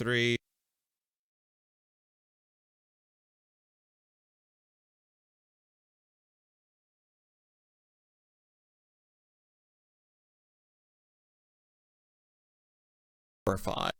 3. Or 5.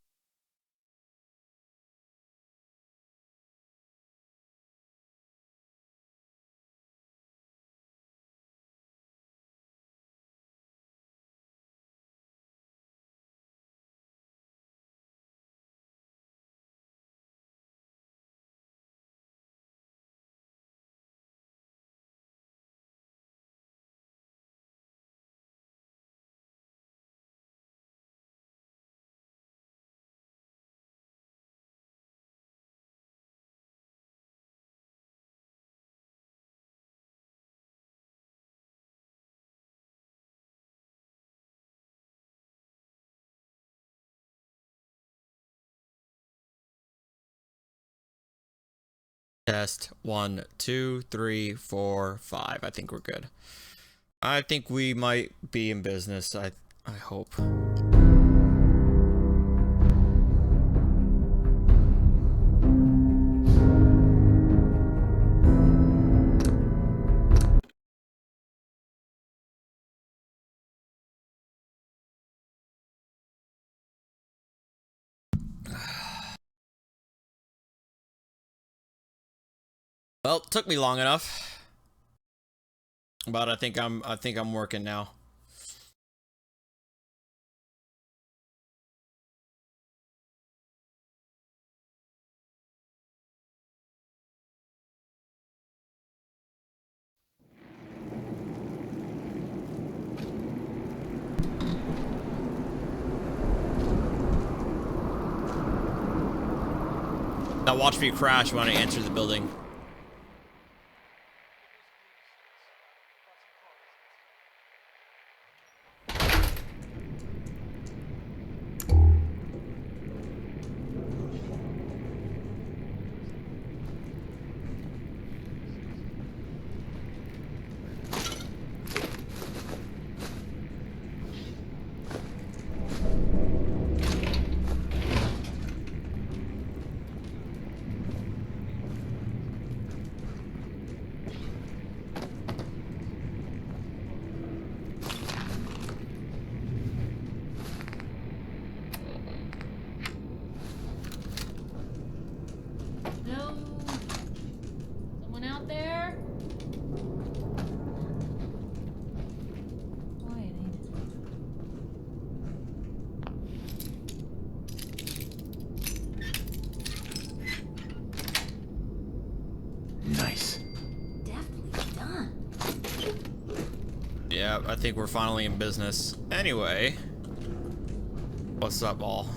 Test 1, 2, 3, 4, 5. I think we're good. I think we might be in business. I hope. Well, it took me long enough. But I think I'm working now. Now watch me crash when I enter the building. No. Someone out there? Quiet, ain't it? Nice. Definitely done. Yeah, I think we're finally in business. Anyway, what's up, all?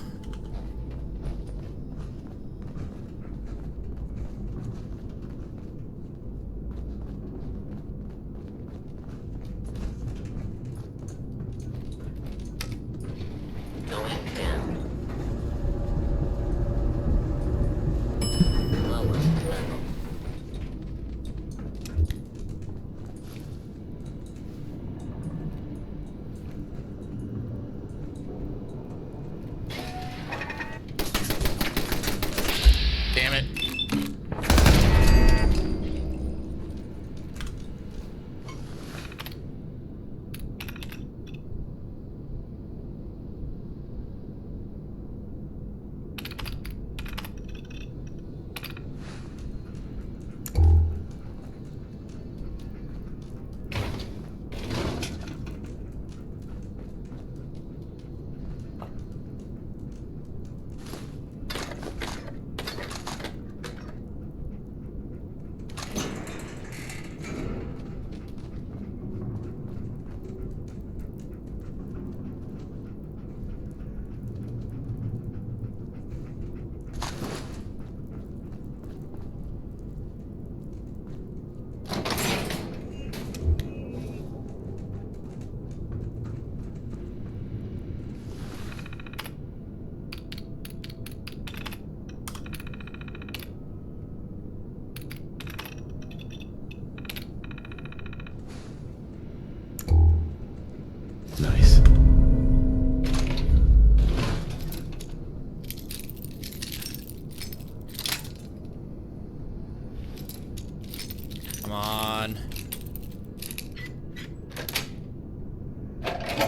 Going down. Lower level. Damn it.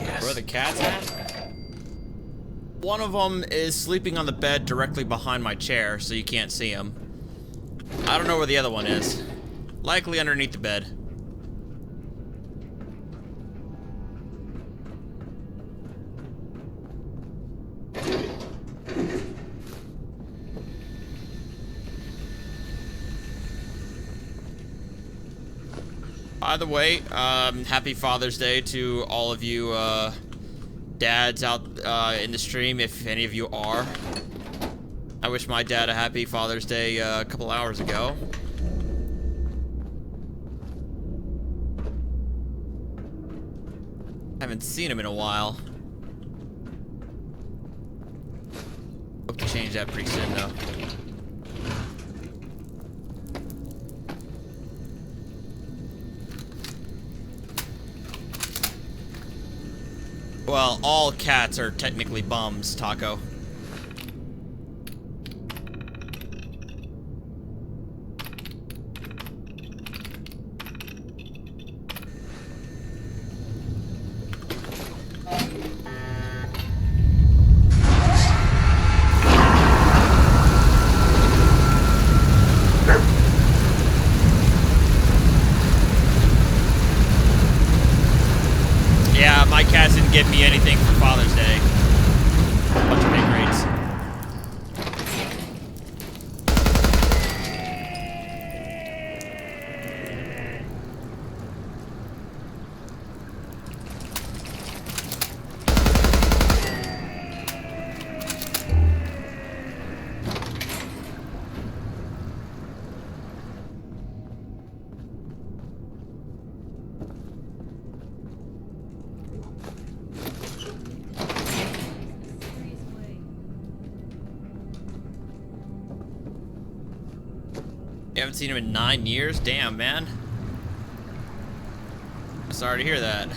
Yes. Where are the cats at? One of them is sleeping on the bed directly behind my chair, so you can't see him. I don't know where the other one is. Likely underneath the bed. By the way, happy Father's Day to all of you dads out in the stream, if any of you are. I wish my dad a happy Father's Day a couple hours ago. Haven't seen him in a while. Hope to change that pretty soon, though. Well, all cats are technically bums, Taco. Yeah, my cats didn't give me anything for Father's Day. Bunch of big rates. You haven't seen him in 9 years? Damn, man. Sorry to hear that.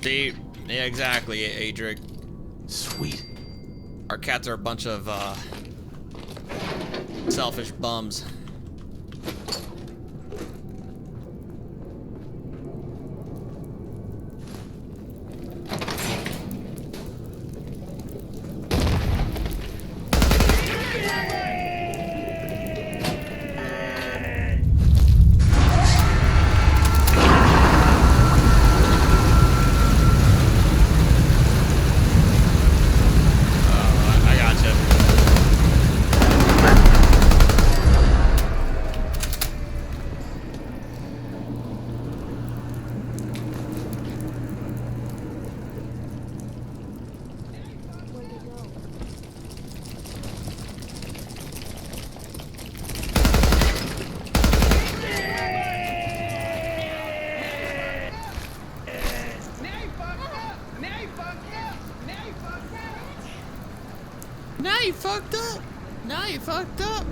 See? Yeah, exactly, Adric. Sweet. Our cats are a bunch of, selfish bums. I gotcha. Now you fucked up. Now you fucked up.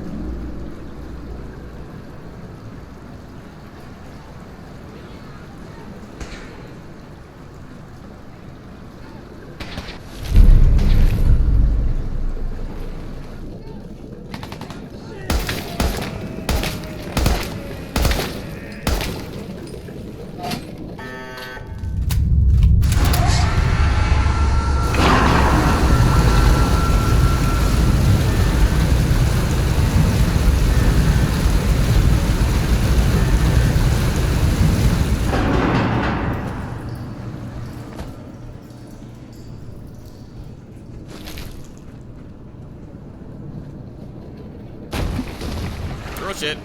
Throw shit.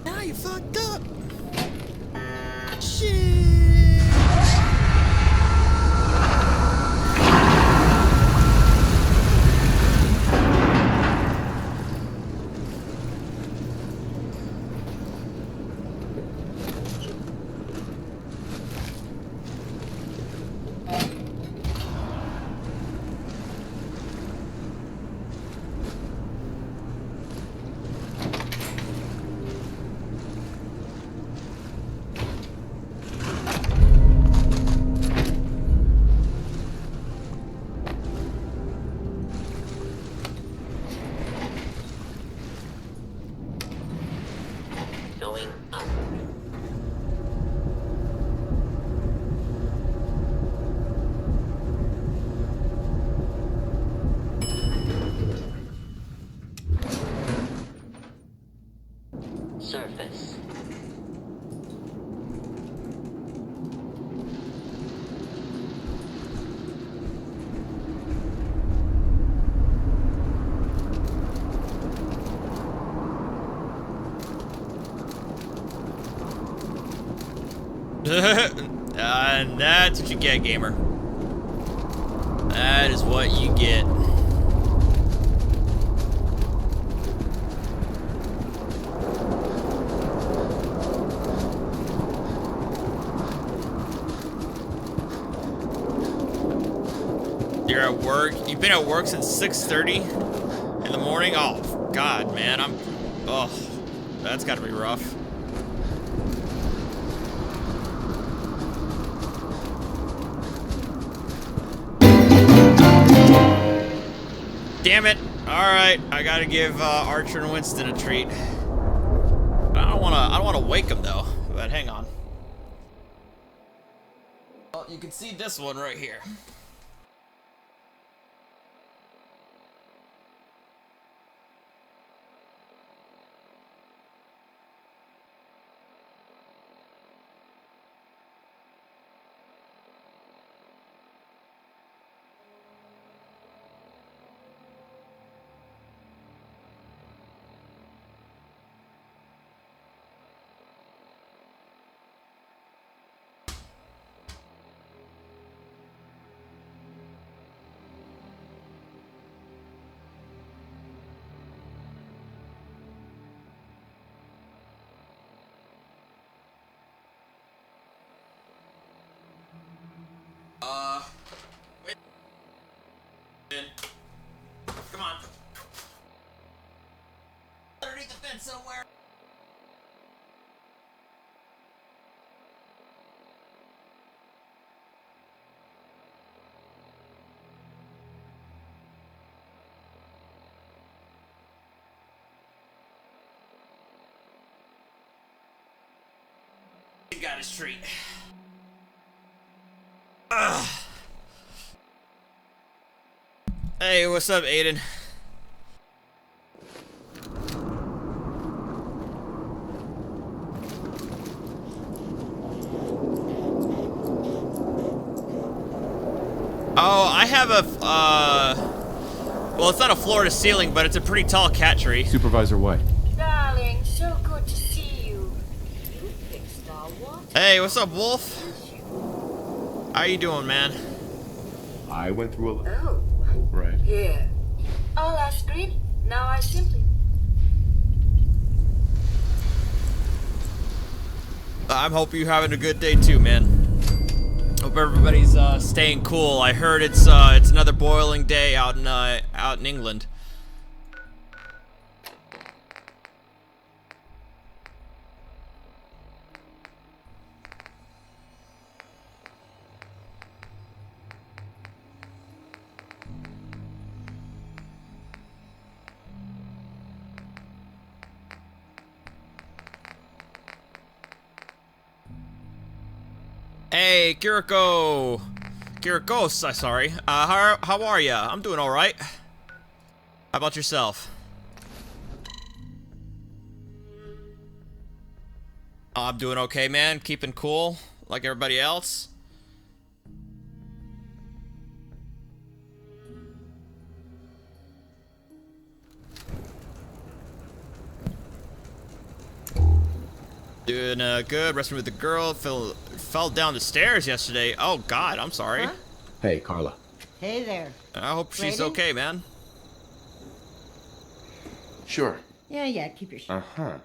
Now you fucked up. Shit. And that's what you get, gamer. That is what you get. You're at work? You've been at work since 6:30 in the morning? Oh, God, man. Oh, that's gotta be rough. Damn it. Alright, I gotta give Archer and Winston a treat. I don't wanna wake them though, but hang on. Well, you can see this one right here. Wait. Come on. Underneath the fence somewhere. He got his treat. Ugh. Hey, what's up, Aiden? Oh, I have a, well, it's not a floor to ceiling, but it's a pretty tall cat tree. Supervisor White. Darling, so good to see you. You fixed our water. Hey, what's up, Wolf? How you doing, man? I went through a... Oh, Right. here. All last grid. Now I simply. I'm hoping you're having a good day too, man. Hope everybody's staying cool. I heard it's another boiling day out in England. Hey, Kiriko! Kirikos, sorry. How are ya? I'm doing alright. How about yourself? I'm doing okay, man. Keeping cool, like everybody else. Doing good, resting with the girl, fell down the stairs yesterday. Oh God, I'm sorry. Huh? Hey, Carla. Hey there. I hope she's Ready? okay, man. Sure. Yeah, keep your shit. Uh-huh.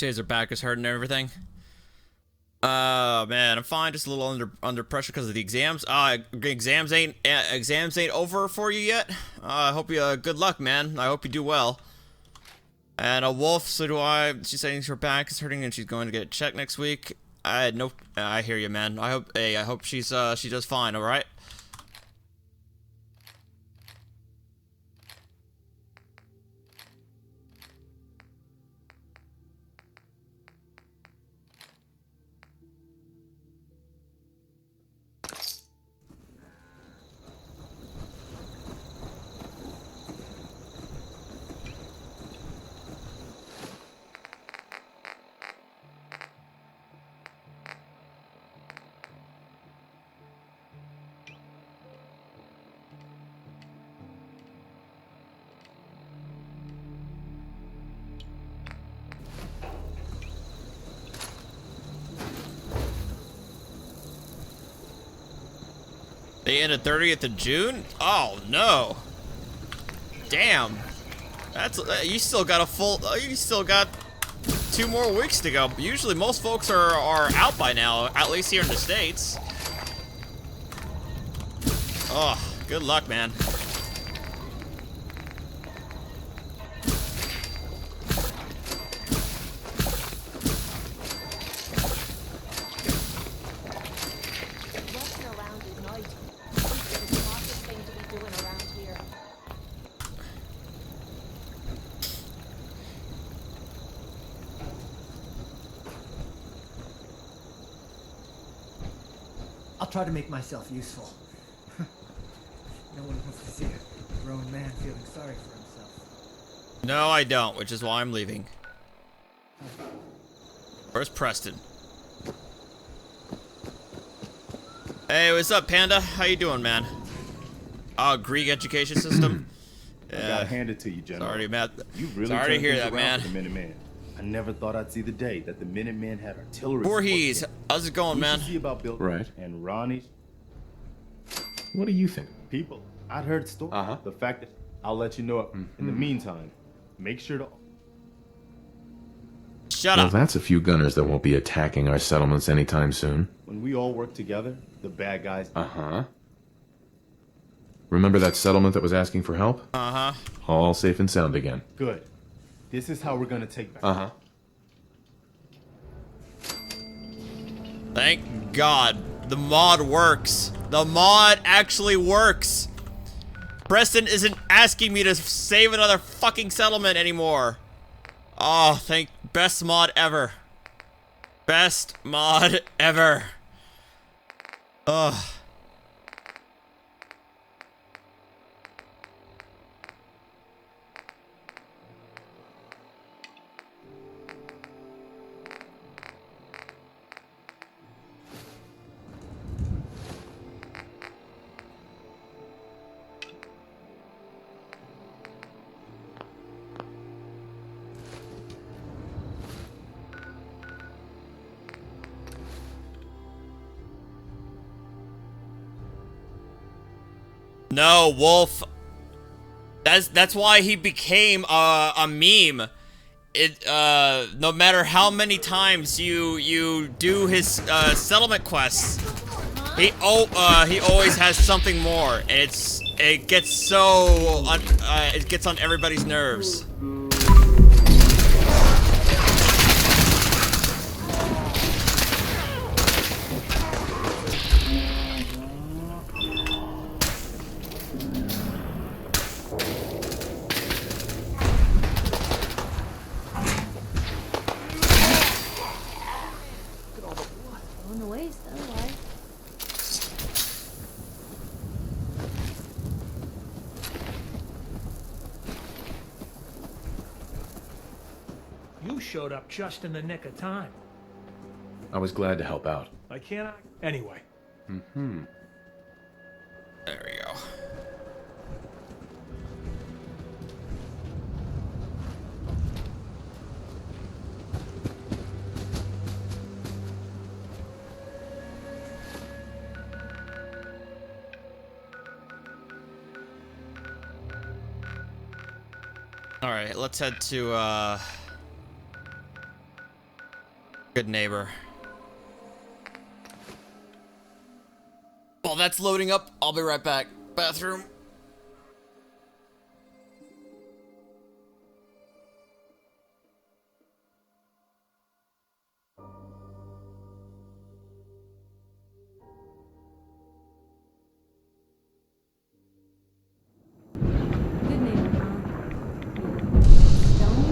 Says her back is hurting and everything. Man, I'm fine. Just a little under pressure because of the exams. Exams ain't over for you yet. I hope you good luck, man. I hope you do well. And a Wolf, so do I. She's saying her back is hurting and she's going to get it checked next week. I hear you, man. I hope she does fine. All right. They ended 30th of June? Oh no. Damn. That's you still got you still got 2 more weeks to go. Usually most folks are out by now, at least here in the States. Oh, good luck, man. I'll try to make myself useful. No one wants to see a grown man feeling sorry for himself. No, I don't, which is why I'm leaving. Where's Preston? Hey, what's up, Panda? How you doing, man? Oh, Greek education system? I gotta hand it to you, General. Sorry, Matt. You really Sorry to turned hear things that, around man. for the Minutemen. I never thought I'd see the day that the Minutemen had artillery. Voorhees, how's it going, man? See about Bill Right. and Ronnie's What do you think? people. I'd heard stories. Uh-huh. The fact that I'll let you know. In the meantime, make sure to. Shut Well, up. that's a few gunners that won't be attacking our settlements anytime soon. When we all work together, the bad guys. Uh-huh. Remember that settlement that was asking for help? Uh-huh. All safe and sound again. Good. This is how we're gonna take back. Uh-huh. Thank God. The mod works. The mod actually works. Preston isn't asking me to save another fucking settlement anymore. Oh, best mod ever. Best mod ever. Ugh. No, Wolf. That's why he became a meme. No matter how many times you do his settlement quests, he always has something more, and it gets on everybody's nerves. On the waist, otherwise. You showed up just in the nick of time. I was glad to help out. I can't. Anyway. Mm-hmm. There we go. All right, let's head to Good neighbor. While that's loading up, I'll be right back. Bathroom. Good neighbor, Mom. Don't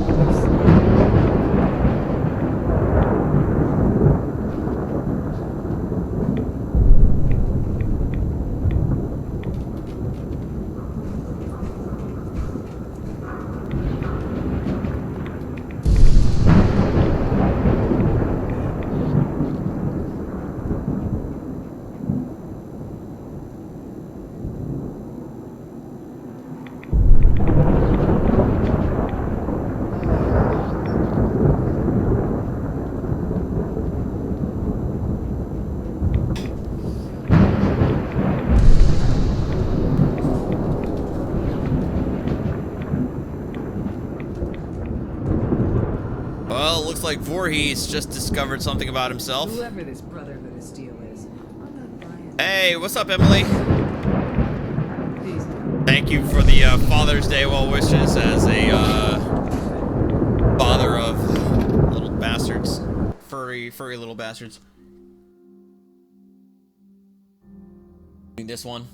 Well, it looks like Voorhees just discovered something about himself. Whoever this Brotherhood of Steel is, I'm not buying it. Hey, what's up, Emily? Peace. Thank you for the Father's Day well wishes as a father of little bastards. Furry little bastards. This one.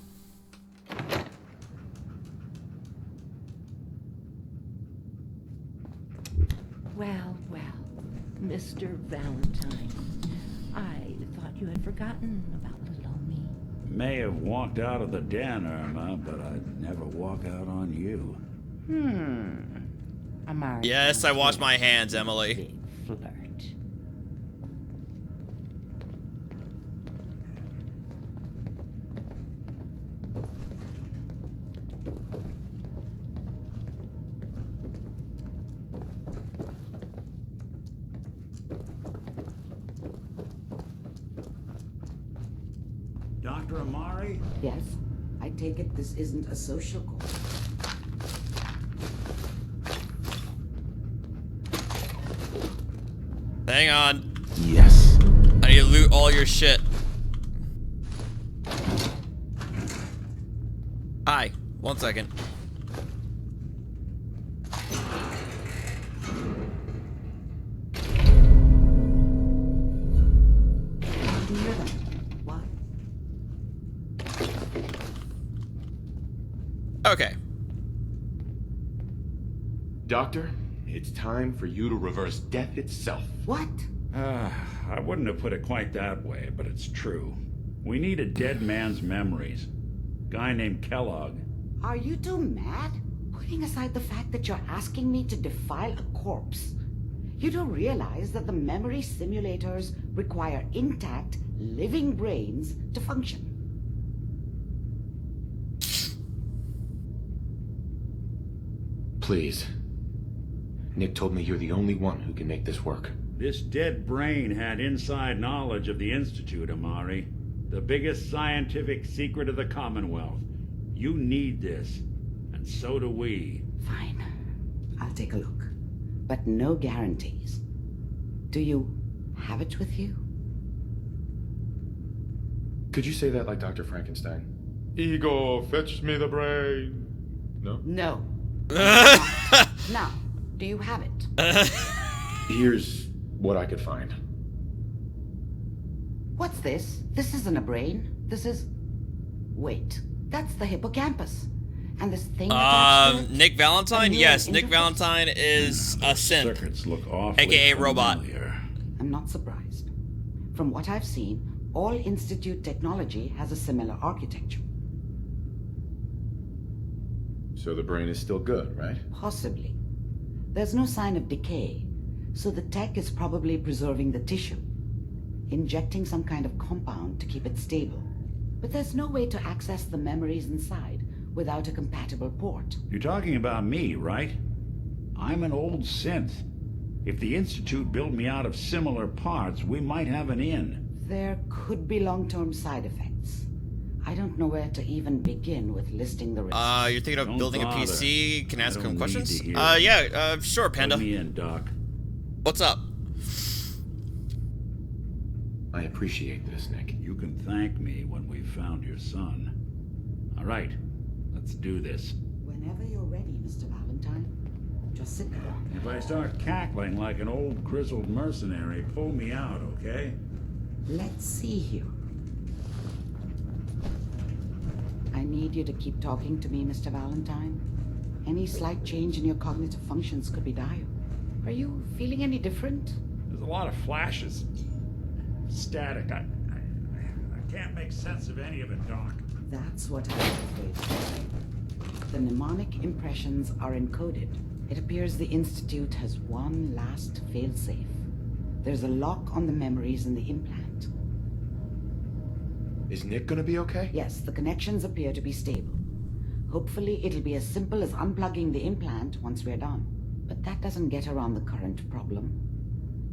Well, Mr. Valentine, I thought you had forgotten about little me. May have walked out of the den, Irma, but I'd never walk out on you. Amari. Yes, I wash my hands, Emily. Big flirt. Dr. Amari? Yes, I take it this isn't a social call. Hang on. Yes. I need to loot all your shit. Hi. 1 second. Do you hear them? What? Okay. Doctor, it's time for you to reverse death itself. What? I wouldn't have put it quite that way, but it's true. We need a dead man's memories. Guy named Kellogg. Are you two mad? Putting aside the fact that you're asking me to defile a corpse, you don't realize that the memory simulators require intact, living brains to function. Please. Nick told me you're the only one who can make this work. This dead brain had inside knowledge of the Institute, Amari. The biggest scientific secret of the Commonwealth. You need this, and so do we. Fine. I'll take a look. But no guarantees. Do you have it with you? Could you say that like Dr. Frankenstein? Ego, fetch me the brain. No? No. Now, do you have it? Here's what I could find. What's this? This isn't a brain. This is... Wait. That's the hippocampus. And this thing attached to it? Nick Valentine? A Yes, neural Nick interface? Valentine is a synth. Circuits look awfully AKA robot. familiar. I'm not surprised. From what I've seen, all Institute technology has a similar architecture. So the brain is still good, right? Possibly. There's no sign of decay, so the tech is probably preserving the tissue, injecting some kind of compound to keep it stable. But there's no way to access the memories inside without a compatible port. You're talking about me, right? I'm an old synth. If the Institute built me out of similar parts, we might have an in. There could be long-term side effects. I don't know where to even begin with listing the risks. You're thinking of Don't building a bother. PC? Can I ask I him don't questions? need to hear it. Yeah, sure, Panda. Let me in, Doc. What's up? I appreciate this, Nick. You can thank me when we've found your son. All right, let's do this. Whenever you're ready, Mr. Valentine. Just sit there. If I start cackling like an old grizzled mercenary, pull me out, okay? Let's see here. I need you to keep talking to me, Mr. Valentine. Any slight change in your cognitive functions could be dire. Are you feeling any different? There's a lot of flashes. Static. I can't make sense of any of it, Doc. That's what I was afraid of. The mnemonic impressions are encoded. It appears the Institute has one last failsafe. There's a lock on the memories in the implant. Is Nick gonna be okay? Yes, the connections appear to be stable. Hopefully it'll be as simple as unplugging the implant once we're done. But that doesn't get around the current problem.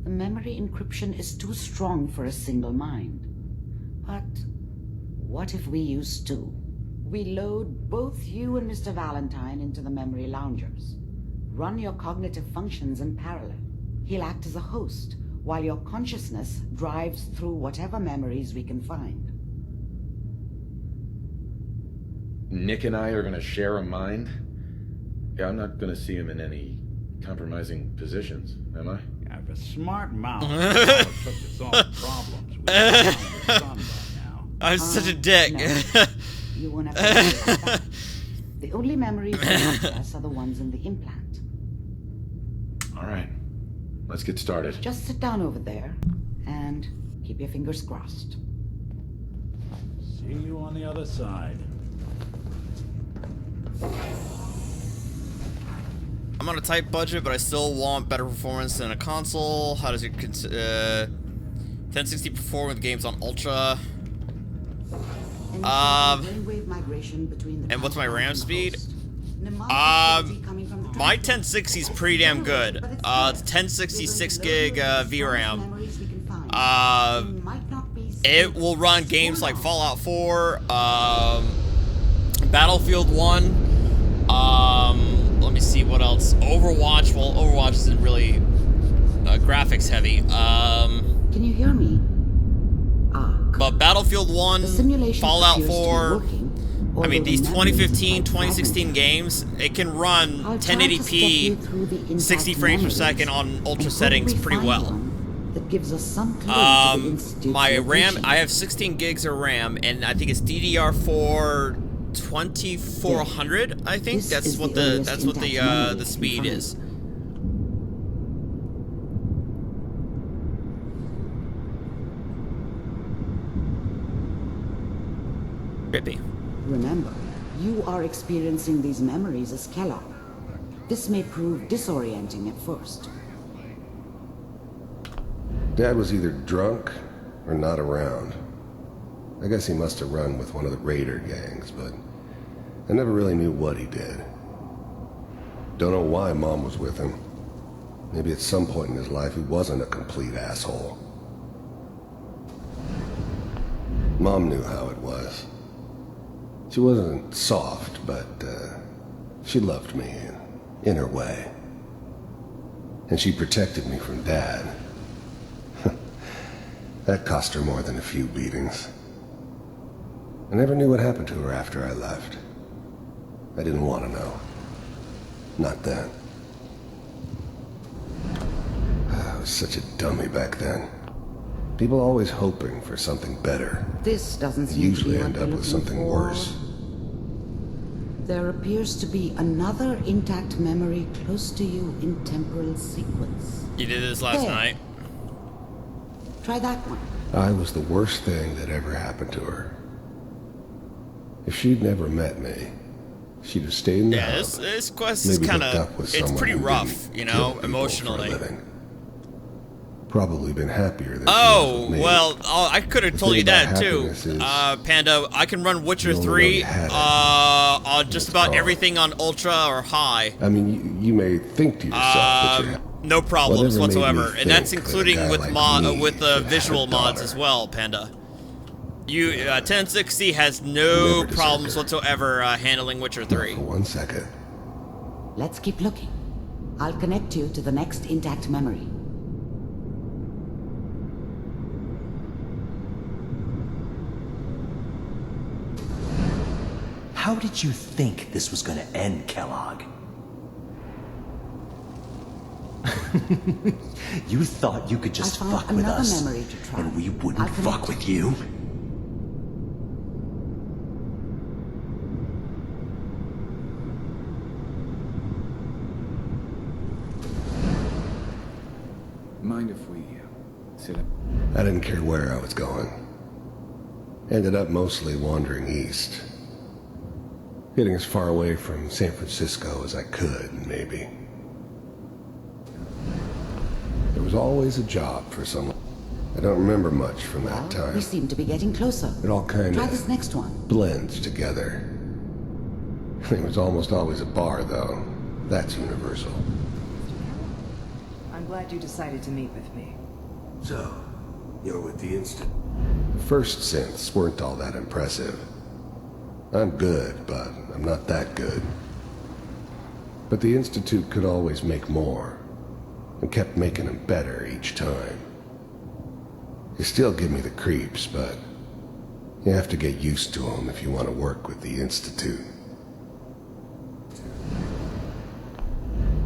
The memory encryption is too strong for a single mind. But what if we use two? We load both you and Mr. Valentine into the memory loungers. Run your cognitive functions in parallel. He'll act as a host, while your consciousness drives through whatever memories we can find. Nick and I are gonna share a mind? Yeah, I'm not gonna see him in any compromising positions, am I? Yeah, if a smart mouth took to solve problems, we'd have found your son by now. I'm such a dick. No. You won't have to worry about that. The only memories we access are the ones in the implant. All right, let's get started. Just sit down over there and keep your fingers crossed. See you on the other side. I'm on a tight budget, but I still want better performance than a console. How does it 1060 perform with games on Ultra? And what's my RAM speed? My 1060 is pretty damn good. It's 1066 gig VRAM. It will run games like Fallout 4, Battlefield 1. Let me see what else. Overwatch. Well, Overwatch isn't really graphics heavy. Can you hear me? But Battlefield 1, Fallout 4. I mean, these 2015, 2016 games, it can run 1080p, 60 frames per second on ultra settings pretty well. That gives us some clue to the Institute's my RAM, location. I have 16 gigs of RAM, and I think it's DDR4 2400. I think that's what the speed is. Trippy. Remember, you are experiencing these memories as Kellogg. This may prove disorienting at first. Dad was either drunk or not around. I guess he must have run with one of the raider gangs, but I never really knew what he did. Don't know why Mom was with him. Maybe at some point in his life he wasn't a complete asshole. Mom knew how it was. She wasn't soft, but she loved me in her way. And she protected me from Dad. That cost her more than a few beatings. I never knew what happened to her after I left. I didn't want to know. Not then. I was such a dummy back then. People always hoping for something better. This doesn't They seem to usually be what end they're up with looking something for. worse. There appears to be another intact memory close to you in temporal sequence. You did this last night. Try that one. I was the worst thing that ever happened to her. If she'd never met me, she'd have stayed in the house. This quest is kind of, it's pretty rough, you know, emotionally. Probably been happier than Oh, she was with me. well, I could have The told thing you that about too, happiness is Panda. I can run Witcher you only 3 really had it on just about gone. everything on Ultra or High. I mean, you may think to yourself that you're No problems Whatever made me whatsoever, and that's think that a including guy with like me could have visual a mods daughter. as well, Panda. 1060 has no Never problems deserved whatsoever handling Witcher 3. For 1 second. Let's keep looking. I'll connect you to the next intact memory. How did you think this was gonna end, Kellogg? You thought you could just fuck with us, and we wouldn't fuck with you? Mind if we sit up? I didn't care where I was going. Ended up mostly wandering east. Getting as far away from San Francisco as I could, maybe. There was always a job for someone. I don't remember much from that time. We seem to be getting closer. It all kind Try of this next one. blends together. There was almost always a bar, though. That's universal. I'm glad you decided to meet with me. So, you're with the Institute? First synths weren't all that impressive. I'm good, but I'm not that good. But the Institute could always make more, and kept making them better each time. They still give me the creeps, but you have to get used to them if you want to work with the Institute.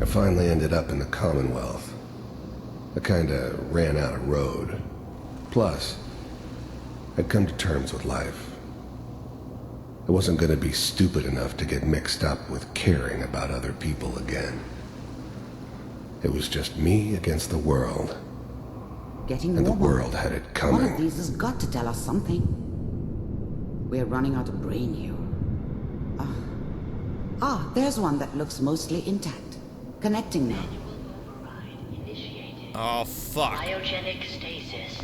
I finally ended up in the Commonwealth. I kinda ran out of road. Plus, I'd come to terms with life. I wasn't gonna be stupid enough to get mixed up with caring about other people again. It was just me against the world. Getting and the warmer. world had it One coming. of these has got to tell us something. We're running out of brain here. There's one that looks mostly intact. Connecting now. Oh, fuck. Biogenic stasis.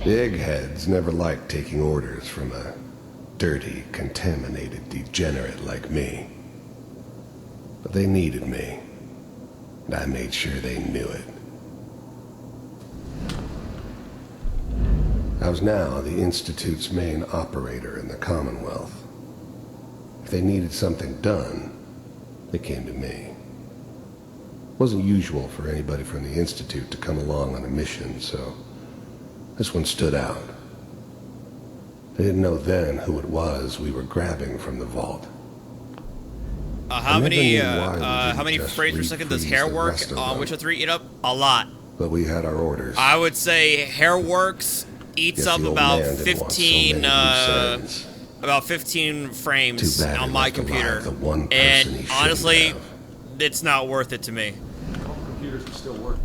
The eggheads never liked taking orders from a dirty, contaminated degenerate like me. But they needed me, and I made sure they knew it. I was now the Institute's main operator in the Commonwealth. If they needed something done, they came to me. It wasn't usual for anybody from the Institute to come along on a mission, so this one stood out. They didn't know then who it was we were grabbing from the vault. How many frames per second does hair work on Witcher 3 eat up? A lot. But we had our orders. I would say hair works eats up about 15 frames on my computer. And honestly, it's not worth it to me. Computers are still working.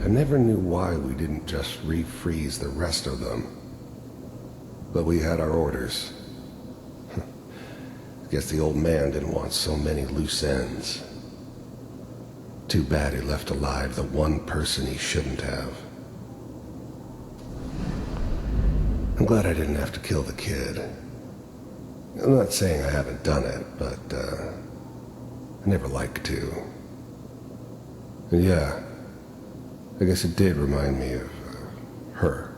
I never knew why we didn't just refreeze the rest of them. But we had our orders. Guess the old man didn't want so many loose ends. Too bad he left alive the one person he shouldn't have. I'm glad I didn't have to kill the kid. I'm not saying I haven't done it, but I never like to. And yeah, I guess it did remind me of her.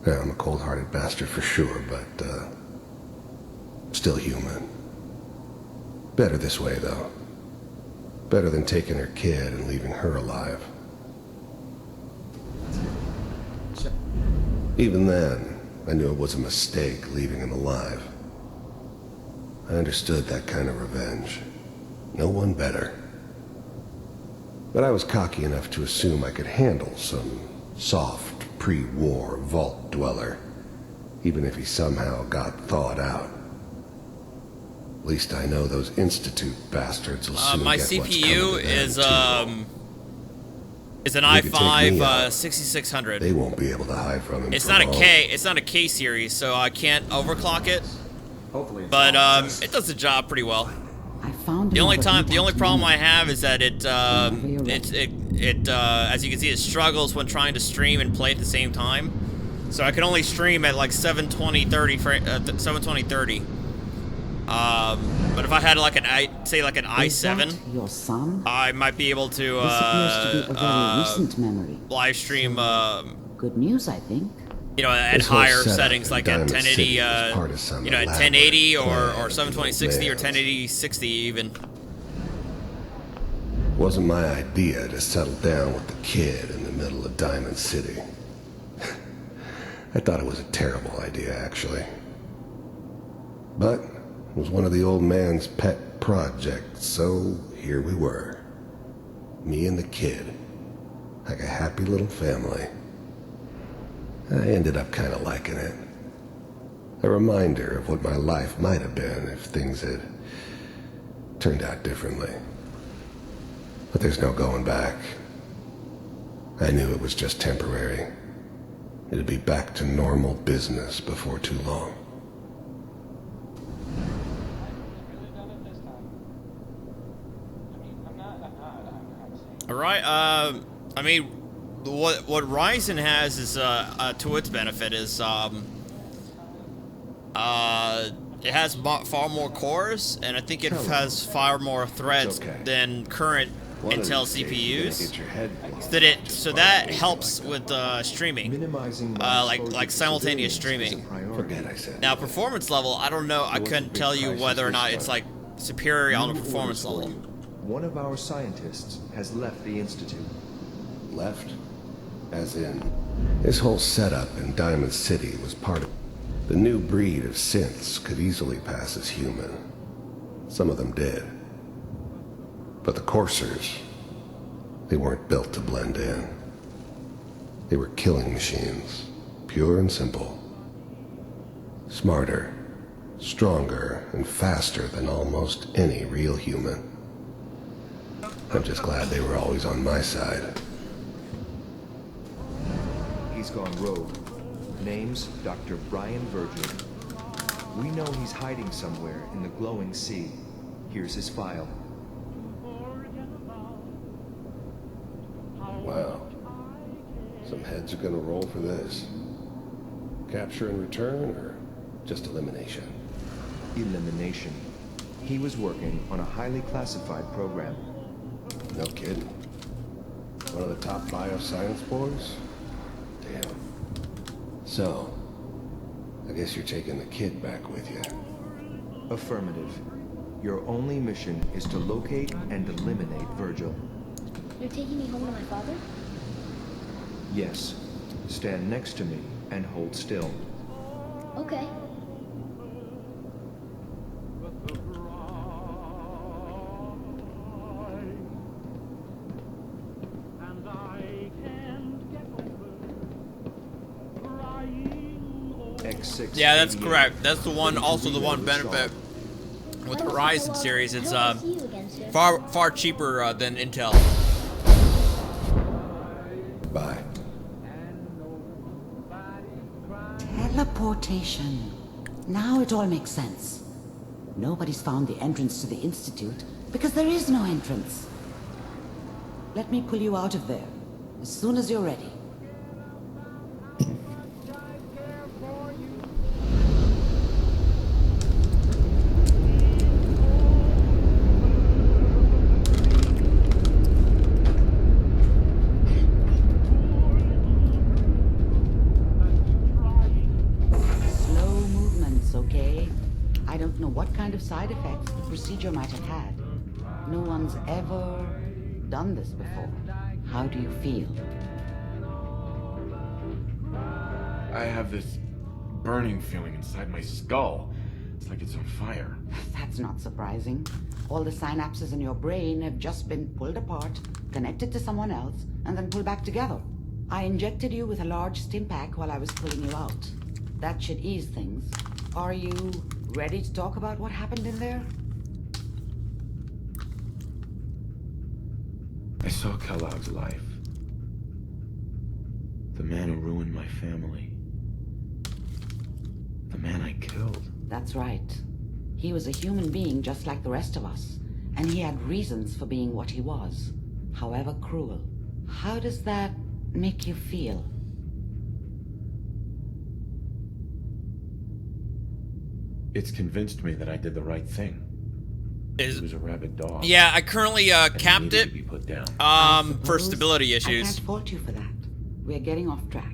Yeah, I'm a cold-hearted bastard for sure, but still human. Better this way, though. Better than taking her kid and leaving her alive. Even then, I knew it was a mistake leaving him alive. I understood that kind of revenge. No one better. But I was cocky enough to assume I could handle some soft, pre-war vault dweller, even if he somehow got thawed out. At least I know those Institute bastards will soon my get what's CPU coming to them, is an They could take me i5 out. 6600. They won't be able to hide from him. It's for not a long. It's not a K series, so I can't overclock it. Hopefully it's But all it does the job pretty well. I found The only another problem intact I have is that it as you can see, it struggles when trying to stream and play at the same time. So I can only stream at like 720 30. But if I had like an i7, your son? I might be able to This appears to be a very recent memory. live stream. Good news, I think. You know, at This whole higher setup settings, in like at Diamond 1080, City was part of some you know, at elaborate 1080 or plan 720/60 or of 1080/60 even. It wasn't my idea to settle down with the kid in the middle of Diamond City. I thought it was a terrible idea, actually. But it was one of the old man's pet projects, so here we were. Me and the kid. Like a happy little family. I ended up kind of liking it. A reminder of what my life might have been if things had turned out differently. But there's no going back. I knew it was just temporary. It'd be back to normal business before too long. Alright, I mean, what Ryzen has is, to its benefit is, it has far more cores, and I think it has far more threads than current Intel CPUs. So that helps with streaming, like simultaneous streaming. Now, performance level, I don't know. I couldn't tell you whether or not it's like superior on the performance level. One of our scientists has left the Institute. Left? As in, this whole setup in Diamond City was part of the new breed of synths could easily pass as human. Some of them did. But the coursers, they weren't built to blend in. They were killing machines, pure and simple. Smarter, stronger, and faster than almost any real human. I'm just glad they were always on my side. He's gone rogue. Name's Dr. Brian Virgil. We know he's hiding somewhere in the glowing sea. Here's his file. Wow. Some heads are gonna roll for this. Capture and return, or just elimination? Elimination. He was working on a highly classified program. No kidding. One of the top bioscience boys? Damn. So, I guess you're taking the kid back with you. Affirmative. Your only mission is to locate and eliminate Virgil. You're taking me home to my father? Yes. Stand next to me and hold still. Okay. Yeah, that's correct. That's the one, also the one benefit with the Ryzen series. It's far cheaper than Intel. Bye. Teleportation. Now it all makes sense. Nobody's found the entrance to the Institute because there is no entrance. Let me pull you out of there as soon as you're ready. Side effects the procedure might have had. No one's ever done this before. How do you feel? I have this burning feeling inside my skull. It's like it's on fire. That's not surprising. All the synapses in your brain have just been pulled apart, connected to someone else, and then pulled back together. I injected you with a large stim pack while I was pulling you out. That should ease things. Are you ready to talk about what happened in there? I saw Kellogg's life. The man who ruined my family. The man I killed. That's right. He was a human being just like the rest of us, and he had reasons for being what he was, however cruel. How does that make you feel? It's convinced me that I did the right thing. He was a rabid dog. Yeah, I currently capped it for stability issues. I can't fault you for that. We're getting off track.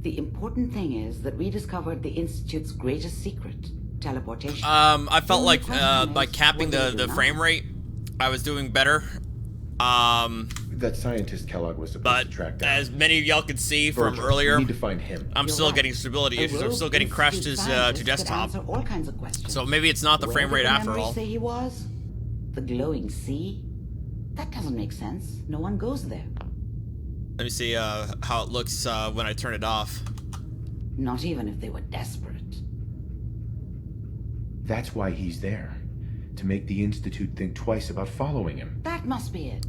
The important thing is that we discovered the Institute's greatest secret, teleportation. I felt like by capping the frame rate, I was doing better. That scientist Kellogg was supposed to track down. As many of y'all can see from Virgil, earlier, we need to find him. I'm still getting stability issues. I'm still getting crashed to desktop. All kinds of questions. So maybe it's not the frame rate after all. Say he was? The glowing sea? That doesn't make sense. No one goes there. Let me see how it looks when I turn it off. Not even if they were desperate. That's why he's there. To make the Institute think twice about following him. That must be it.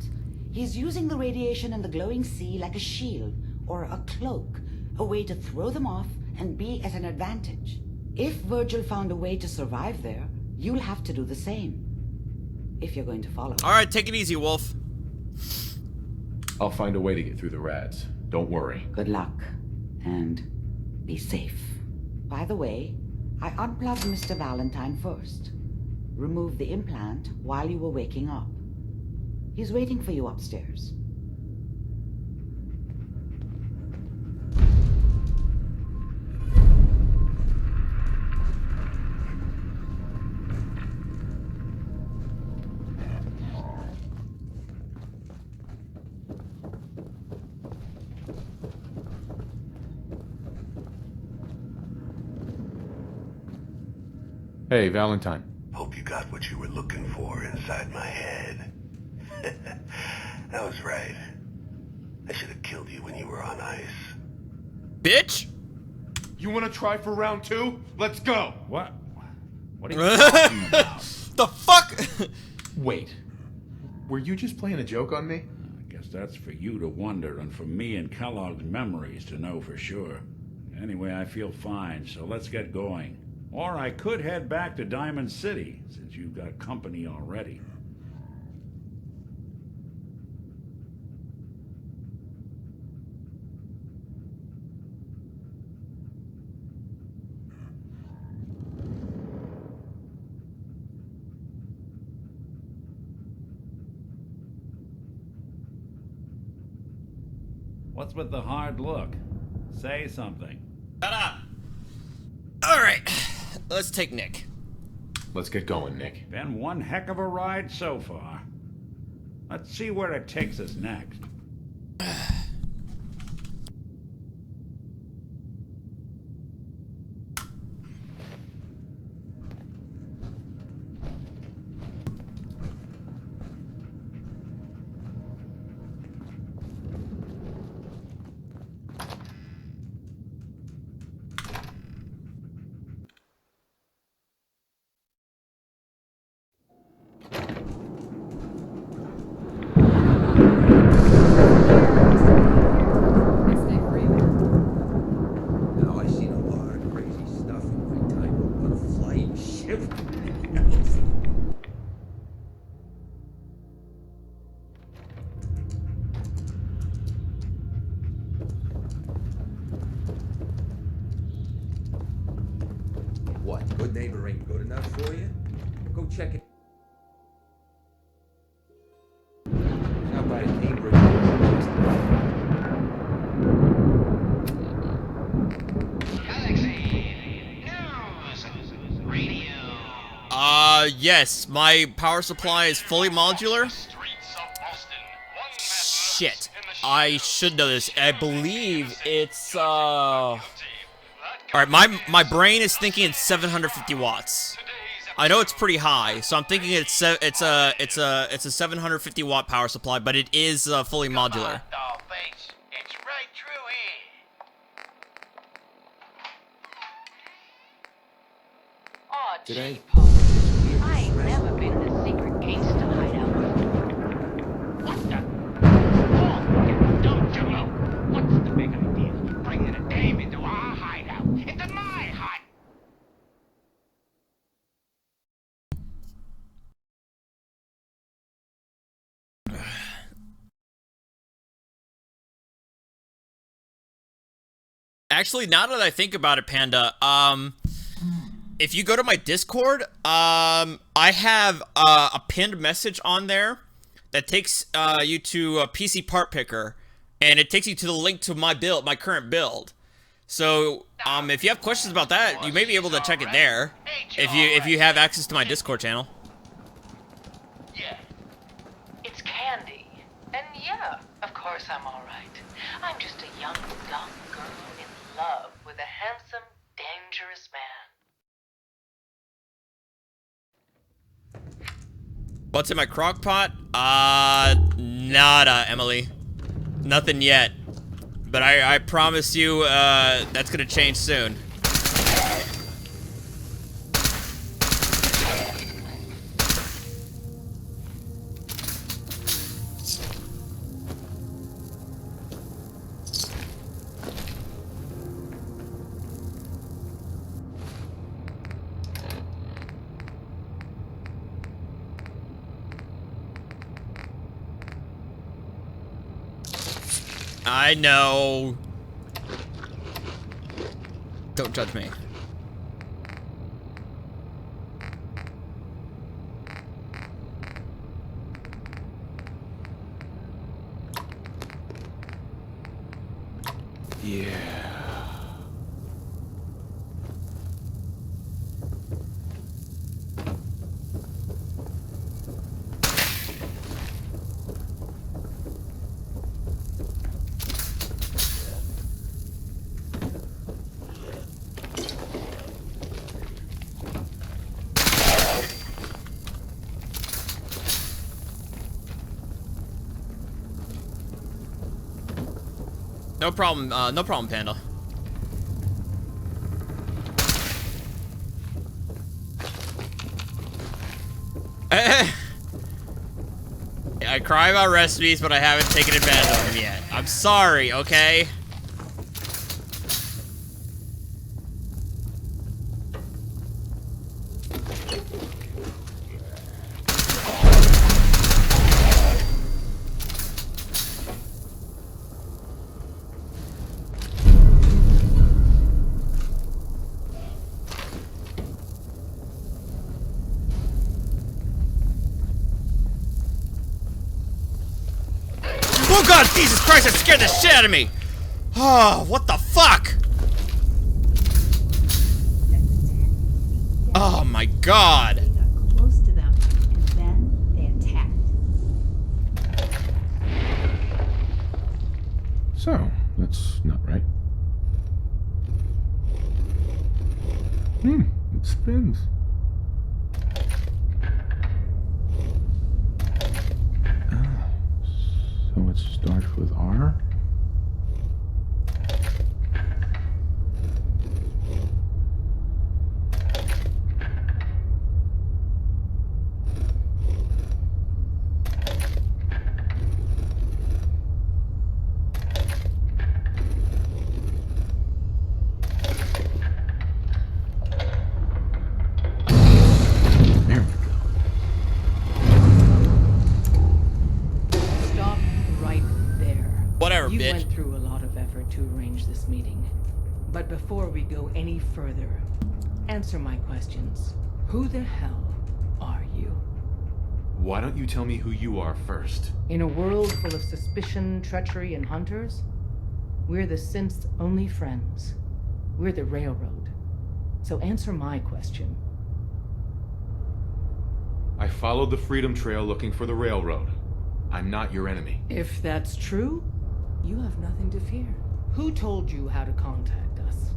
He's using the radiation in the glowing sea like a shield or a cloak, a way to throw them off and be at an advantage. If Virgil found a way to survive there, you'll have to do the same. If you're going to follow. All right, take it easy, Wolf. I'll find a way to get through the rads. Don't worry. Good luck. And be safe. By the way, I unplugged Mr. Valentine first. Removed the implant while you were waking up. He's waiting for you upstairs. Hey, Valentine. Hope you got what you were looking for inside my head. I was right. I should have killed you when you were on ice. Bitch! You want to try for round 2? Let's go! What? What are you talking about? The fuck? Wait. Were you just playing a joke on me? I guess that's for you to wonder and for me and Kellogg's memories to know for sure. Anyway, I feel fine, so let's get going. Or I could head back to Diamond City, since you've got company already. What's with the hard look? Say something. Shut up! Alright, let's take Nick. Let's get going, Nick. Been one heck of a ride so far. Let's see where it takes us next. What? Good neighbor ain't good enough for you? Go check it. How about a Cambridge? Yes, my power supply is fully modular. Shit, I should know this. I believe it's, Alright, my brain is thinking it's 750 watts. I know it's pretty high, so I'm thinking it's a 750 watt power supply, but it is fully modular. Today? I ain't never been in the secret gangster hideout before. What the? Oh, you dumb Jimmy! What's the big idea? Bringing a dame into our hideout. Into my hideout. Actually, now that I think about it, Panda, if you go to my Discord, I have a pinned message on there that takes you to a PC part picker, and it takes you to the link to my build, my current build. So, if you have questions about that, you may be able to check it there, if you have access to my Discord channel. Yeah, it's Candy. course I'm all right. I'm just a young, dumb girl in love with a handsome, dangerous man. What's in my crock pot? Nada, Emily. Nothing yet. But I promise you, that's gonna change soon. I know. Don't judge me. Yeah. No problem, Panda. I cry about recipes, but I haven't taken advantage of them yet. I'm sorry, okay? Oh god, Jesus Christ, that scared the shit out of me! Oh, what the fuck? Oh my god! They got close to them, and then they attacked. So, that's not right. It spins. So it starts with R? Whatever, you bitch. went through a lot of effort to arrange this meeting. But before we go any further, answer my questions. Who the hell are you? Why don't you tell me who you are first? In a world full of suspicion, treachery, and hunters, we're the synth's only friends. We're the Railroad. So answer my question. I followed the Freedom Trail looking for the Railroad. I'm not your enemy. If that's true, you have nothing to fear. Who told you how to contact us?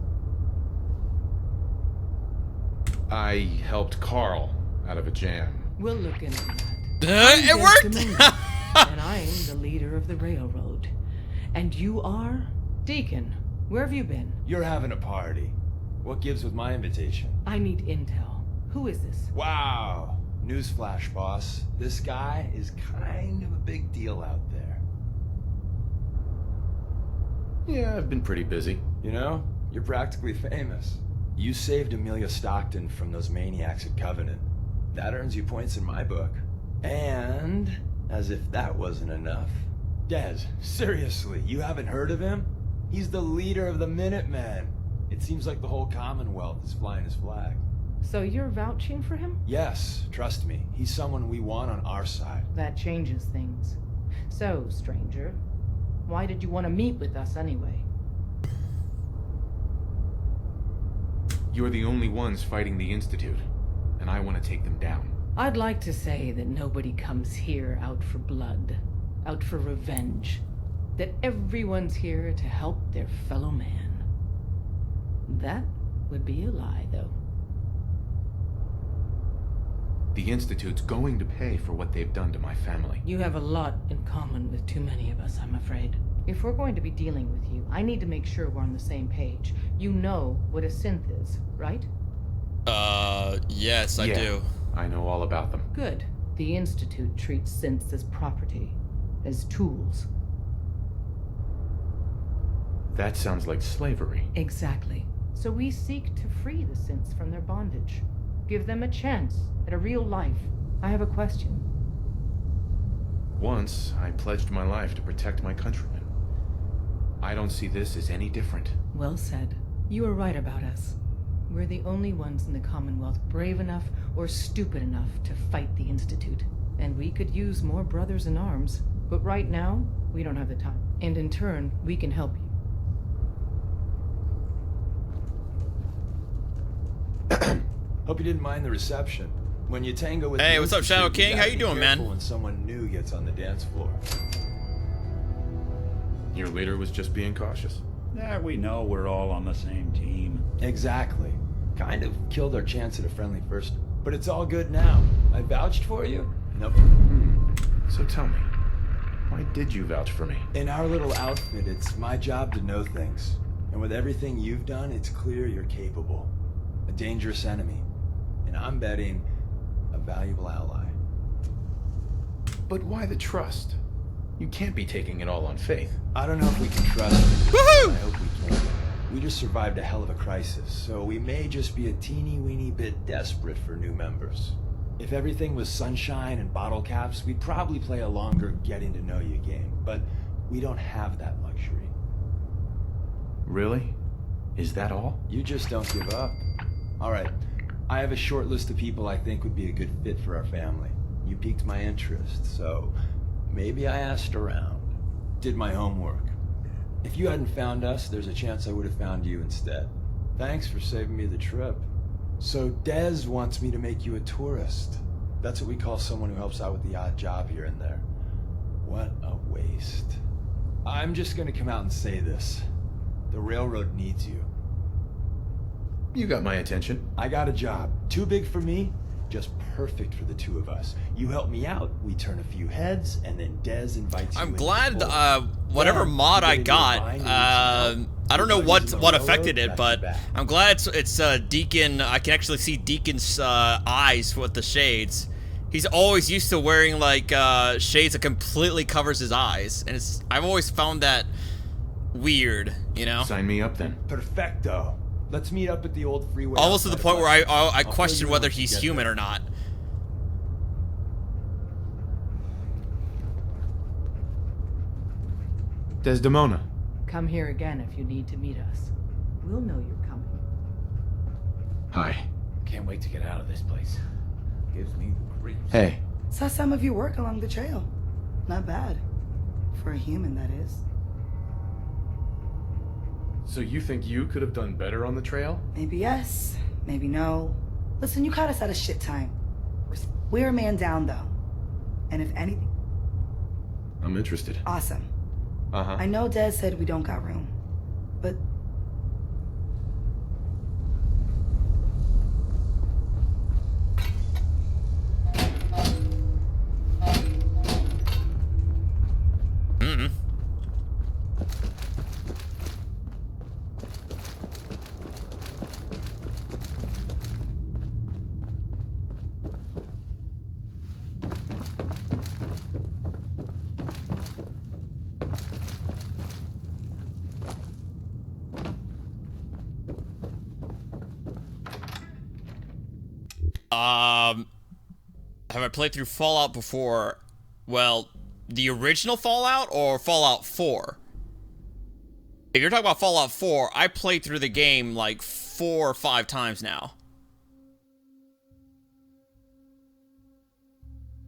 I helped Carl out of a jam. We'll look into that. It worked! And I'm the leader of the Railroad. And you are? Deacon, where have you been? You're having a party. What gives with my invitation? I need intel. Who is this? Wow. Newsflash, boss. This guy is kind of a big deal out there. Yeah, I've been pretty busy. You know, you're practically famous. You saved Amelia Stockton from those maniacs at Covenant. That earns you points in my book. And, as if that wasn't enough, Dez, seriously, you haven't heard of him? He's the leader of the Minutemen. It seems like the whole Commonwealth is flying his flag. So you're vouching for him? Yes, trust me. He's someone we want on our side. That changes things. So, stranger, why did you want to meet with us anyway? You're the only ones fighting the Institute, and I want to take them down. I'd like to say that nobody comes here out for blood, out for revenge. that everyone's here to help their fellow man. That would be a lie, though. The Institute's going to pay for what they've done to my family. You have a lot in common with too many of us, I'm afraid. If we're going to be dealing with you, I need to make sure we're on the same page. You know what a synth is, right? Yes, I do. I know all about them. Good. The Institute treats synths as property, as tools. That sounds like slavery. Exactly. So we seek to free the synths from their bondage. Give them a chance at a real life. I have a question. Once, I pledged my life to protect my countrymen. I don't see this as any different. Well said. You are right about us. We're the only ones in the Commonwealth brave enough or stupid enough to fight the Institute. And we could use more brothers in arms. But right now, we don't have the time. And in turn, we can help you. Hope you didn't mind the reception. When you tango with Hey, what's up, Shadow King? How you doing, man? When someone new gets on the dance floor. Your leader was just being cautious. Yeah, we know we're all on the same team. Exactly. Kind of killed our chance at a friendly first. But it's all good now. I vouched for you? Nope. So tell me, why did you vouch for me? In our little outfit, it's my job to know things. And with everything you've done, it's clear you're capable. A dangerous enemy. And I'm betting a valuable ally. But why the trust? You can't be taking it all on faith. I don't know if we can trust you. I hope we can. We just survived a hell of a crisis, so we may just be a teeny-weeny bit desperate for new members. If everything was sunshine and bottle caps, we'd probably play a longer getting-to-know-you game, but we don't have that luxury. Really? Is that all? You just don't give up. All right, I have a short list of people I think would be a good fit for our family. You piqued my interest, so maybe I asked around. Did my homework. If you hadn't found us, there's a chance I would have found you instead. Thanks for saving me the trip. So Dez wants me to make you a tourist. That's what we call someone who helps out with the odd job here and there. What a waste. I'm just gonna come out and say this. The railroad needs you. You got my attention. I got a job. Too big for me, just perfect for the two of us. You help me out, we turn a few heads, and then Dez invites you. I'm glad whatever mod I got, I don't know what affected it, but I'm glad it's Deacon. I can actually see Deacon's eyes with the shades. He's always used to wearing like shades that completely covers his eyes, and I've always found that weird, you know? Sign me up then. Perfecto. Let's meet up at the old freeway. Almost to the point where I question whether he's human or not. Desdemona. Come here again if you need to meet us. We'll know you're coming. Hi. Can't wait to get out of this place. Gives me the creeps. Hey. Saw some of your work along the trail. Not bad. For a human, that is. So you think you could have done better on the trail? Maybe yes, maybe no. Listen, you caught us at a shit time. We're a man down, though. And if anything... I'm interested. Awesome. Uh-huh. I know Dez said we don't got room, but... Have I played through Fallout before? Well, the original Fallout or Fallout 4? If you're talking about Fallout 4, I played through the game like 4 or 5 times now.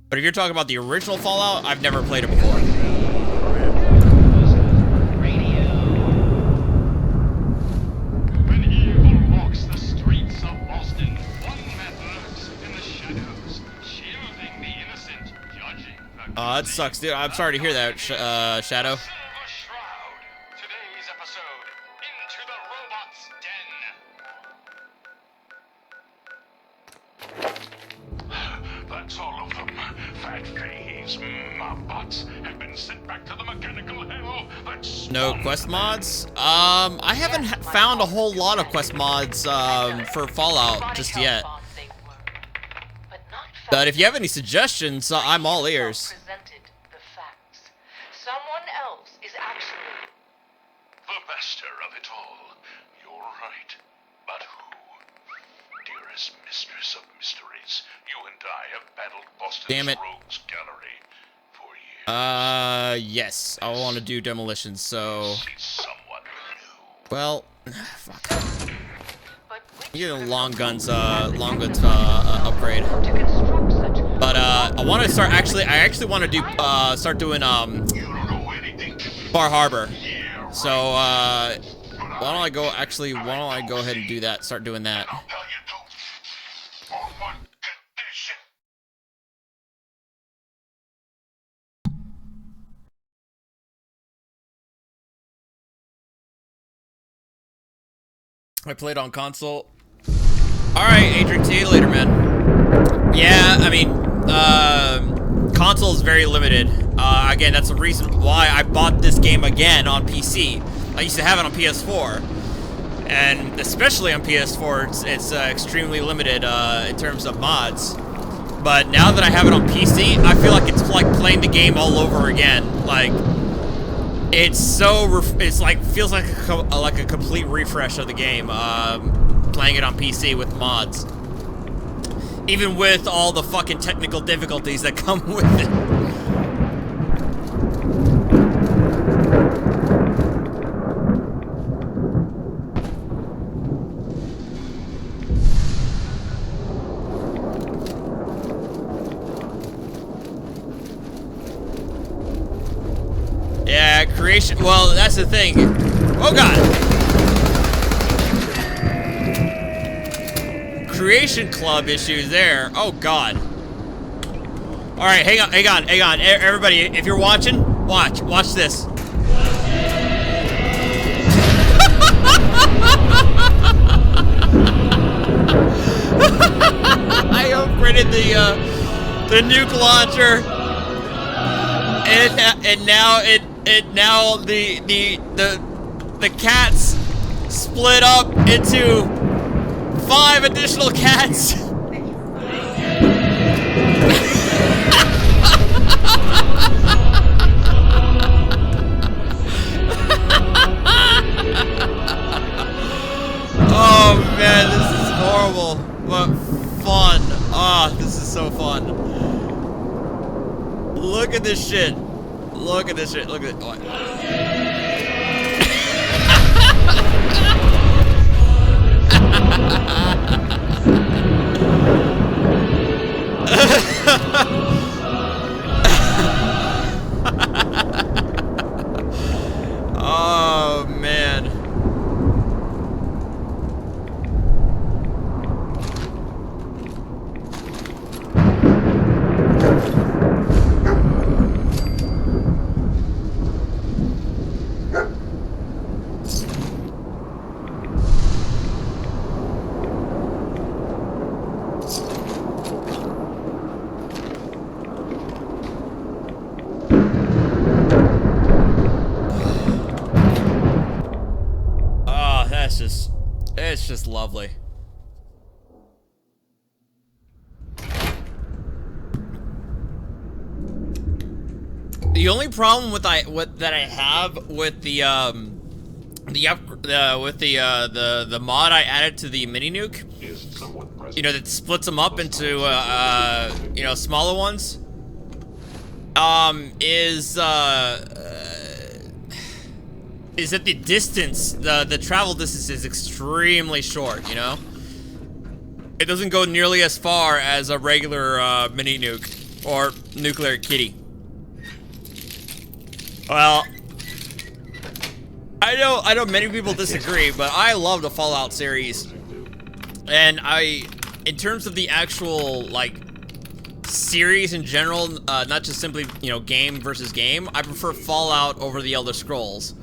But if you're talking about the original Fallout, I've never played it before. That sucks, dude. I'm sorry to hear that, Shadow. No quest mods? I haven't found a whole lot of quest mods for Fallout just yet. But if you have any suggestions, I'm all ears. Someone else is actually The master of it all. You're right. But who? Dearest mistress of mysteries, you and I have battled Boston's Damn it. Rogues Gallery for years. Yes. I want to do demolitions, so... Well, fuck. You get a long guns upgrade. But, I want to start, I actually want to do, start doing, Bar Harbor. So, why don't I go ahead and do that, start doing that. I played on console. Alright, Adrian, see you later, man. Yeah, I mean, console is very limited. Again, that's the reason why I bought this game again on PC. I used to have it on PS4. And especially on PS4, it's extremely limited in terms of mods. But now that I have it on PC, I feel like it's like playing the game all over again. Like, it's so, feels like a complete refresh of the game, playing it on PC with mods. Even with all the fucking technical difficulties that come with it. Yeah, creation, well, that's the thing. Oh god! Creation Club issues there. Oh god. Alright, hang on. Everybody, if you're watching, watch this. I upgraded the nuke launcher. And now the cats split up into 5 additional cats. Oh man, this is horrible, but fun. Ah, this is so fun. Look at this shit. Look at this shit. Look at it. Oh. Oh man. It's just lovely. The only problem that I have with the mod I added to the mini nuke, you know, that splits them up into you know, smaller ones, is that the distance, the travel distance is extremely short, you know? It doesn't go nearly as far as a regular mini nuke or nuclear kitty. Well, I know many people disagree, but I love the Fallout series. And in terms of the actual, like, series in general, not just simply, you know, game versus game, I prefer Fallout over the Elder Scrolls.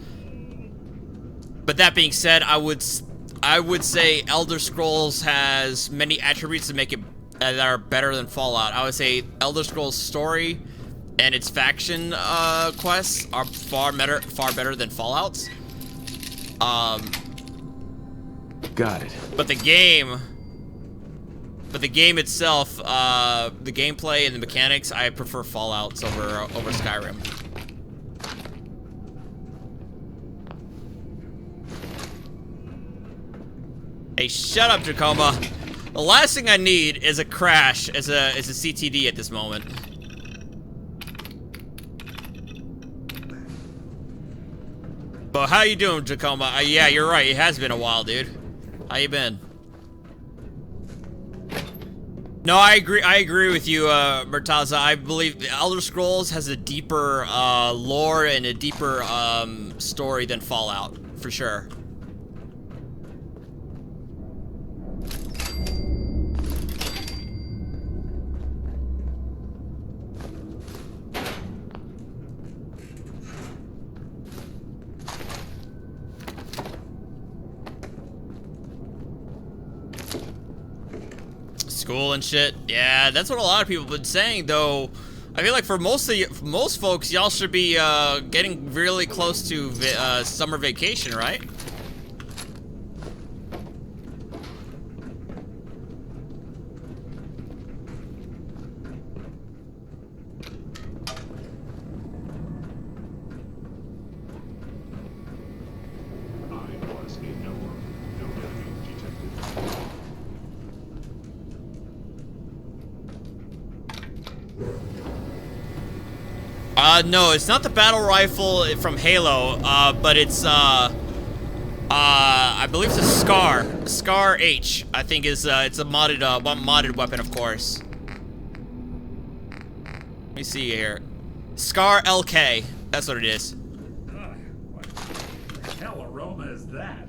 But that being said, I would say Elder Scrolls has many attributes that make it that are better than Fallout. I would say Elder Scrolls story and its faction quests are far better than Fallout's. Got it. But the game itself, the gameplay and the mechanics, I prefer Fallout's over Skyrim. Hey, shut up, Tacoma. The last thing I need is a crash as a CTD at this moment. But how you doing, Tacoma? Yeah, you're right. It has been a while, dude. How you been? No, I agree with you, Murtaza. I believe the Elder Scrolls has a deeper lore and a deeper story than Fallout, for sure. School and shit. Yeah, that's what a lot of people have been saying, though. I feel like for most folks, y'all should be getting really close to summer vacation, right? No, it's not the battle rifle from Halo, but it's, I believe it's a Scar. Scar H, I think is, it's a modded weapon, of course. Let me see here. Scar LK, that's what it is. What the hell aroma is that?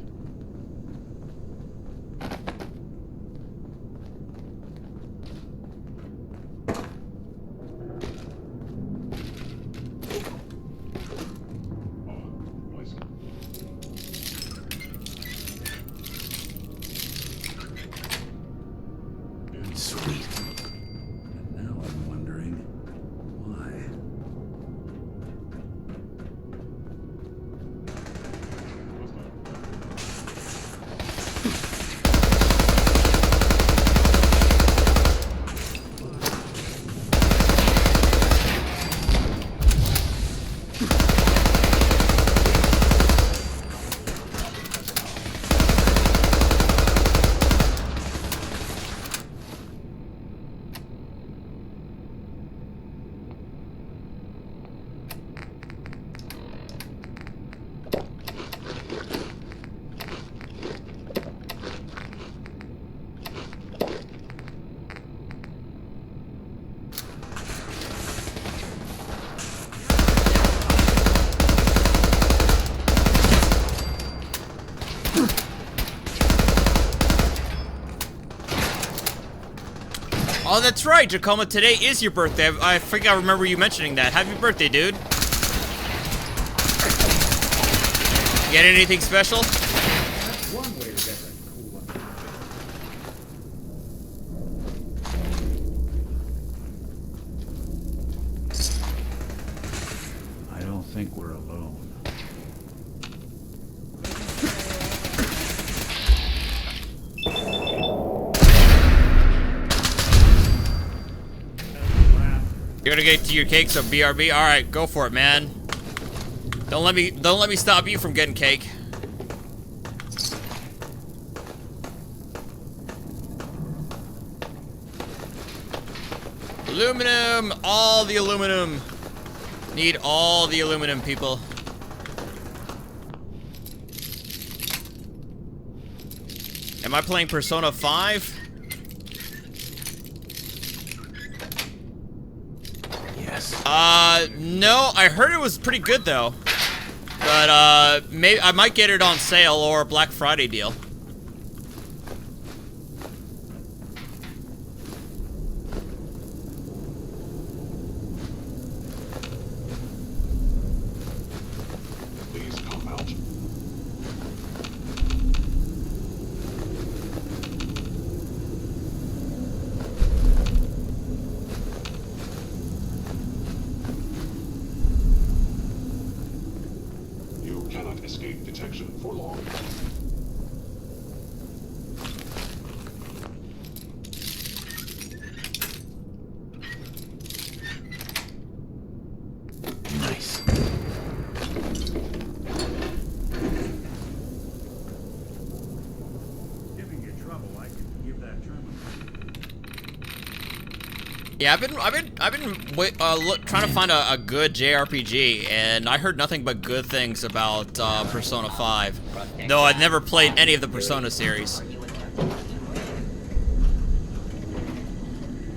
Oh, that's right, Tacoma. Today is your birthday. I think I remember you mentioning that. Happy birthday, dude. Get anything special? That's one way to get that cool one. I don't think we're alone. You're gonna get to your cake, so BRB. All right, go for it, man. Don't let me stop you from getting cake. Aluminum, all the aluminum. Need all the aluminum, people. Am I playing Persona 5? No, I heard it was pretty good though. But maybe I might get it on sale or a Black Friday deal. Please come out. escape detection for long. Nice. Giving you trouble, I could give that terminal. Yeah, I've been trying to find a good JRPG, and I heard nothing but good things about Persona 5. Though I've never played any of the Persona series.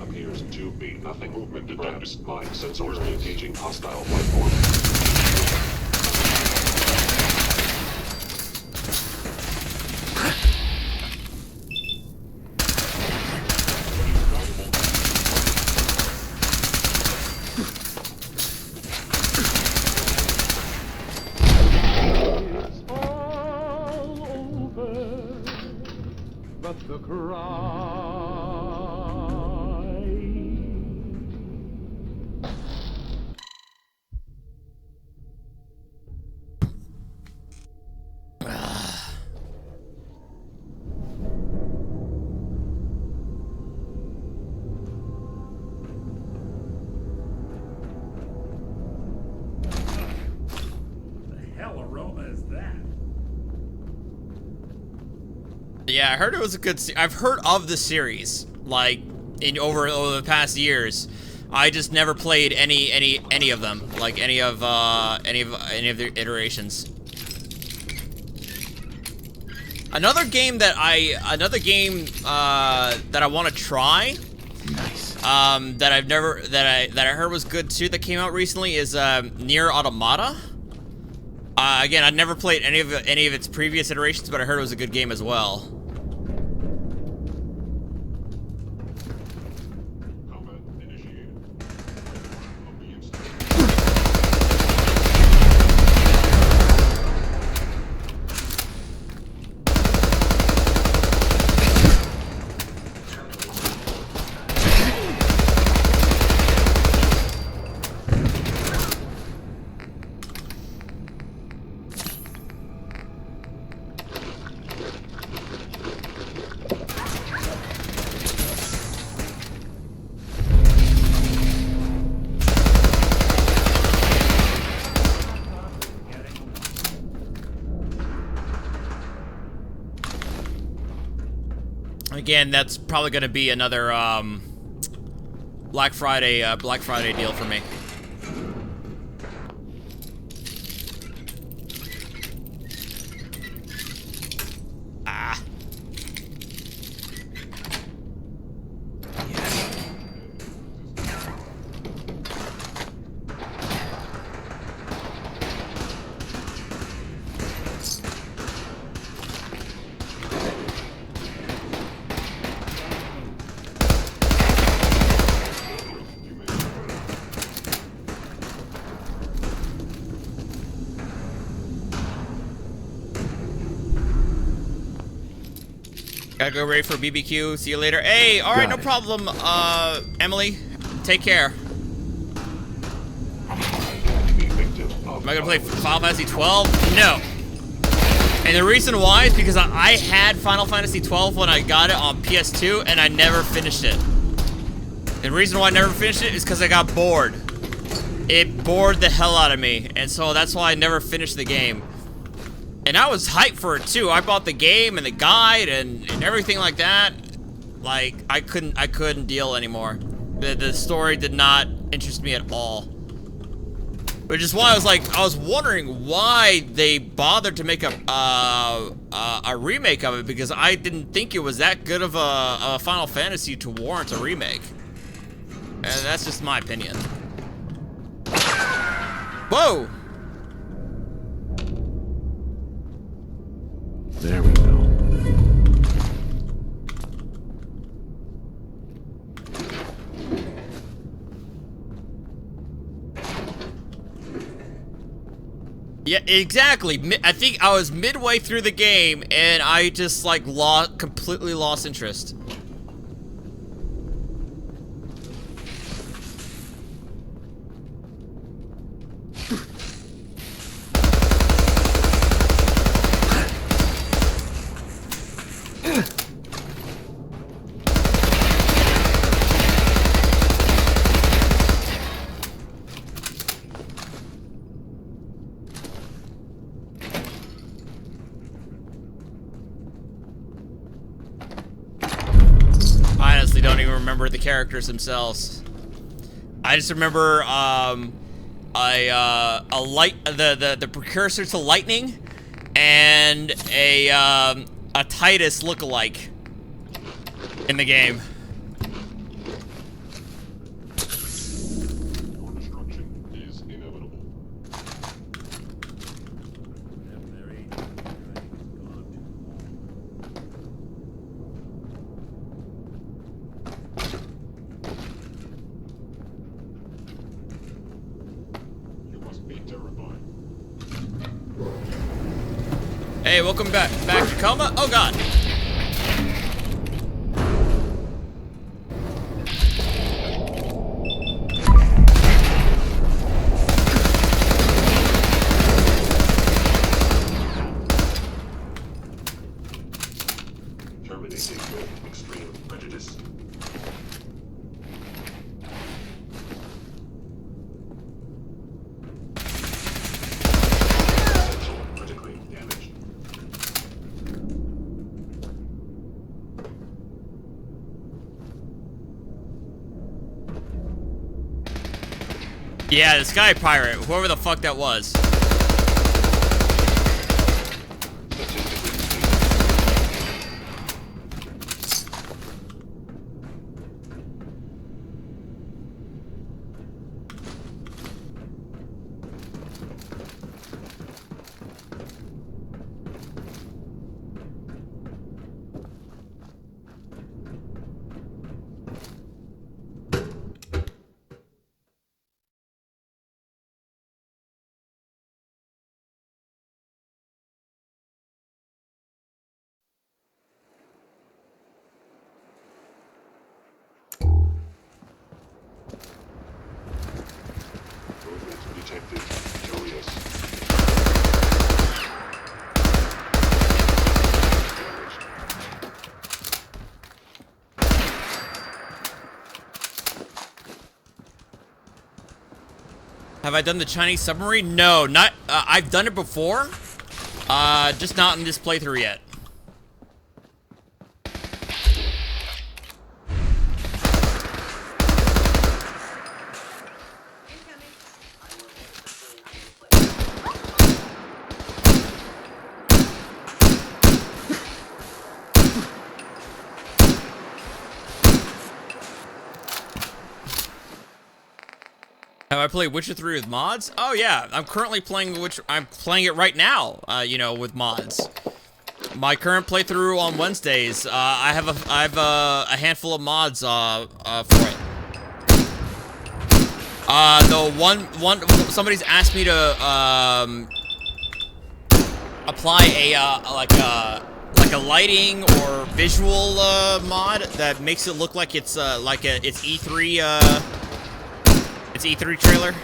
Appears to be nothing. Movement detected. Mind sensors engaging hostile life form. The cry. The hell aroma is that? Yeah, I heard it was a good. I've heard of the series, like in over the past years. I just never played any of them, like any of their iterations. Another game that I want to try. Nice. That I heard was good too. That came out recently is Nier Automata. Again, I'd never played any of its previous iterations, but I heard it was a good game as well. Again, that's probably going to be another Black Friday deal for me. Ah. Gotta go ready for BBQ. See you later. Hey, alright, no problem, Emily. Take care. Am I gonna play Final Fantasy 12? No. And the reason why is because I had Final Fantasy 12 when I got it on PS2, and I never finished it. The reason why I never finished it is because I got bored. It bored the hell out of me, and so that's why I never finished the game. And I was hyped for it too. I bought the game and the guide and everything like that. Like I couldn't deal anymore. The story did not interest me at all. Which is why I was wondering why they bothered to make a remake of it, because I didn't think it was that good of a Final Fantasy to warrant a remake. And that's just my opinion. Whoa! There we go. Yeah, exactly. I think I was midway through the game and I just like completely lost interest. even remember the characters themselves. I just remember a light, the precursor to lightning, and a Titus lookalike in the game. Hey, welcome back to Coma. Oh God. Terminating with extreme prejudice. Critically damaged. Yeah, the Sky Pirate, whoever the fuck that was. Detected. Julius. Have I done the Chinese submarine? No, not. I've done it before. Just not in this playthrough yet. Have I played Witcher 3 with mods? Oh yeah, I'm currently playing Witcher. I'm playing it right now. You know, with mods. My current playthrough on Wednesdays. I have a handful of mods for it. Somebody's asked me to apply a like a lighting or visual mod that makes it look like it's it's E3 it's E3 trailer.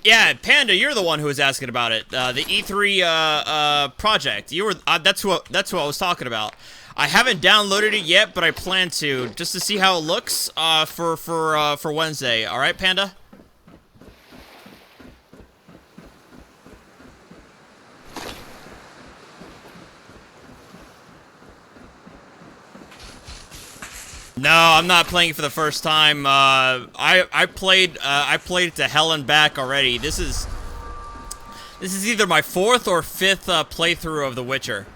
Yeah, Panda, you're the one who was asking about it. The E3 project. You were that's who I was talking about. I haven't downloaded it yet, but I plan to just to see how it looks for Wednesday. All right, Panda. No, I'm not playing it for the first time. I played it to hell and back already. This is either my 4th or 5th playthrough of The Witcher.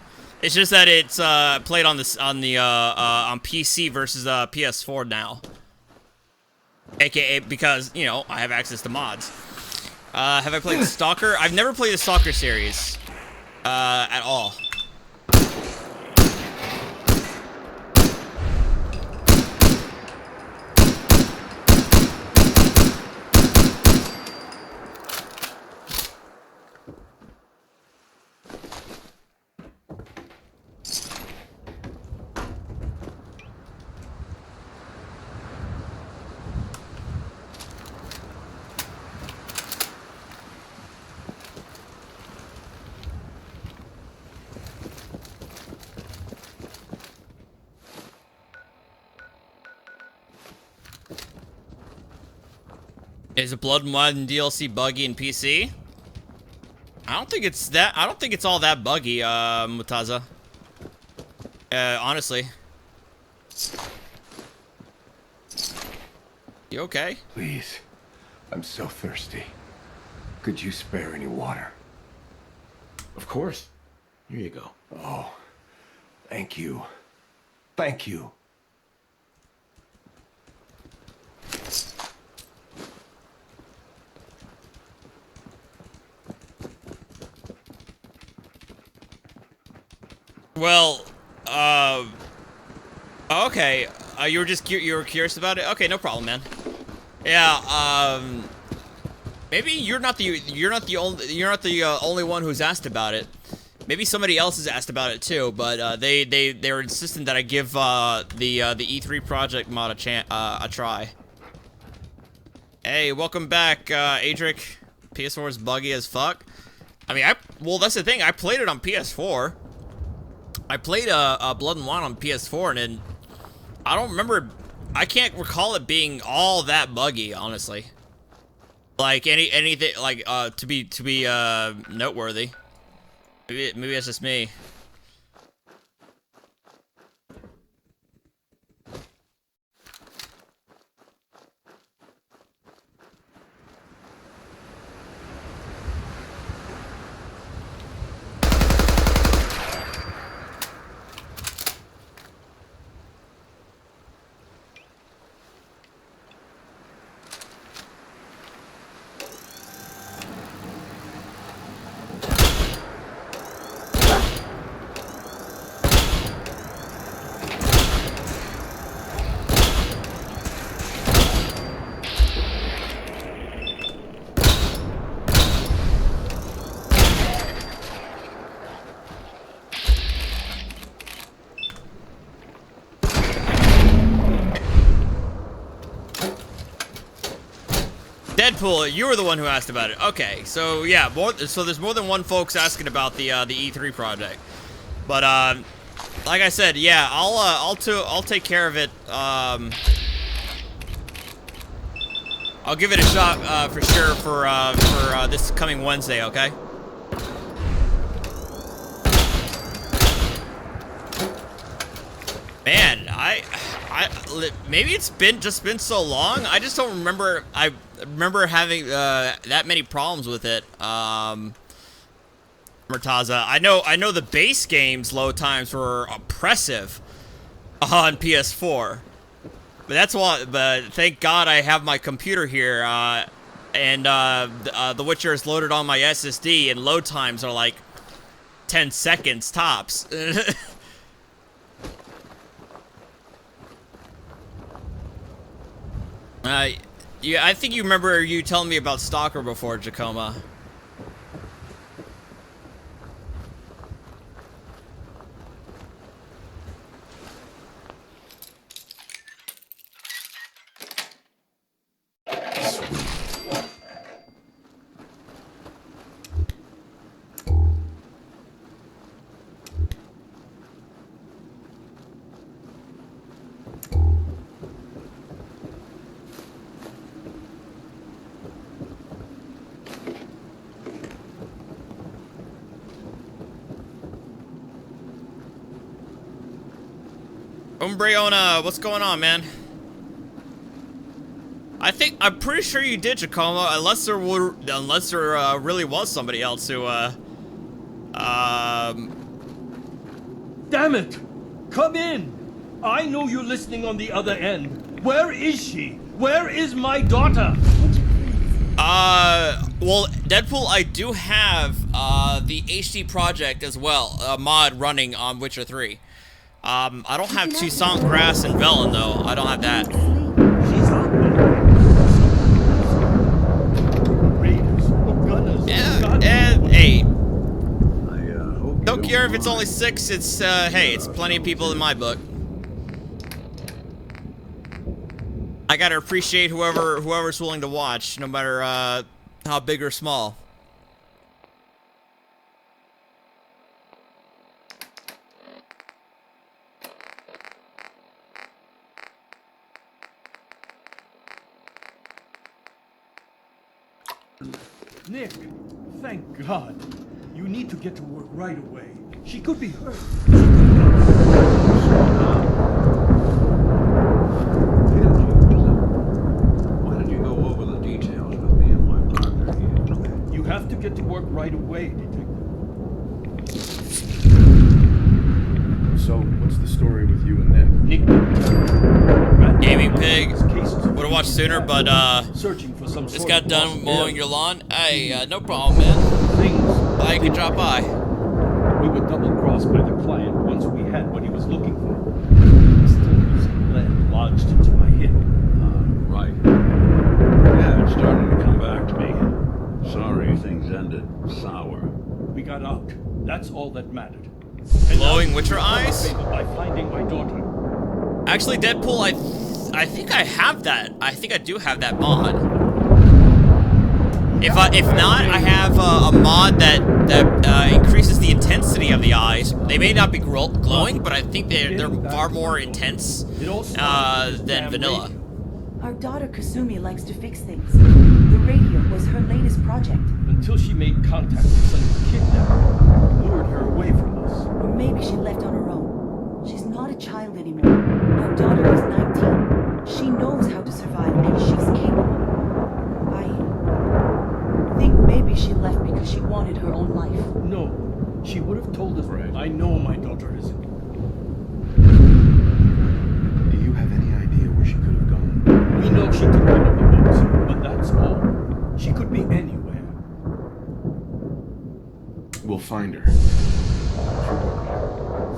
It's just that it's played on PC versus PS4 now. AKA because, you know, I have access to mods. Have I played Stalker? I've never played the Stalker series. at all. Is a Blood and Wine DLC buggy in PC? I don't think it's that. I don't think it's all that buggy, Mutaza. Honestly. You okay? Please. I'm so thirsty. Could you spare any water? Of course. Here you go. Oh, thank you. Thank you. Well, okay. You were just you were curious about it. Okay, no problem, man. Yeah. Maybe you're not the only one who's asked about it. Maybe somebody else has asked about it too. But they're insistent that I give the E3 project mod a try. Hey, welcome back, Adric. PS4 is buggy as fuck. I mean, well, that's the thing. I played it on PS4. I played Blood and Wine on PS4, and then I don't remember. I can't recall it being all that buggy, honestly. Like anything like to be noteworthy. Maybe that's just me. Deadpool, you were the one who asked about it. Okay, so yeah, so there's more than one folks asking about the E3 project. But like I said, yeah, I'll take care of it. I'll give it a shot for sure for this coming Wednesday. Okay. Man, maybe it's just been so long. I just don't remember. I remember having that many problems with it. Murtaza, I know the base game's load times were oppressive on PS4, but that's why. But thank God I have my computer here, and The Witcher is loaded on my SSD, and load times are like 10 seconds tops. Yeah, I think you remember you telling me about Stalker before, Jacoma. Umbreona, what's going on, man? I'm pretty sure you did, Jacoma, unless there really was somebody else who, Damn it! Come in! I know you're listening on the other end. Where is she? Where is my daughter? Well, Deadpool, I do have, the HD project as well, a mod running on Witcher 3. I don't have Toussaint Grass and Velen, though. I don't have that. Yeah, and, hey. Don't care if it's only 6, it's, hey, it's plenty of people in my book. I gotta appreciate whoever's willing to watch, no matter, how big or small. Nick, thank God. You need to get to work right away. She could be hurt. Why don't you go over the details with me and my partner here? You have to get to work right away, Detective. So, what's the story with you and Nick? Gaming Pig. Would've watched sooner, but, just got done mowing your lawn. Hey, no problem, man. I can drop by. We were double-crossed by the client once we had what he was looking for. Still, some lead lodged into my hip. Right. Yeah, it's starting to come back to me. Sorry things ended sour. We got out. That's all that mattered. Glowing Witcher eyes? By finding my daughter. Actually, Deadpool, I think I have that. I think I do have that mod. If not, I have a mod that increases the intensity of the eyes. They may not be glowing, but I think they're far more intense than vanilla. Our daughter Kasumi likes to fix things. The radio was her latest project. Until she made contact with some kidnapper, lured her away from us. Or maybe she left on her own. She's not a child anymore. Our daughter is 19. She knows how to survive, and she's capable. I think maybe she left because she wanted her own life. No, she would have told us. Right. I know my daughter isn't. Do you have any idea where she could have gone? We know she took one of the boats, but that's all. She could be anywhere. We'll find her.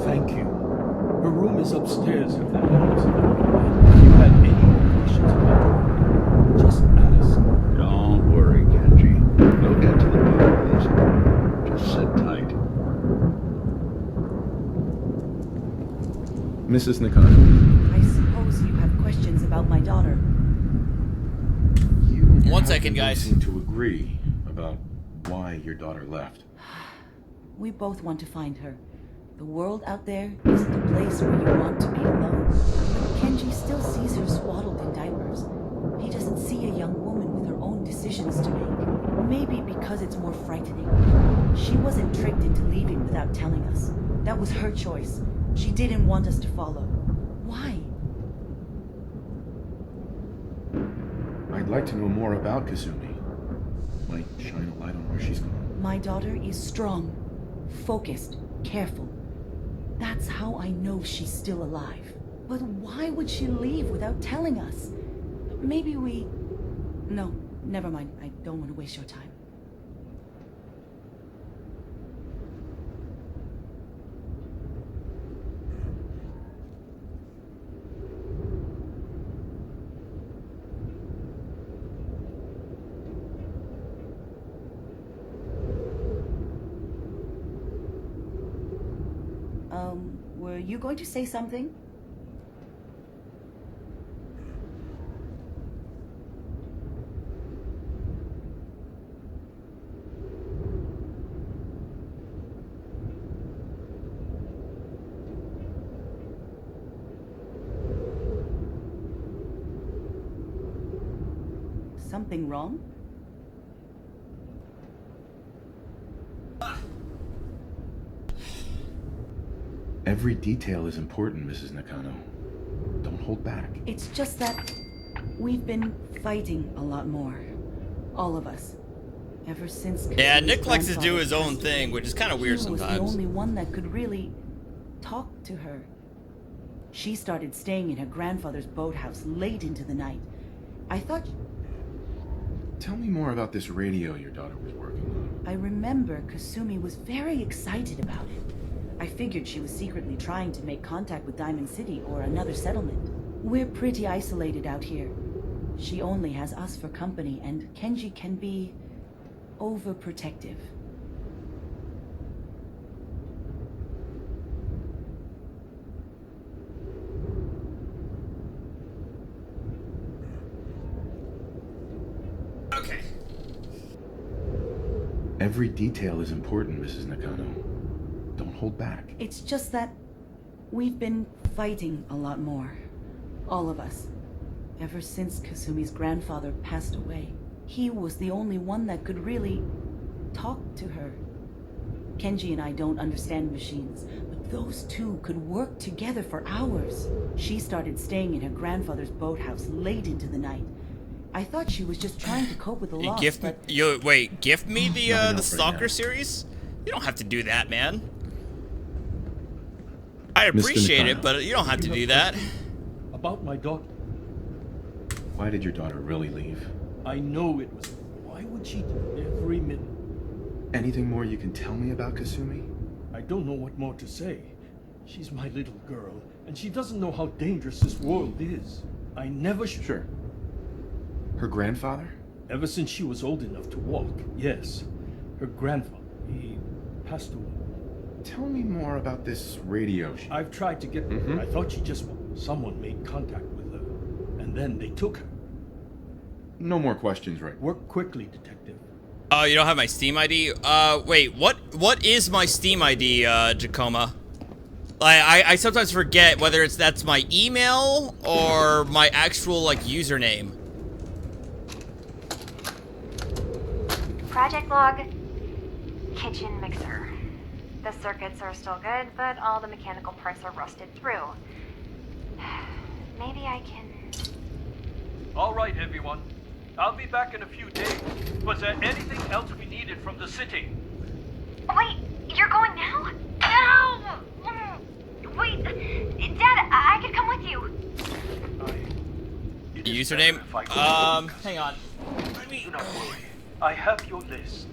Thank you. Her room is upstairs if that helps. If you had any more questions about her, just ask. Don't worry, Kenji. We'll get to the bottom of this. Just sit tight. Mrs. Nakano. I suppose you have questions about my daughter. One second, guys. Seem to agree about why your daughter left. We both want to find her. The world out there isn't a place where you want to be alone. But Kenji still sees her swaddled in diapers. He doesn't see a young woman with her own decisions to make. Maybe because it's more frightening. She wasn't tricked into leaving without telling us. That was her choice. She didn't want us to follow. Why? I'd like to know more about Kasumi. Might shine a light on where she's gone. My daughter is strong, focused, careful. That's how I know she's still alive. But why would she leave without telling us? Maybe we... No, never mind. I don't want to waste your time. Were you going to say something? Something wrong? Every detail is important, Mrs. Nakano. Don't hold back. It's just that we've been fighting a lot more. All of us. Ever since... Yeah, Nick likes to do his own thing, which is kind of weird sometimes. He was the only one that could really talk to her. She started staying in her grandfather's boathouse late into the night. I thought... Tell me more about this radio your daughter was working on. I remember Kasumi was very excited about it. I figured she was secretly trying to make contact with Diamond City or another settlement. We're pretty isolated out here. She only has us for company, and Kenji can be overprotective. Okay. Every detail is important, Mrs. Nakano. Don't hold back. It's just that we've been fighting a lot more. All of us. Ever since Kasumi's grandfather passed away. He was the only one that could really talk to her. Kenji and I don't understand machines, but those two could work together for hours. She started staying in her grandfather's boathouse late into the night. I thought she was just trying to cope with the loss, Gift me the Stalker series? You don't have to do that, man. I appreciate it, but you don't have to do that. About my daughter. Why did your daughter really leave? I know it was. Why would she every minute? Anything more you can tell me about Kasumi? I don't know what more to say. She's my little girl, and she doesn't know how dangerous this world is. I never Sure. Her grandfather? Ever since she was old enough to walk, yes. Her grandfather, he passed away. Tell me more about this radio I've tried to get her. I thought she just... Someone made contact with her, and then they took her. No more questions, right? Work quickly, detective. Oh, you don't have my Steam ID? Wait, what is my Steam ID, Jacoma? I sometimes forget whether that's my email or my actual, like, username. Project log, kitchen mixer. The circuits are still good, but all the mechanical parts are rusted through. Maybe I can... All right, everyone. I'll be back in a few days. Was there anything else we needed from the city? Wait, you're going now? No! Wait, Dad, I could come with you. Username? Hang on. Do not worry. I have your list.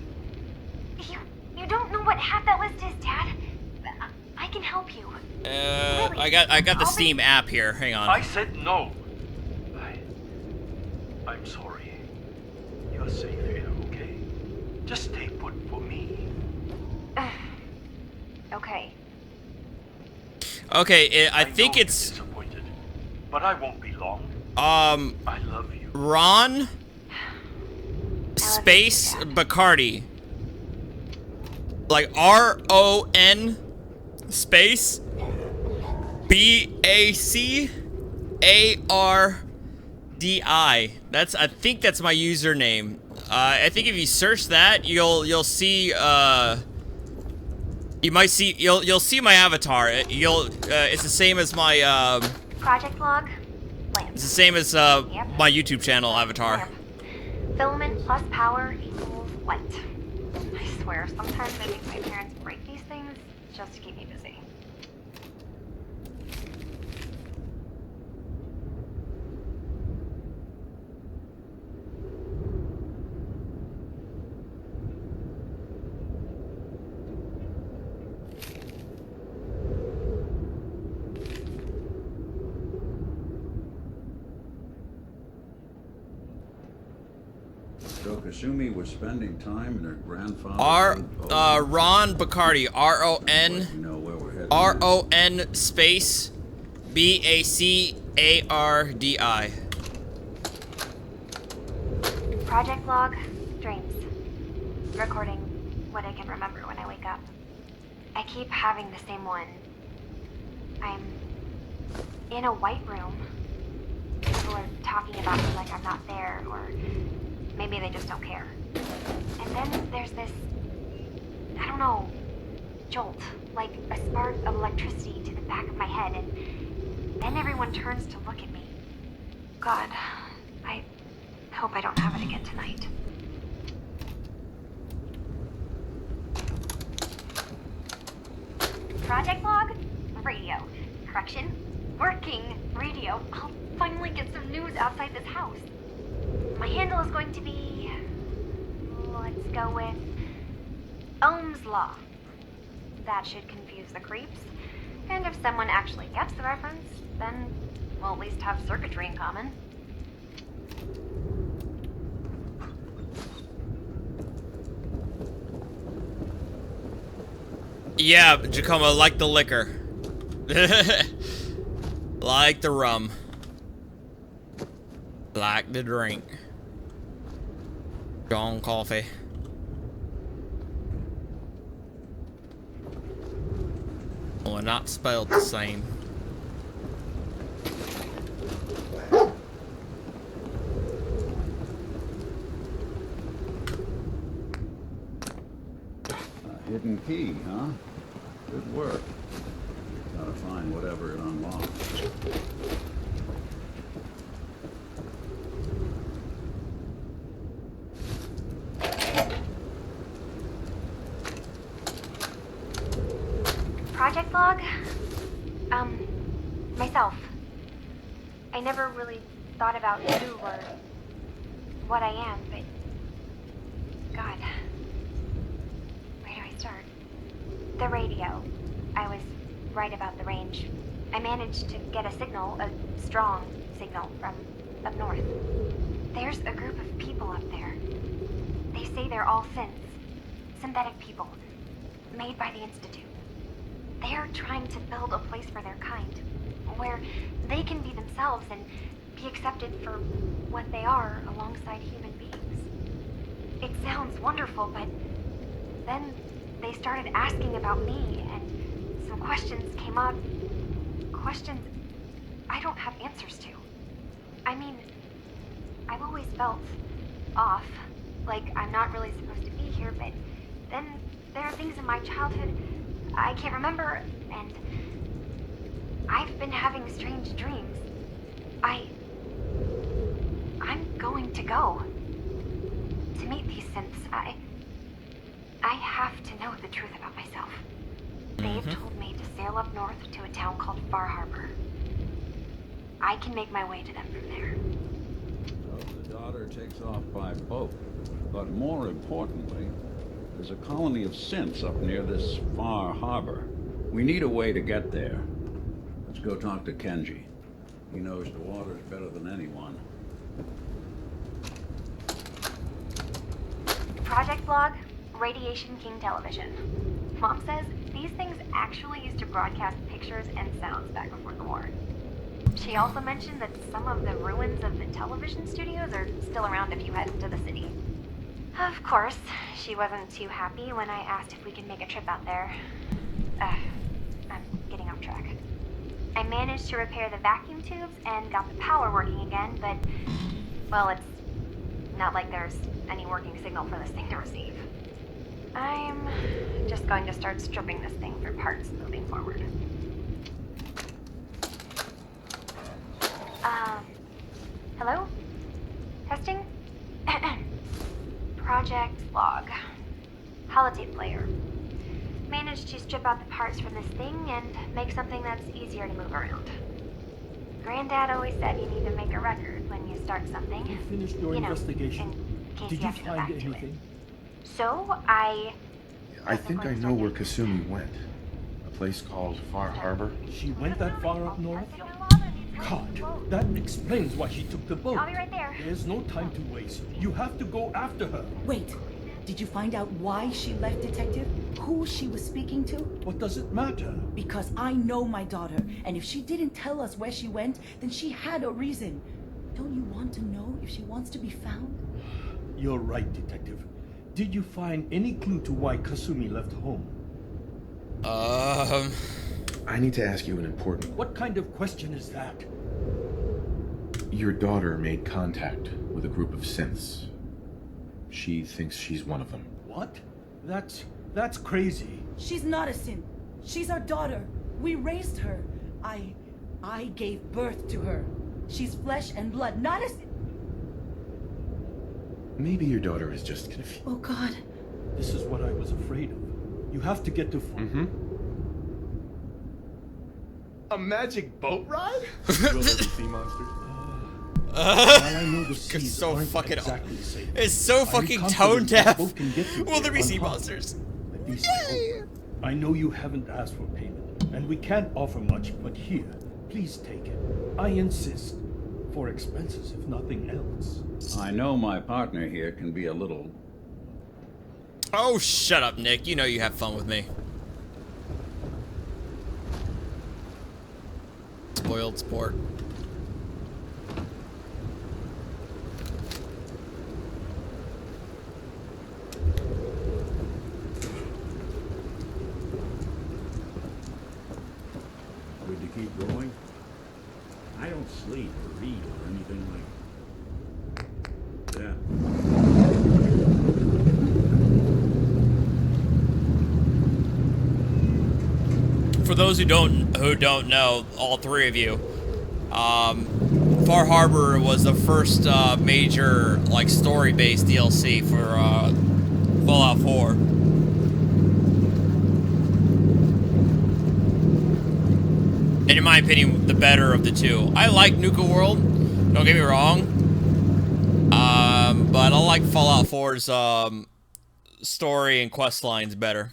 You don't know what half that list is, Dad. I can help you. Really? I got the Steam app here. Hang on. I said no. I'm sorry. You're safe here, okay? Just stay put for me. Okay. Okay, I think it's... Disappointed, but I won't be long. I love you. Ron? Space Bacardi. Like R-O-N space B-A-C-A-R-D-I. I think that's my username. I think if you search that, you'll see you'll see my avatar. It's the same as my Project log, lamp. It's the same as my YouTube channel avatar. Lamp. Filament plus power equals light. I swear, sometimes I think my parents break these things just to keep me busy. So Kasumi was spending time in her grandfather's Ron Bacardi. R-O-N space B-A-C-A-R-D-I. Project log, dreams. Recording what I can remember when I wake up. I keep having the same one. I'm in a white room. People are talking about me like I'm not there, or maybe they just don't care. And then there's this, I don't know, jolt, like a spark of electricity to the back of my head, and then everyone turns to look at me. God, I hope I don't have it again tonight. Project log, radio. Correction, working radio. I'll finally get some news outside this house. My handle is going to be... let's go with... Ohm's Law. That should confuse the creeps. And if someone actually gets the reference, then we'll at least have circuitry in common. Yeah, Jacoma, like the liquor. Like the rum. Like the drink. Strong coffee. Well, not spelled the same. A hidden key, huh? Good work. Gotta find whatever it unlocks. Project log? Myself. I never really thought about who or what I am, but... God. Where do I start? The radio. I was right about the range. I managed to get a signal, a strong signal, from up north. There's a group of people up there. They say they're all synths. Synthetic people. Made by the Institute. They're trying to build a place for their kind, where they can be themselves and be accepted for what they are alongside human beings. It sounds wonderful, but then they started asking about me, and some questions came up. Questions I don't have answers to. I mean, I've always felt off, like I'm not really supposed to be here, but then there are things in my childhood I can't remember, and I've been having strange dreams. I'm going to go to meet these synths. I have to know the truth about myself. They've told me to sail up north to a town called Far Harbor. I can make my way to them from there. So the daughter takes off by boat, but more importantly, there's a colony of synths up near this Far Harbor. We need a way to get there. Let's go talk to Kenji. He knows the waters better than anyone. Project log, Radiation King Television. Mom says these things actually used to broadcast pictures and sounds back before the war. She also mentioned that some of the ruins of the television studios are still around if you head into the city. Of course, she wasn't too happy when I asked if we could make a trip out there. I'm getting off track. I managed to repair the vacuum tubes and got the power working again, but, well, it's not like there's any working signal for this thing to receive. I'm just going to start stripping this thing for parts moving forward. Hello? Testing? Project log. Holotape player. Managed to strip out the parts from this thing and make something that's easier to move around. Granddad always said you need to make a record when you start something. You finished your investigation. In case Did you you have to go find back to it. anything? So, I think I know where Kasumi went. A place called Far Harbor. She went that far up north? God, that explains why she took the boat. I'll be right there. There's no time to waste. You have to go after her. Wait, did you find out why she left, Detective? Who she was speaking to? What does it matter? Because I know my daughter, and if she didn't tell us where she went, then she had a reason. Don't you want to know if she wants to be found? You're right, Detective. Did you find any clue to why Kasumi left home? I need to ask you an important... What kind of question is that? Your daughter made contact with a group of synths. She thinks she's one of them. What? That's crazy. She's not a synth. She's our daughter. We raised her. I gave birth to her. She's flesh and blood, not a synth. Maybe your daughter is just confused. Oh, God. This is what I was afraid of. You have to get to... A magic boat ride? Will there be sea monsters? While I know the seas so aren't fucking exactly safe, it's so I'm fucking confident tone deaf. both can get through Will there be there sea unharmed. monsters? At least I hope. I know you haven't asked for payment, and we can't offer much, but here, please take it. I insist. For expenses, if nothing else. I know my partner here can be a little... Oh, shut up, Nick. You know you have fun with me. Spoiled sport. Good to keep going? I don't sleep or read or anything like that. For those who don't know, all three of you, Far Harbor was the first major like story-based DLC for Fallout 4. And in my opinion, the better of the two. I like Nuka World, don't get me wrong, but I like Fallout 4's story and quest lines better.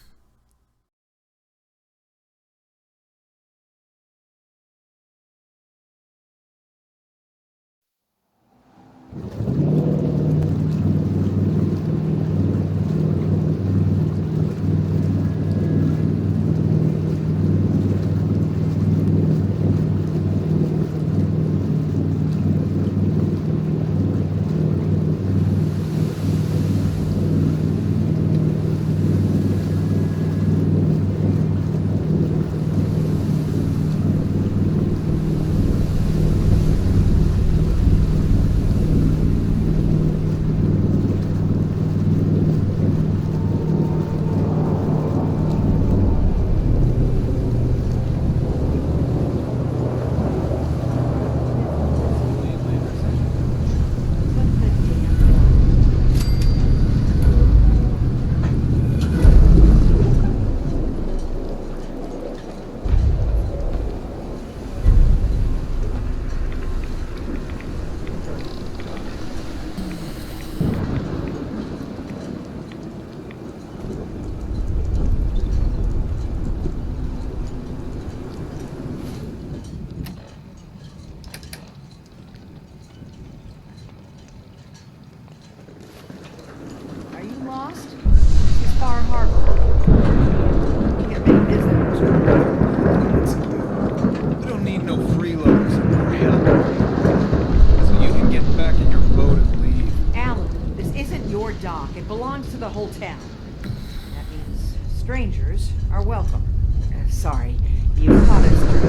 Are you lost? This is Far Harbor. You get many visitors. It's you. We don't need no freeloaders, Maria. So you can get back in your boat and leave. Alan, this isn't your dock. It belongs to the whole town. That means strangers are welcome. Sorry, you caught us through a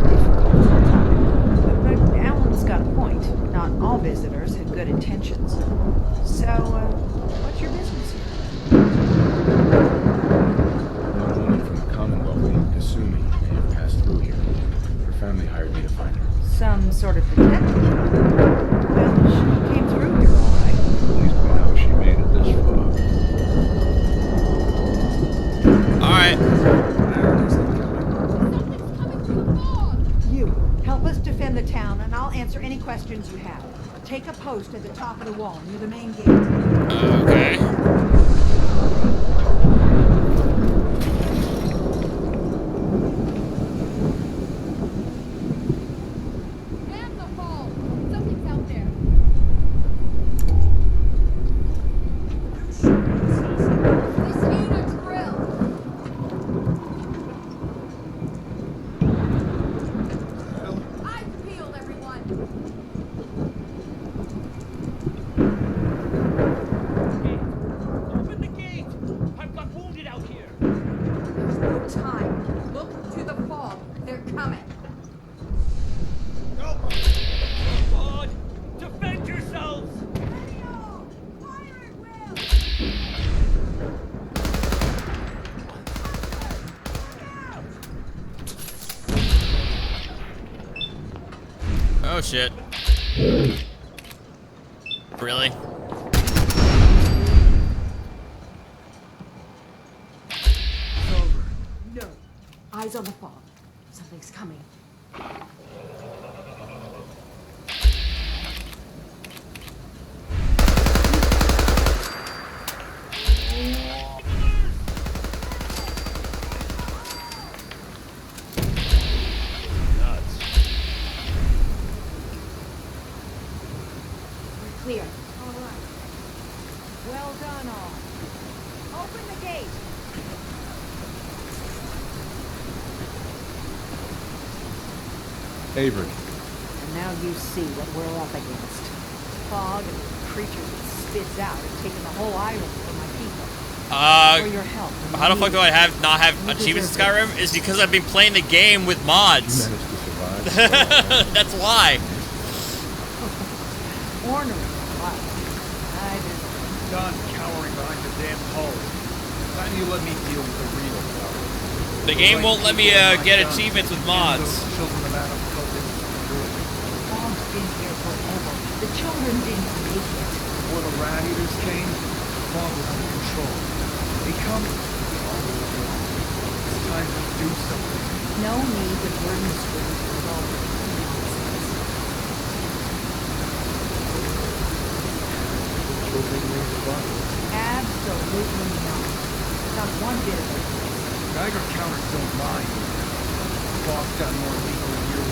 difficult time. But Alan's got a point. Not all visitors have good intentions. So, what's your business here? A woman from the Commonwealth named Kasumi may have passed through here. Her family hired me to find her. Some sort of detective? Well, she came through here all right. At least we know she made it this far. Alright. You, help us defend the town, and I'll answer any questions you have. Take a post at the top of the wall, near the main gate. Okay. Man the fall! Something's out there. This ain't a drill. Eyes peeled, everyone. Open the gate! I've got wounded out here. There's no time. Look to the fog. They're coming. God, defend yourselves! Oh shit. Really? No. Eyes on the fog. Something's coming. clear. All right. Well done, all. Open the gate. Avery. And now you see what we're up against. Fog and the creatures it spits out have taken the whole island from my people. For your help. How the fuck do I not have achievements in Skyrim? Is because I've been playing the game with mods. You managed to survive. That's why. Ornery, what? I just... Done cowering behind your damn hull. Time you let me deal with the real problem. The game won't let me get achievements with mods. Children of Adam felt this was good. Fog's been here forever. The children didn't make it. Before the rat eaters came, the fog was under control. They come, they all go wrong. It's time to do something. No need to burden the strings with all this nonsense. Children raise the body. Absolutely not. Not one bit of it. Geiger counters don't lie. The fog's got more lethal than you.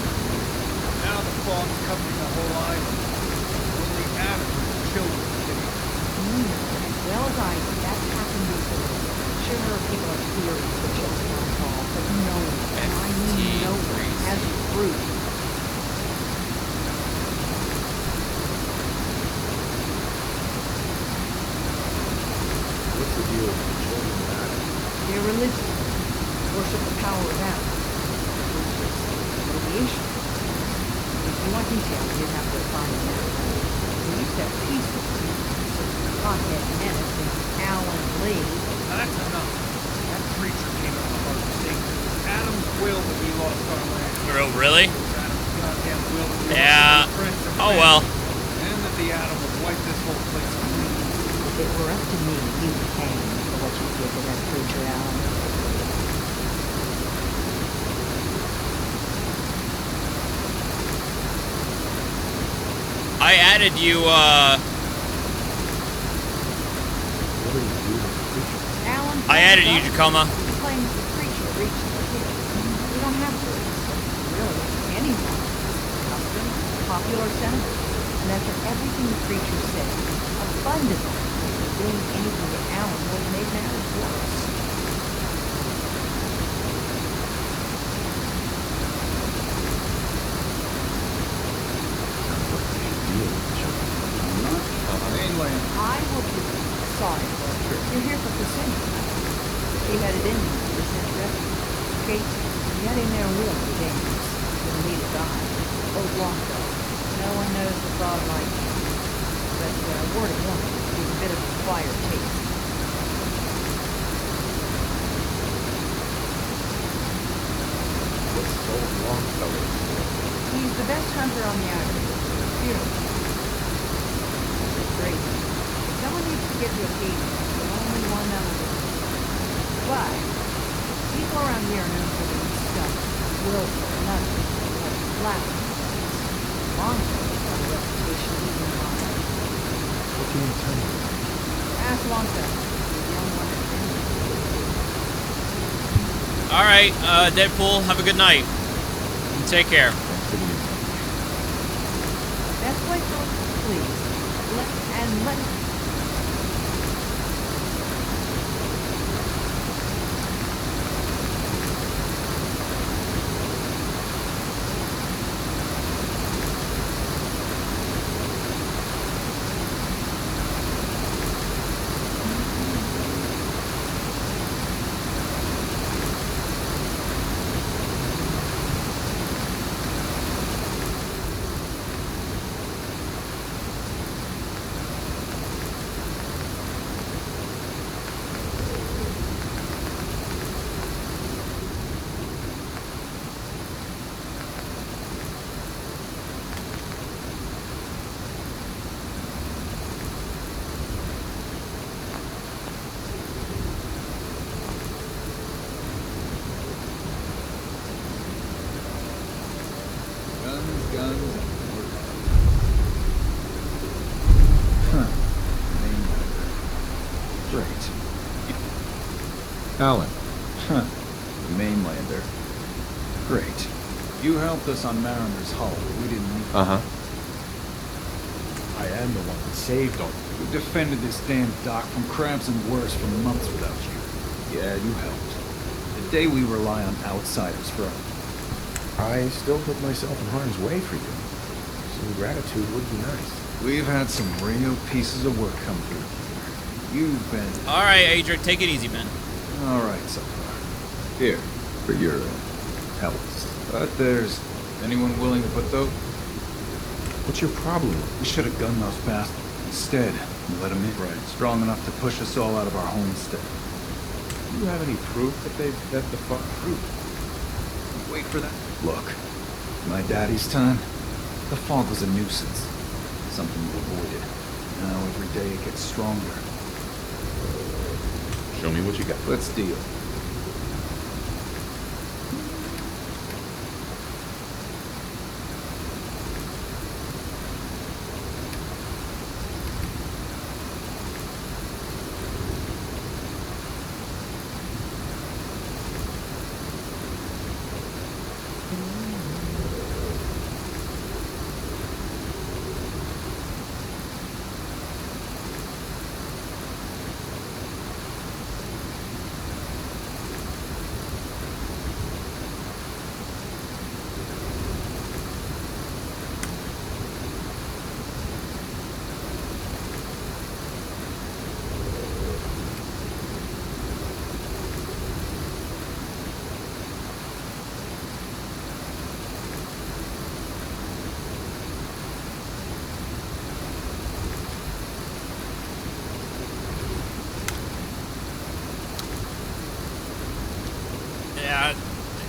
Now the fog's covering the whole island. Only after the children came. You know as well as I do that's happened before. Sure, people are theories the children are involved, but no one, and I mean no one, has proof. What's the deal with the children of Adam? They're religious. Worship the power of Adam. Which is motivation. If you want details, you'd have to find them out. We used to have peace with them. Pothead menace and Alan Lee. That's enough. That creature came out of the heart of Satan. It was Adam's will that we lost our land. Really? It was Adam's goddamn will that we yeah. lost our friends and oh well. And that the Adam would wipe this whole place clean. If it were up to me, you'd hang for what you did to that creature, Alan. I added you, Alan, I added you, Tacoma. He claims the creature reached the hill. We don't have to. Really, anyone. Custom, popular sentiment. And after everything the creature said, abundantly, doing anything to Alan would have made matters worse. Mainland. I hope you're sorry for it. You're here for Cassini. She headed in to the St. Refuge. Kate, get in there will be dangerous. You'll need a guide. Old Blanco. No one knows the frog like him. But word of warning, he's a bit of an acquired taste. What's Old Longfellow? He's the best hunter on the island. Fearless. Crazy. If someone needs to give you a feed, the only one that will. But people around here are known for being stubborn, willful, nothing, like flat. Longfellow's got a reputation even in my life. What can you tell me? Ask Longfellow. He's the only one that's been there. Alright, Deadpool, have a good night. Take care. Best place to look, please. Let Guns, and Great. Alan. Huh. The mainlander. Great. You helped us on Mariner's hull. We didn't need... Uh-huh. I am I'm the one that saved all. We defended this damn dock from crabs and worse for months without you. Yeah, you helped. The day we rely on outsiders for... I still put myself in harm's way for you. Some gratitude would be nice. We've had some real pieces of work come through here. You've been... Alright, Adric, take it easy, man. Alright so far. Here, for your help. But there's anyone willing to put those? What's your problem? We should have gunned those bastards. Instead, we let them in. Right. Strong enough to push us all out of our homestead. Do you have any proof that they the fuck proof? Wait for that. Look, my daddy's time, the fog was a nuisance. Something you avoided. Now every day it gets stronger. Show me what you got. Let's deal.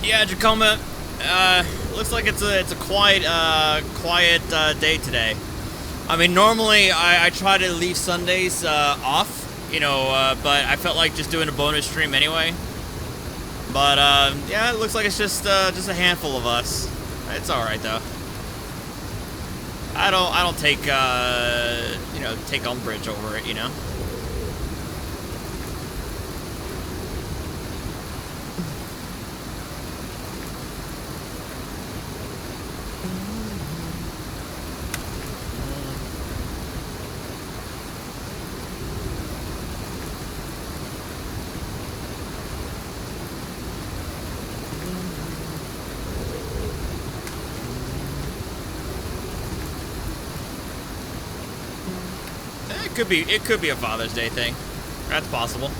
Yeah, Jacoma. Looks like it's a quiet day today. I mean, normally I try to leave Sundays off, you know, but I felt like just doing a bonus stream anyway. But yeah, it looks like it's just a handful of us. It's all right though. I don't take you know, take umbrage over it, you know. It could be a Father's Day thing. That's possible.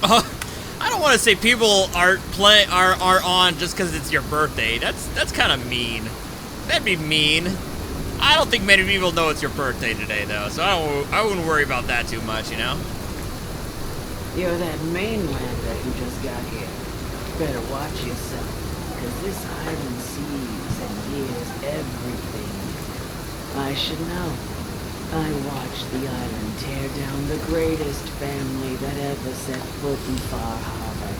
I don't want to say people are on just because it's your birthday. That's kind of mean. That'd be mean. I don't think many people know it's your birthday today, though, so I wouldn't worry about that too much, you know? You're that mainlander who just got here. Better watch yourself, because this island sees and hears everything. I should know. I watched the island tear down the greatest family that ever set foot in Far Harbor.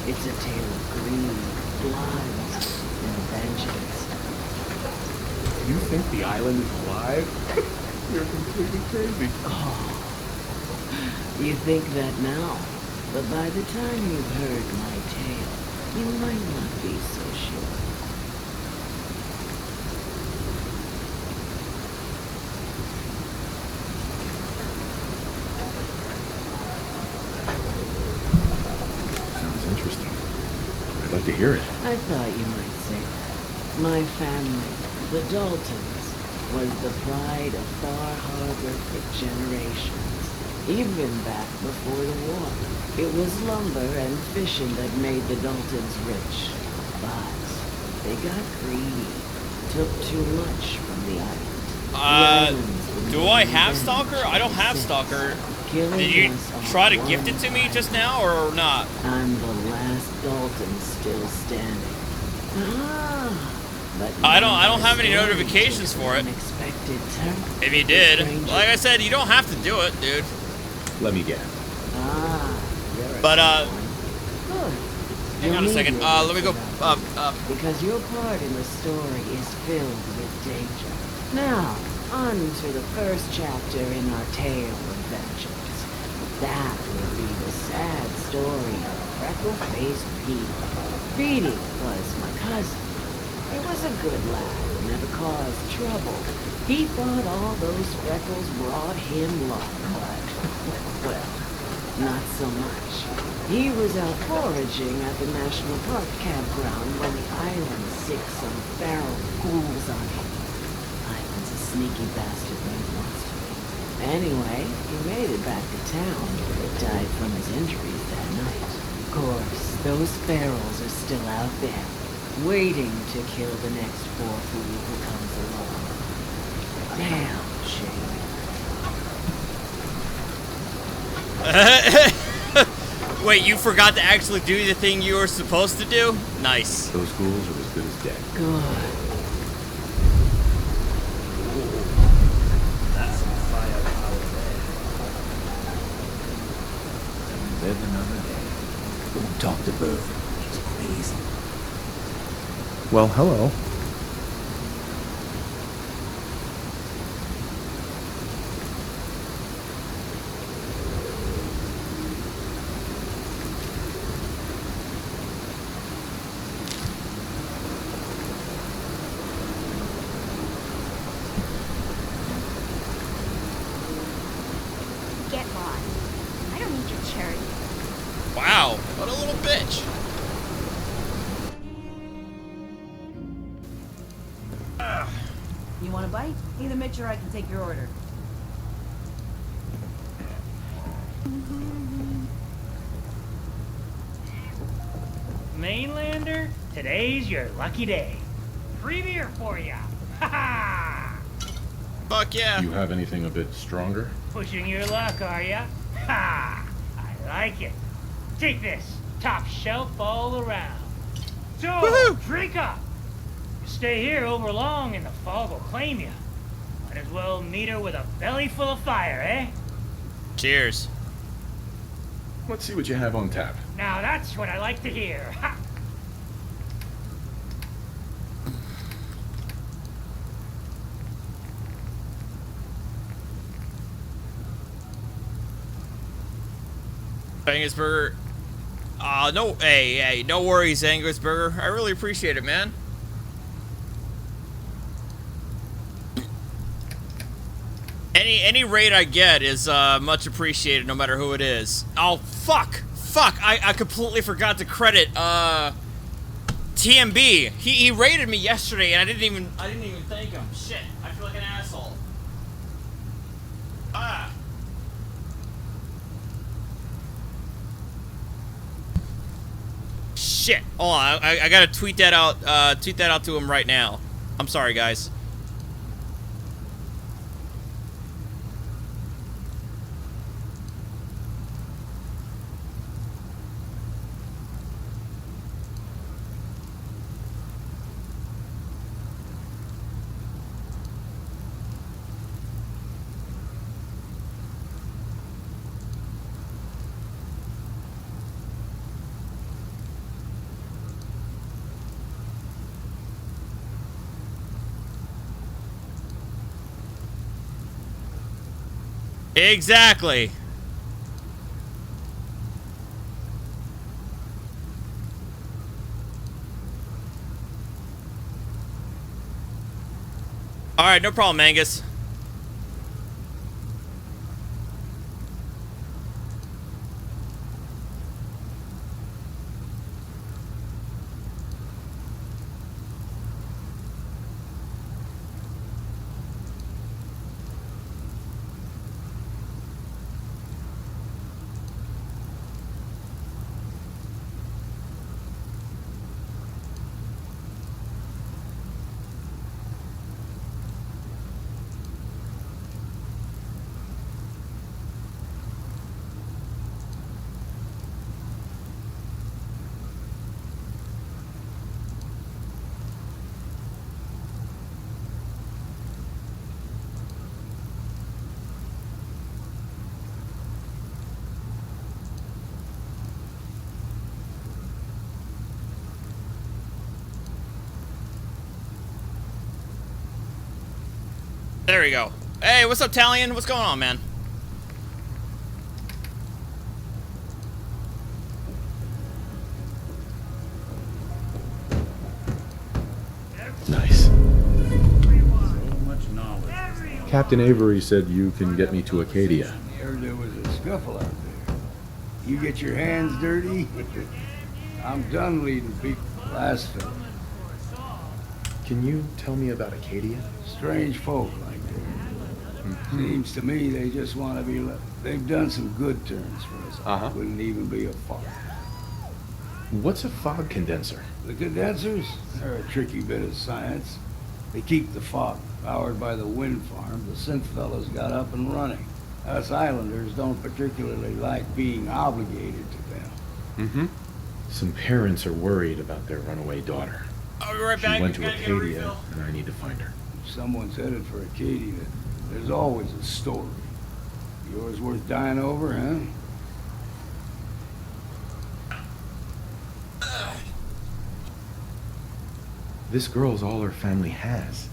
It's a tale of greed, blood, and vengeance. You think the island is alive? You're completely crazy. Oh, You think that now, but by the time you've heard my tale, you might not be so sure. Sounds interesting. I'd like to hear it. I thought you might say that. My family, the Daltons, was the pride of Far Harbor for generations. Even back before the war, it was lumber and fishing that made the Daltons rich. But they got greedy, took too much from the island. Do I have Stalker? I don't have Stalker. Did you try to gift it to me just now, or not? I'm the last Dalton still standing. But I don't have any notifications for it. If you did, like I said, you don't have to do it, dude. Let me guess. But Good. hang on a second. Let me go. Because your part in the story is filled with danger. Now, on to the first chapter in our tale of vengeance. That will be the sad story of freckle-faced Petey. Petey was my cousin. He was a good lad who never caused trouble. He thought all those freckles brought him luck, but, well, not so much. He was out foraging at the National Park campground when the island sicked some feral ghouls on him. Island's a sneaky bastard when he wants to be. Anyway, he made it back to town, but died from his injuries that night. Of course, those ferals are still out there, waiting to kill the next poor fool who comes along. Damn shame. Wait, you forgot to actually do the thing you were supposed to do? Nice. Those ghouls are as good as dead. Good. That's some firepower there. Live another day. Don't talk to Bert. He's crazy. Well, hello. Get lost. I don't need your charity. Wow, what a little bitch. You want a bite? Either Mitch or I can take your order. Mainlander, today's your lucky day. Free beer for ya. Ha ha! Fuck yeah. You have anything a bit stronger? Pushing your luck, are ya? Ha! I like it. Take this. Top shelf all around. So, drink up. You stay here over long and the fog will claim you. Might as well meet her with a belly full of fire, eh? Cheers. Let's see what you have on tap. Now that's what I like to hear. Ha! Angus Burger. No, hey, no worries, Angus Burger. I really appreciate it, man. Any raid I get is much appreciated, no matter who it is. Oh fuck! I completely forgot to credit TMB. He raided me yesterday, and I didn't even thank him. Shit! I feel like an asshole. Ah. Shit! Hold on, I gotta tweet that out. Tweet that out to him right now. I'm sorry, guys. Exactly. Alright, no problem, Angus. There we go. Hey, what's up, Talion? What's going on, man? Nice. So much knowledge. Captain Avery said you can get me to Acadia. Heard there was a scuffle out there. You get your hands dirty? I'm done leading people. Last fella. Can you tell me about Acadia? Strange folk like that. Seems to me they just want to be left. They've done some good turns for us. Wouldn't even be a fog. What's a fog condenser? The condensers? They're a tricky bit of science. They keep the fog powered by the wind farm the synth fellas got up and running. Us islanders don't particularly like being obligated to them. Some parents are worried about their runaway daughter. I'll be right back. She went to Acadia, and I need to find her. If someone's headed for Acadia, there's always a story. Yours worth dying over, huh? This girl's all her family has.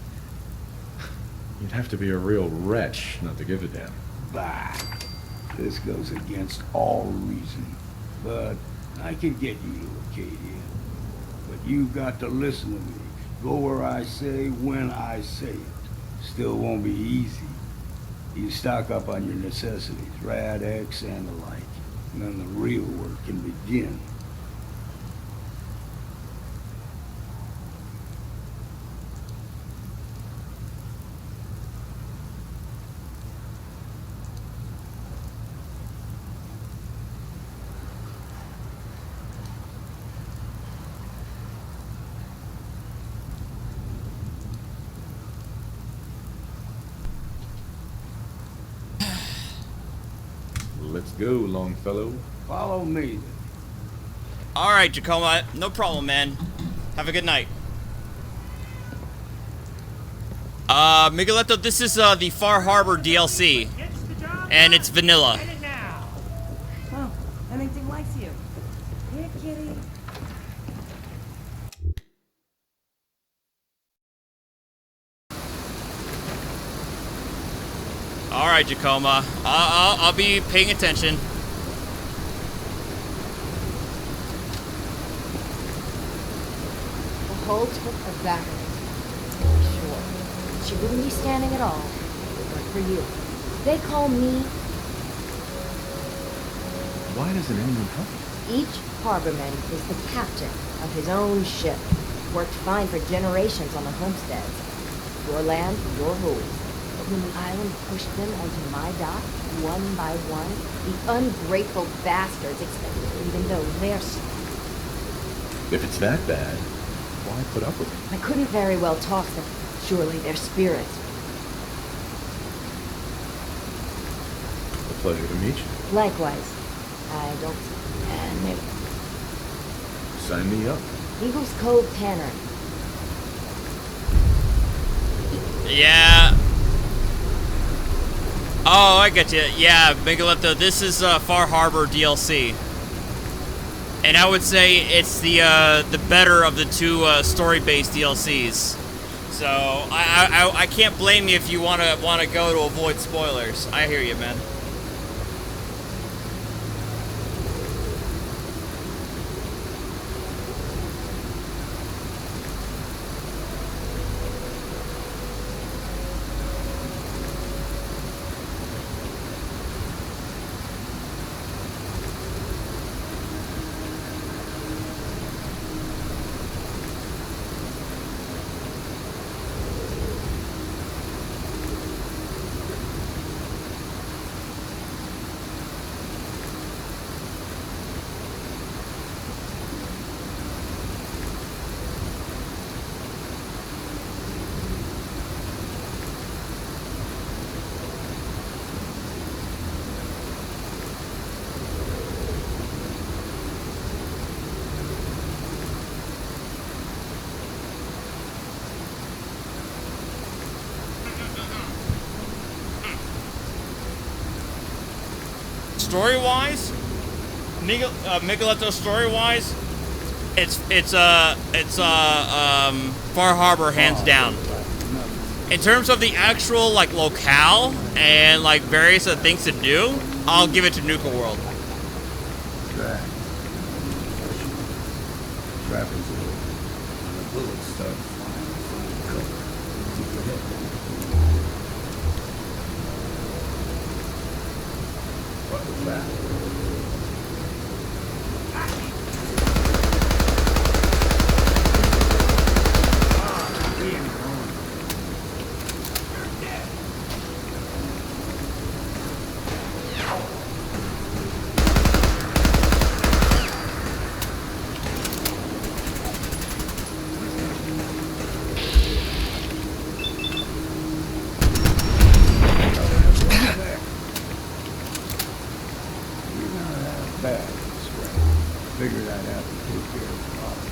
You'd have to be a real wretch not to give a damn. Bah. This goes against all reason. But I can get you to Acadia. But you've got to listen to me. Go where I say, when I say it. Still won't be easy. You stock up on your necessities, Rad-X and the like. And then the real work can begin. Let's go, Longfellow. Follow me. Alright, Jacoma. No problem, man. Have a good night. Migueletto, this is the Far Harbor DLC. And it's vanilla. Oh, anything likes you. Here, kitty. Alright, Jacoma. I'll be paying attention. The whole took evaporated. Sure. She wouldn't be standing at all. But for you. They call me... Why doesn't anyone help you? Each harborman is the captain of his own ship. Worked fine for generations on the homesteads. Your land, your rules. But when the island pushed them onto my dock, one by one, the ungrateful bastards expected it, even though they're... If it's that bad, why put up with it? I couldn't very well talk them. Surely they're spirits. A pleasure to meet you. Likewise. I don't... maybe. Sign me up. Eagles Cove Tanner. Yeah. Oh, I get you. Yeah, Migueletto, this is Far Harbor DLC. And I would say it's the better of the two story-based DLCs. So I can't blame you if you wanna go to avoid spoilers. I hear you, man. story-wise, Micheletto story-wise, it's Far Harbor hands down. In terms of the actual like locale and like various things to do, I'll give it to Nuka World. Trappers are over. When the bullets start flying, find cover. Keep your head down. What was that? Figured I'd have to take care of the problem.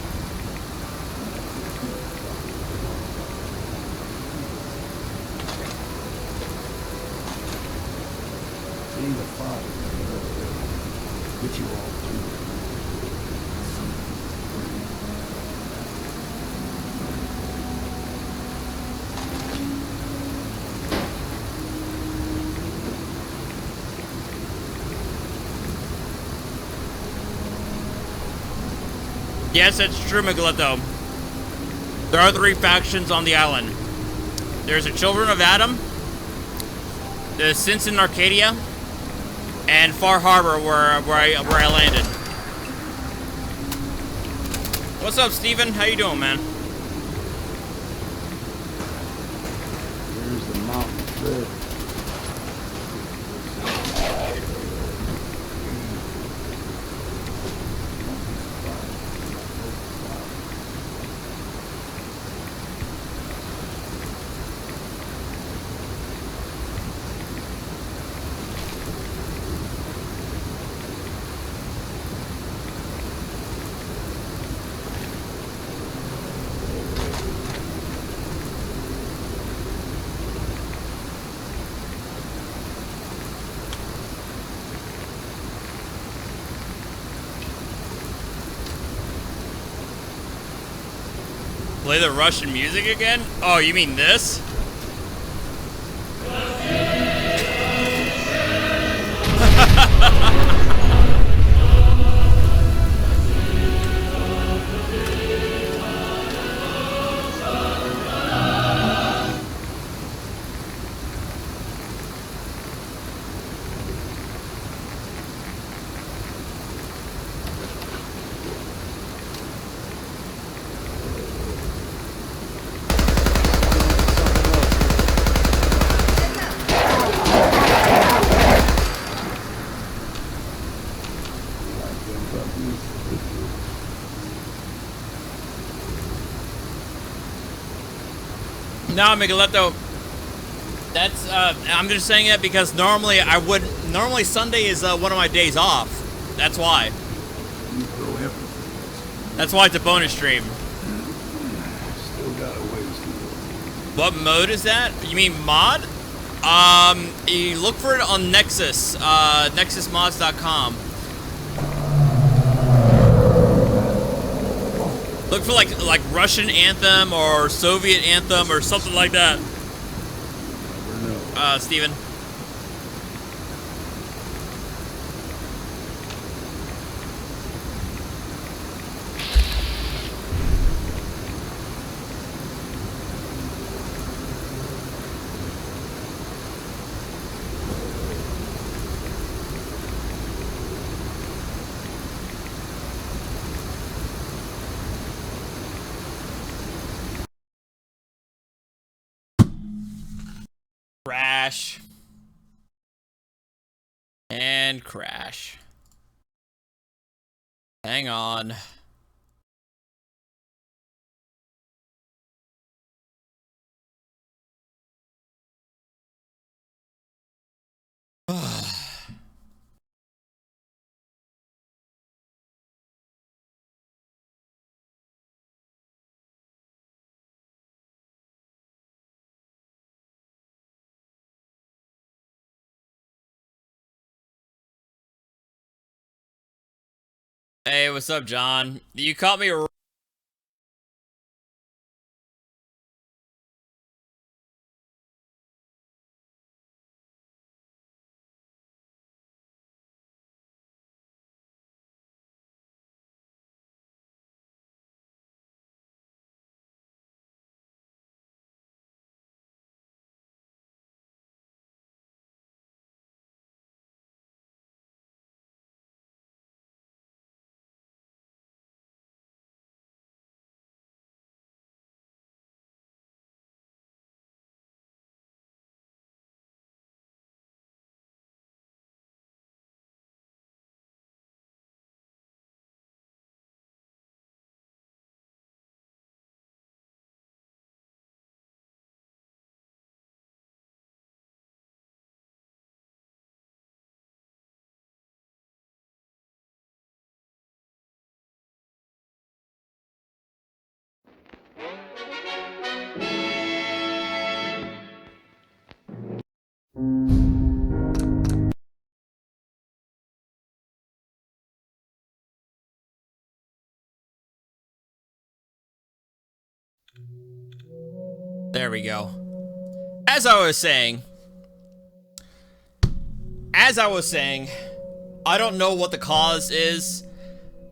See the father, get you all through. Yes, it's true, Micheletto. There are 3 factions on the island. There's the Children of Adam, the Sins in Arcadia, and Far Harbor, where I landed. What's up, Steven? How you doing, man? Here's the mountain thread. Play the Russian music again? Oh, you mean this? No, Micheletto. That's I'm just saying that because normally Sunday is one of my days off. That's why. That's why it's a bonus stream. Still got a ways to go. What mode is that? You mean mod? You look for it on Nexus, nexusmods.com. Look for like Russian anthem or Soviet anthem or something like that. Steven. Crash. And crash. Hang on. Hey, what's up, John? You caught me. There we go. As I was saying, I don't know what the cause is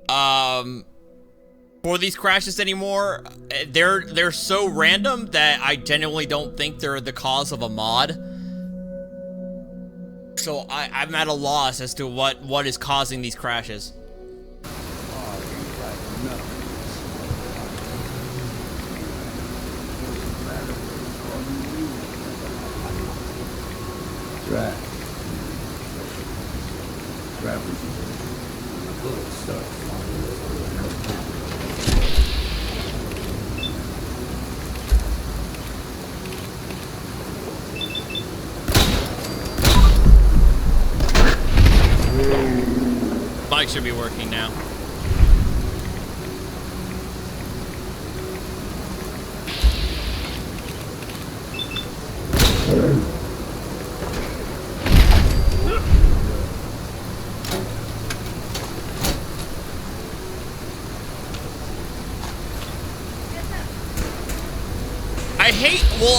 for these crashes anymore. They're so random that I genuinely don't think they're the cause of a mod. So I'm at a loss as to what is causing these crashes. Right. Bullet start. Mic should be working now.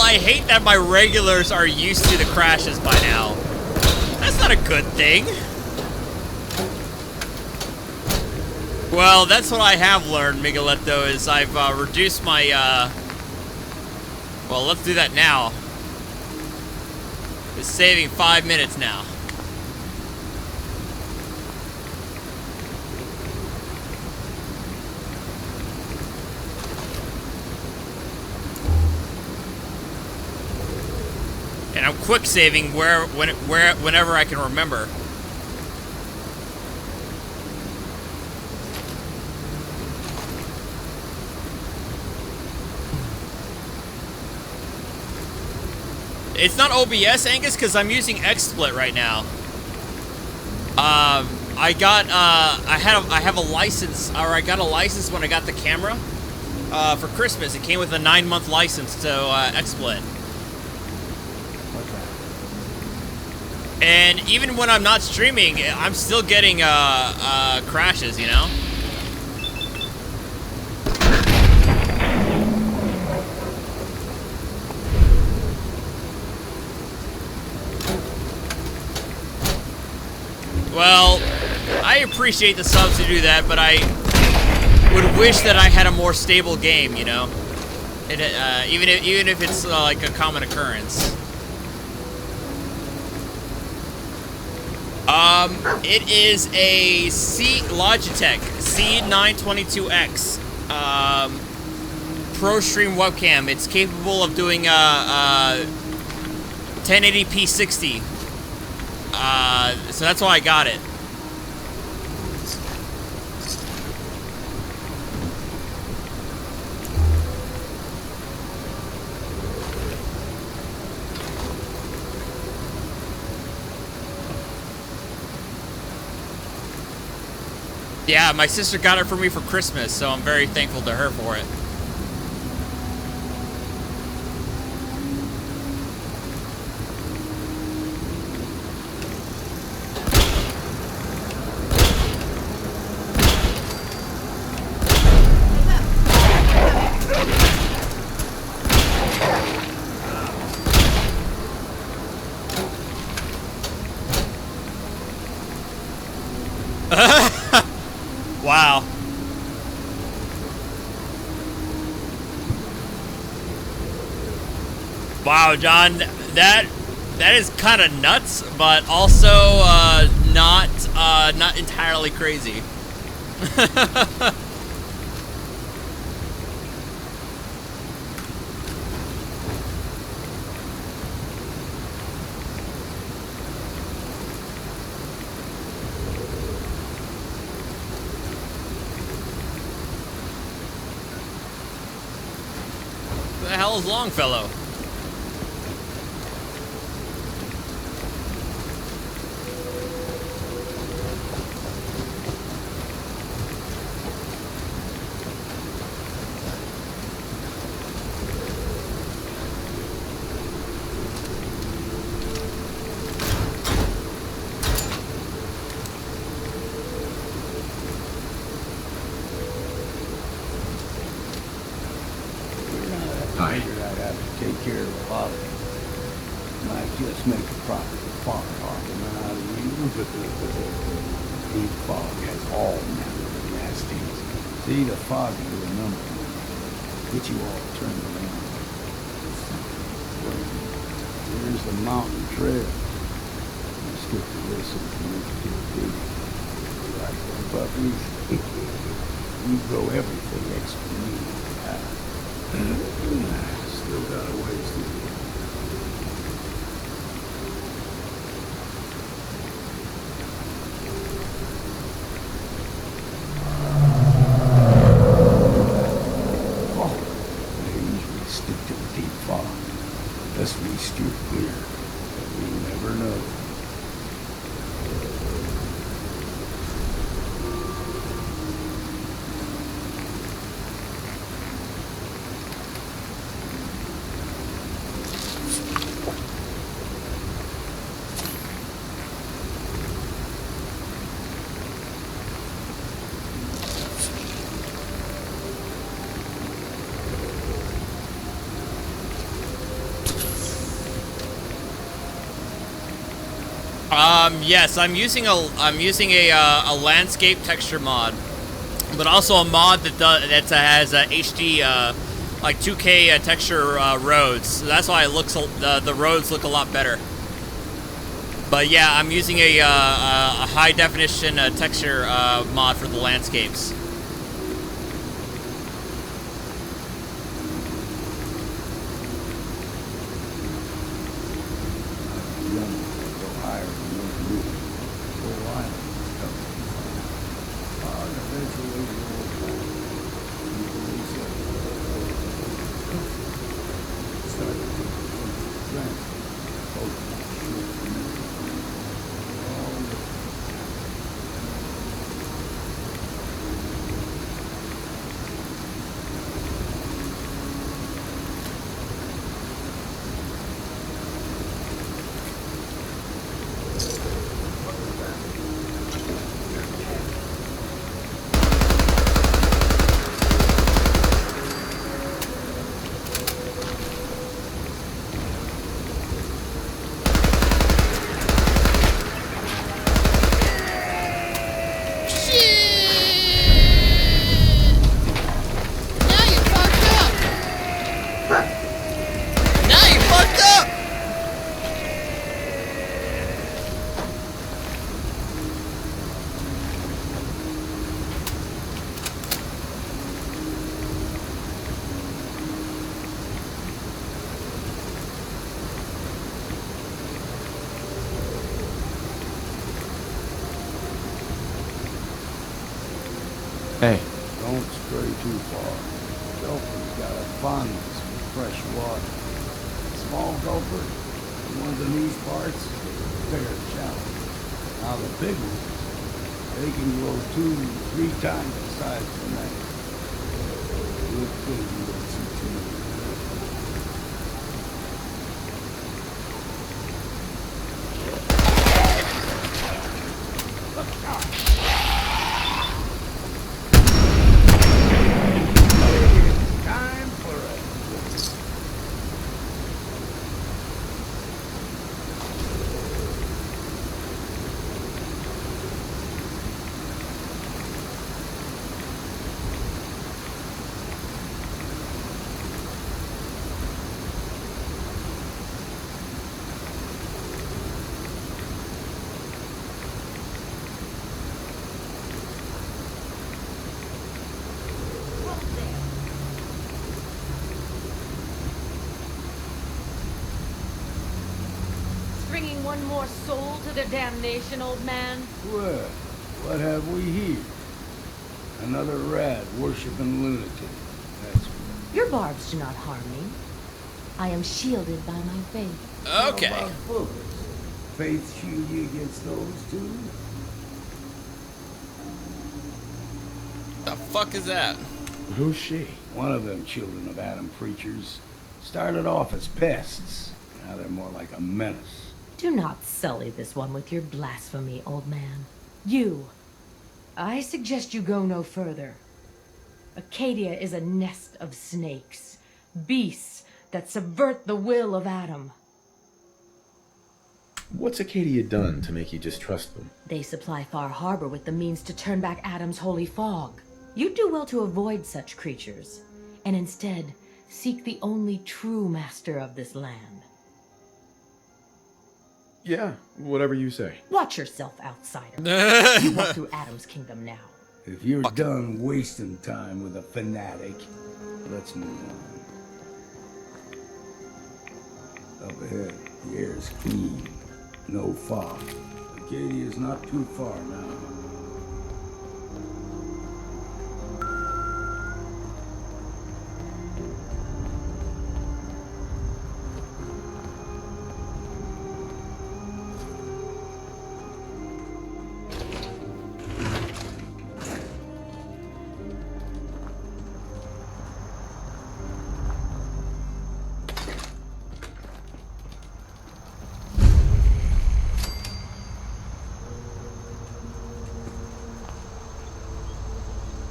I hate that my regulars are used to the crashes by now. That's not a good thing. Well, that's what I have learned, Migueletto, is I've reduced my, well, let's do that now. It's saving 5 minutes now. And I'm quick saving whenever I can remember. It's not OBS, Angus, because I'm using XSplit right now. I have a license, or I got a license when I got the camera for Christmas. It came with a 9-month license to XSplit. And even when I'm not streaming, I'm still getting crashes, you know? Well, I appreciate the subs to do that, but I would wish that I had a more stable game, you know? Even if it's like a common occurrence. It is a Logitech C922X ProStream webcam. It's capable of doing 1080p 60. So that's why I got it. Yeah, my sister got it for me for Christmas, so I'm very thankful to her for it. Wow. Wow, John, that is kind of nuts, but also not entirely crazy. Who the hell is Longfellow? I figured I'd have to take care of a lot of it. Might just make a profit of farm talking out of you, but deep fog has all manner of nasties. See, the fog is a number. Get you all turned around. Here's the mountain trail. You skip to this and make it too big. You like them puppies? You grow everything extra new. Still got a ways to go. Oh, they usually stick to the deep fog. Unless we steer clear. But we never know. Yes, I'm using a landscape texture mod, but also a mod that has HD like 2K texture roads. So that's why it looks the roads look a lot better. But yeah, I'm using a high definition texture mod for the landscapes. Hey. Don't stray too far. Gulper's got a fondness for fresh water. Small gulper, the ones in these parts, they're shallow. Now the big ones, they can grow 2-3 times the size of a man. Good thing you don't see too many. bring one more soul to their damnation, old man? Well, what have we here? Another rat worshipping lunatic. That's what. Your barbs do not harm me. I am shielded by my faith. Okay. How about bullets? Faith shield you against those two? The fuck is that? Who's she? One of them children of Adam preachers. Started off as pests. Now they're more like a menace. Do not sully this one with your blasphemy, old man. You. I suggest you go no further. Acadia is a nest of snakes. Beasts that subvert the will of Adam. What's Acadia done to make you distrust them? They supply Far Harbor with the means to turn back Adam's holy fog. You'd do well to avoid such creatures, and instead seek the only true master of this land. Yeah, whatever you say. Watch yourself, outsider. You walk through Adam's kingdom now. If you're done wasting time with a fanatic, let's move on. Up ahead, the air's clean. No fog. Acadia's not too far now.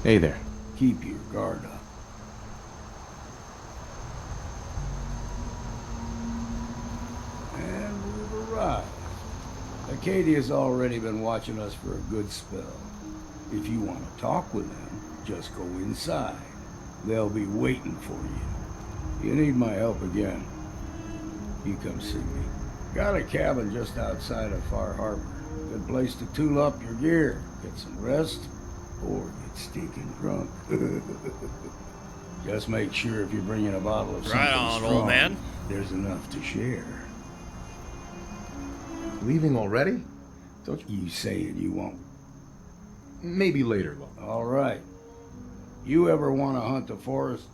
Hey there. Keep your guard up. And we've arrived. Acadia's already been watching us for a good spell. If you want to talk with them, just go inside. They'll be waiting for you. You need my help again, you come see me. Got a cabin just outside of Far Harbor. Good place to tool up your gear, get some rest, or get stinking drunk. Just make sure if you're bringing a bottle of something Right on, strong, old man. there's enough to share. Leaving already? Don't you saying you won't? Maybe later, Lo. All right. You ever want to hunt the forest?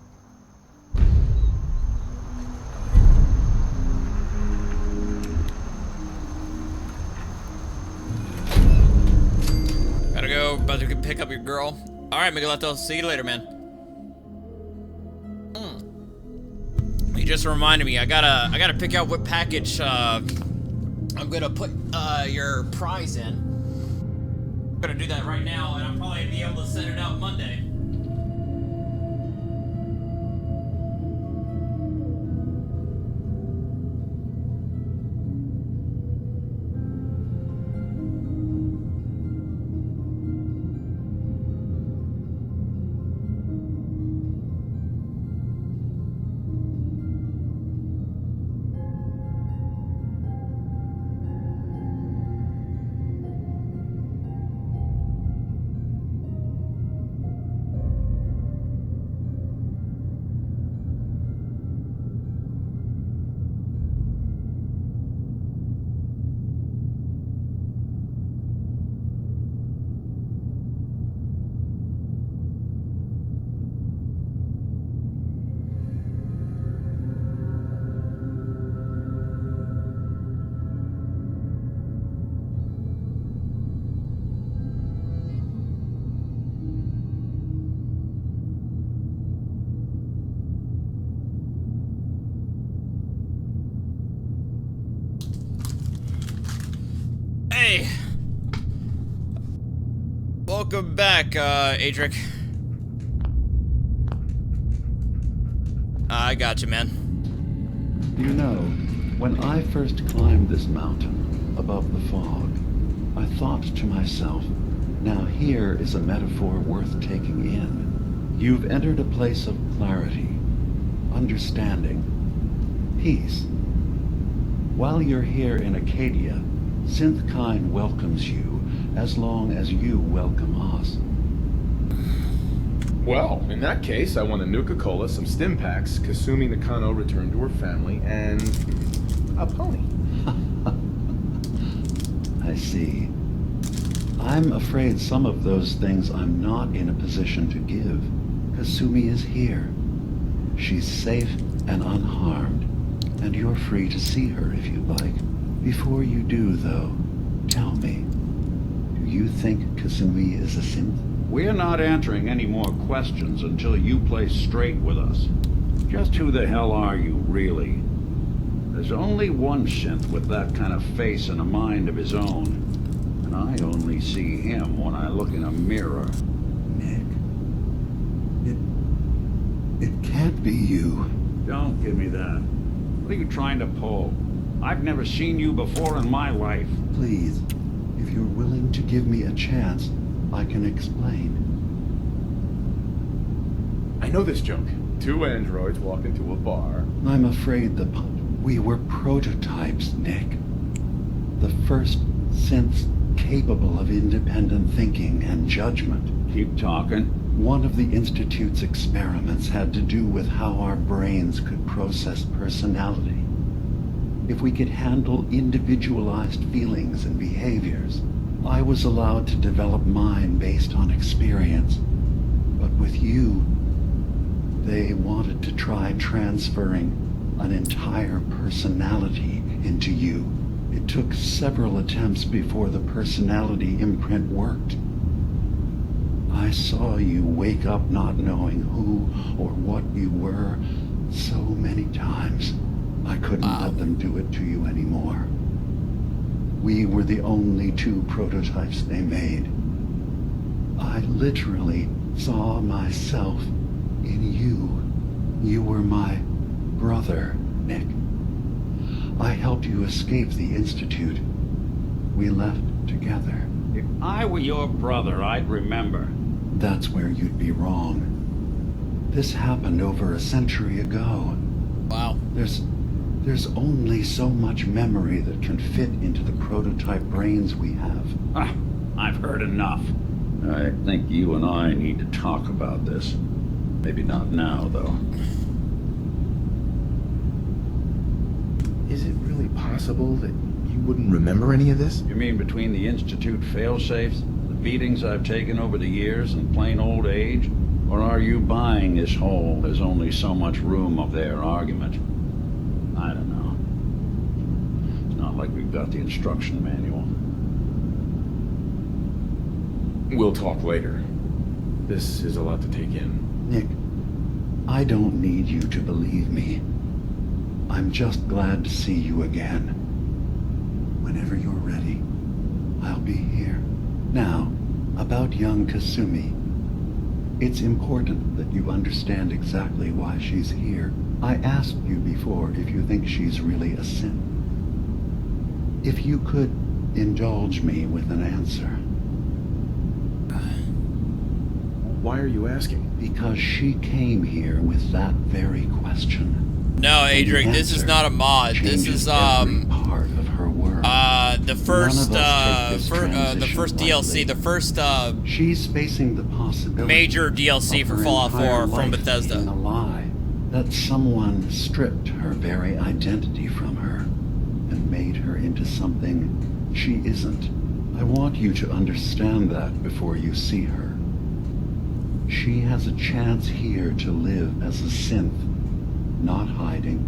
Gotta go, about to pick up your girl. Alright, Miguelito, see you later, man. You just reminded me, I gotta pick out what package I'm gonna put your prize in. I'm gonna do that right now, and I'll probably be able to send it out Monday. Hey! Welcome back, Adric. I got you, man. You know, when I first climbed this mountain above the fog, I thought to myself, now here is a metaphor worth taking in. You've entered a place of clarity, understanding, peace. While you're here in Acadia, Synthkind welcomes you as long as you welcome us. Well, in that case, I want a Nuka-Cola, some stim packs, Kasumi Nakano returned to her family, and a pony. I see. I'm afraid some of those things I'm not in a position to give. Kasumi is here. She's safe and unharmed, and you're free to see her if you like. Before you do, though, tell me, do you think Kasumi is a synth? We're not answering any more questions until you play straight with us. Just who the hell are you, really? There's only one synth with that kind of face and a mind of his own. And I only see him when I look in a mirror. Nick. It can't be you. Don't give me that. What are you trying to pull? I've never seen you before in my life. Please, if you're willing to give me a chance, I can explain. I know this joke. Two androids walk into a bar. I'm afraid we were prototypes, Nick. The first synths capable of independent thinking and judgment. Keep talking. One of the Institute's experiments had to do with how our brains could process personality. If we could handle individualized feelings and behaviors, I was allowed to develop mine based on experience. But with you, they wanted to try transferring an entire personality into you. It took several attempts before the personality imprint worked. I saw you wake up not knowing who or what you were so many times. I couldn't let them do it to you anymore. We were the only two prototypes they made. I literally saw myself in you. You were my brother, Nick. I helped you escape the Institute. We left together. If I were your brother, I'd remember. That's where you'd be wrong. This happened over a century ago. Wow. There's only so much memory that can fit into the prototype brains we have. I've heard enough. I think you and I need to talk about this. Maybe not now, though. Is it really possible that you wouldn't remember any of this? You mean between the Institute failsafes, the beatings I've taken over the years, and plain old age? Or are you buying this whole "there's only so much room" of their argument? I don't know. It's not like we've got the instruction manual. We'll talk later. This is a lot to take in. Nick, I don't need you to believe me. I'm just glad to see you again. Whenever you're ready, I'll be here. Now, about young Kasumi. It's important that you understand exactly why she's here. I asked you before if you think she's really a synth. If you could indulge me with an answer. Why are you asking? Because she came here with that very question. No, Adric, this is not a mod. This is part of her world. The first DLC, the first she's facing the possibility major DLC for Fallout 4 from Bethesda. A lie that someone stripped her very identity from her and made her into something she isn't. I want you to understand that before you see her. She has a chance here to live as a synth, not hiding,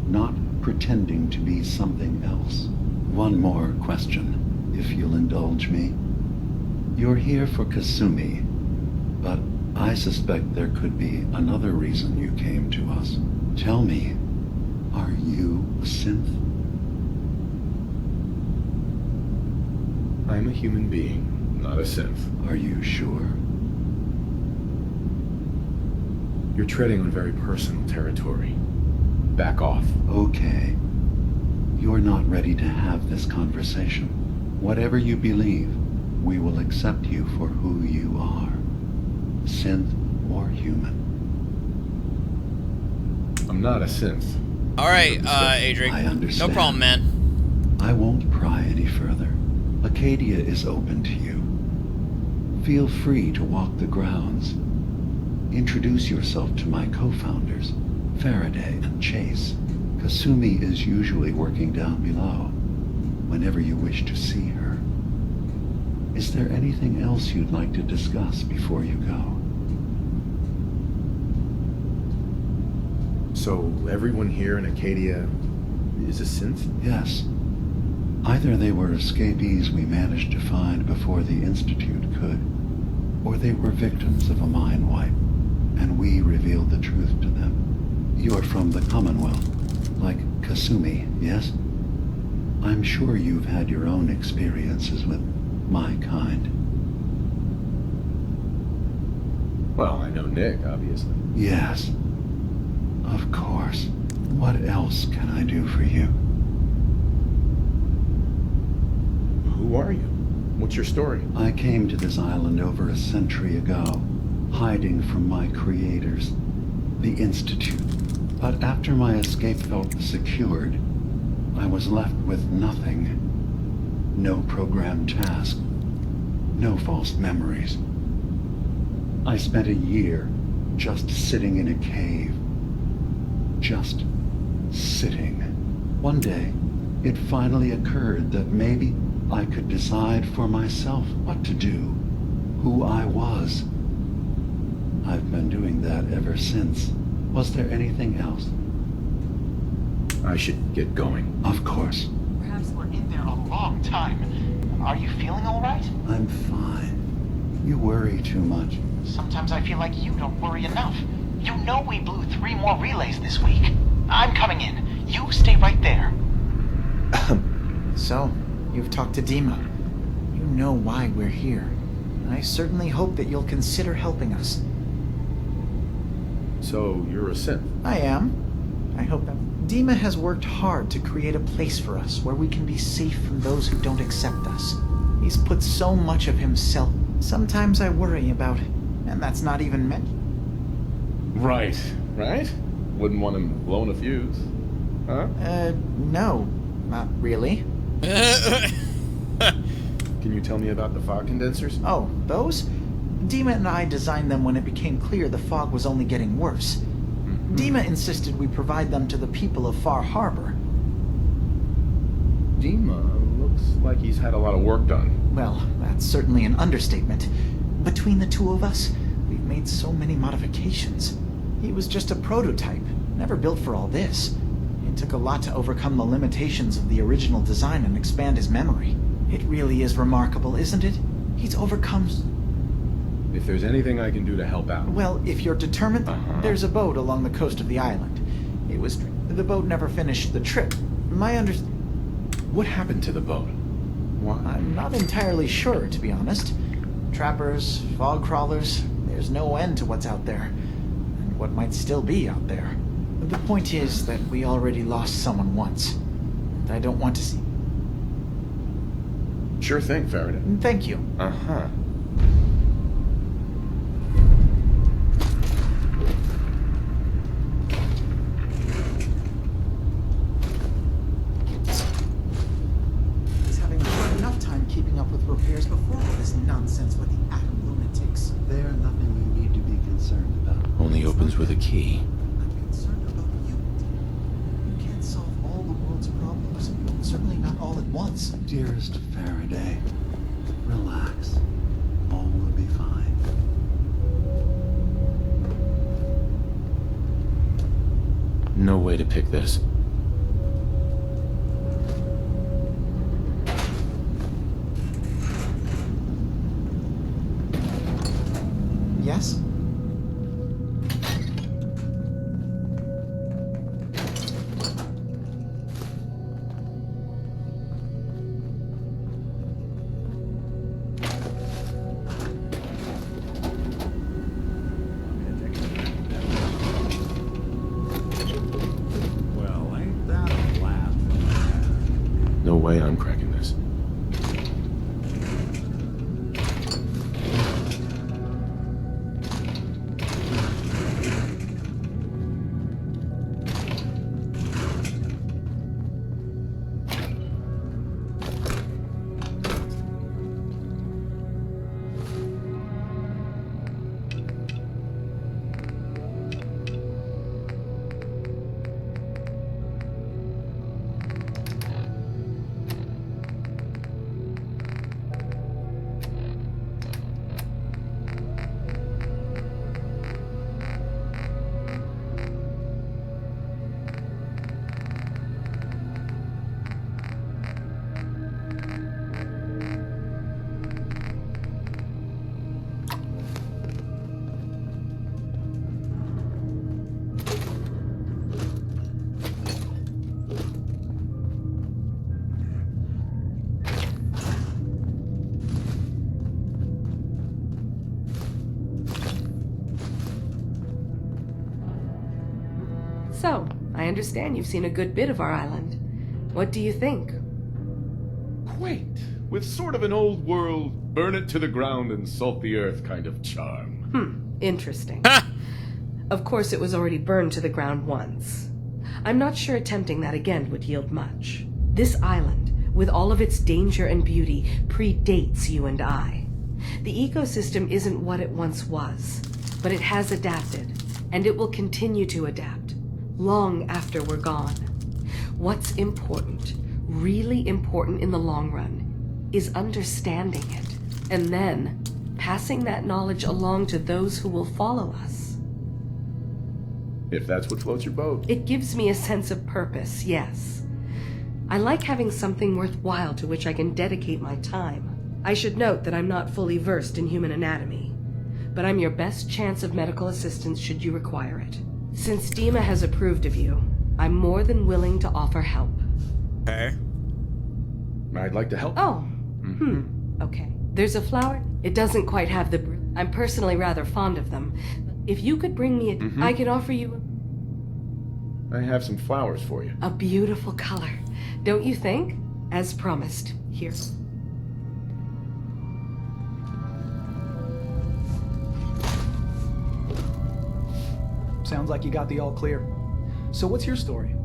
not pretending to be something else. One more question, if you'll indulge me. You're here for Kasumi, but I suspect there could be another reason you came to us. Tell me, are you a synth? I'm a human being, not a synth. Are you sure? You're treading on very personal territory. Back off. Okay. You're not ready to have this conversation. Whatever you believe, we will accept you for who you are. Synth or human. I'm not a synth. Alright, Adric. I understand. No problem, man. I won't pry any further. Acadia is open to you. Feel free to walk the grounds. Introduce yourself to my co-founders, Faraday and Chase. Kasumi is usually working down below, whenever you wish to see her. Is there anything else you'd like to discuss before you go? So, everyone here in Acadia is a synth? Yes. Either they were escapees we managed to find before the Institute could, or they were victims of a mind wipe, and we revealed the truth to them. You're from the Commonwealth, like Kasumi, yes? I'm sure you've had your own experiences with my kind. Well, I know Nick, obviously. Yes. Of course. What else can I do for you? Who are you? What's your story? I came to this island over a century ago, hiding from my creators, the Institute. But after my escape felt secured, I was left with nothing. No programmed task. No false memories. I spent a year just sitting in a cave. Just sitting. One day, it finally occurred that maybe I could decide for myself what to do, who I was. I've been doing that ever since. Was there anything else? I should get going. Of course. Perhaps we're in there a long time. Are you feeling all right? I'm fine. You worry too much. Sometimes I feel like you don't worry enough. You know we blew 3 more relays this week. I'm coming in. You stay right there. So, you've talked to Dima. You know why we're here. I certainly hope that you'll consider helping us. So, you're a synth? I am. I hope that... Dima has worked hard to create a place for us where we can be safe from those who don't accept us. He's put so much of himself. Sometimes I worry about it, and that's not even meant. Right. Right? Wouldn't want him blowing a fuse. Huh? No. Not really. Can you tell me about the fog condensers? Oh, those? Dima and I designed them when it became clear the fog was only getting worse. Dima insisted we provide them to the people of Far Harbor. Dima looks like he's had a lot of work done. Well, that's certainly an understatement. Between the two of us, we've made so many modifications. He was just a prototype, never built for all this. It took a lot to overcome the limitations of the original design and expand his memory. It really is remarkable, isn't it? He's overcome... If there's anything I can do to help out... Well, if you're determined, there's a boat along the coast of the island. It was... The boat never finished the trip. What happened to the boat? Why? I'm not entirely sure, to be honest. Trappers, fog crawlers, there's no end to what's out there. And what might still be out there. The point is that we already lost someone once. And I don't want to see... Sure thing, Faraday. Thank you. Uh-huh. Keeping up with repairs before all this nonsense with the atom lunatics. They're nothing you need to be concerned about. Only opens with a key. I'm concerned about you. You can't solve all the world's problems. Certainly not all at once. Dearest Faraday, relax. All will be fine. No way to pick this. Yes? Well, ain't that a blast? No way I'm cracking this. So, I understand you've seen a good bit of our island. What do you think? Quaint, with sort of an old world, burn it to the ground and salt the earth kind of charm. Interesting. Of course, it was already burned to the ground once. I'm not sure attempting that again would yield much. This island, with all of its danger and beauty, predates you and I. The ecosystem isn't what it once was, but it has adapted, and it will continue to adapt, long after we're gone. What's important, really important in the long run, is understanding it, and then passing that knowledge along to those who will follow us. If that's what floats your boat. It gives me a sense of purpose, yes. I like having something worthwhile to which I can dedicate my time. I should note that I'm not fully versed in human anatomy, but I'm your best chance of medical assistance should you require it. Since Dima has approved of you, I'm more than willing to offer help. Okay. I'd like to help. Oh, okay. There's a flower. It doesn't quite have the... I'm personally rather fond of them. If you could bring me a... I could offer you... I have some flowers for you. A beautiful color, don't you think? As promised. Here. Sounds like you got the all clear. So what's your story?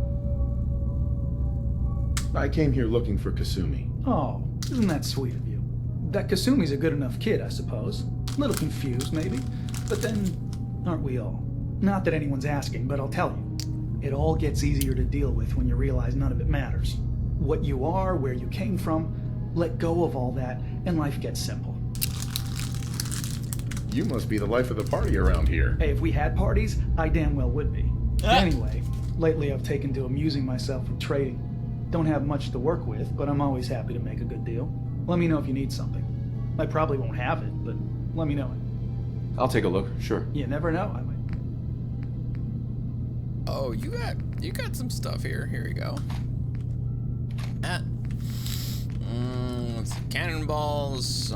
I came here looking for Kasumi. Oh, isn't that sweet of you? That Kasumi's a good enough kid, I suppose. A little confused, maybe. But then, aren't we all? Not that anyone's asking, but I'll tell you. It all gets easier to deal with when you realize none of it matters. What you are, where you came from, let go of all that, and life gets simple. You must be the life of the party around here. Hey, if we had parties, I damn well would be. Anyway, lately I've taken to amusing myself with trading. Don't have much to work with, but I'm always happy to make a good deal. Let me know if you need something. I probably won't have it, but let me know. I'll take a look, sure. You never know, I might. Oh, you got some stuff here. Here we go. That. Cannonballs,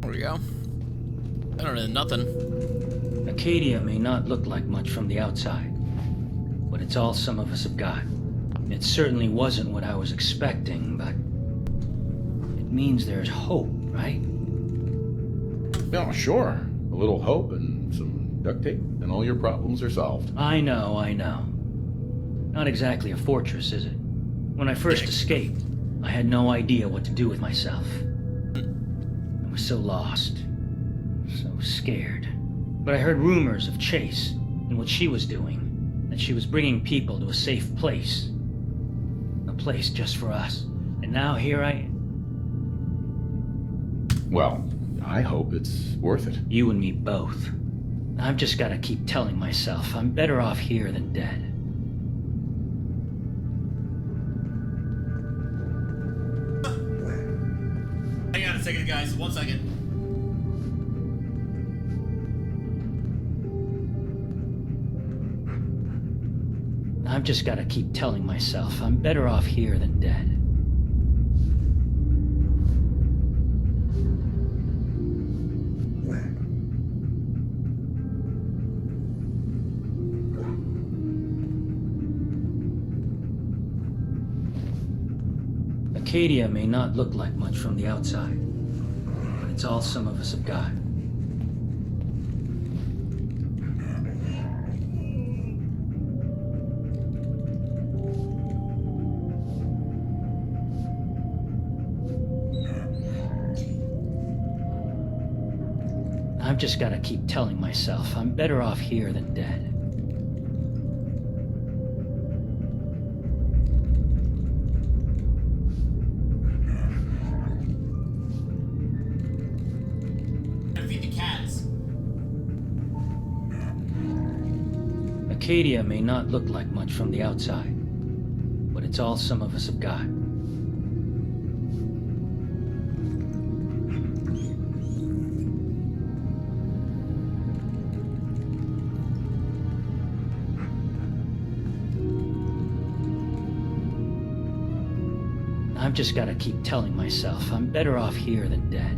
there we go. Better than nothing. Acadia may not look like much from the outside, but it's all some of us have got. It certainly wasn't what I was expecting, but it means there's hope, right? Oh, sure. A little hope and some duct tape, and all your problems are solved. I know. Not exactly a fortress, is it? When I first escaped, I had no idea what to do with myself. I was so lost, so scared. But I heard rumors of Chase and what she was doing, that she was bringing people to a safe place. A place just for us. And now here I am. Well, I hope it's worth it. You and me both. I've just got to keep telling myself I'm better off here than dead. Hang on a second, guys. 1 second. I've just got to keep telling myself I'm better off here than dead. Acadia may not look like much from the outside, but it's all some of us have got. I've just got to keep telling myself I'm better off here than dead. Feed the cats. Acadia may not look like much from the outside, but it's all some of us have got. I've just gotta keep telling myself I'm better off here than dead.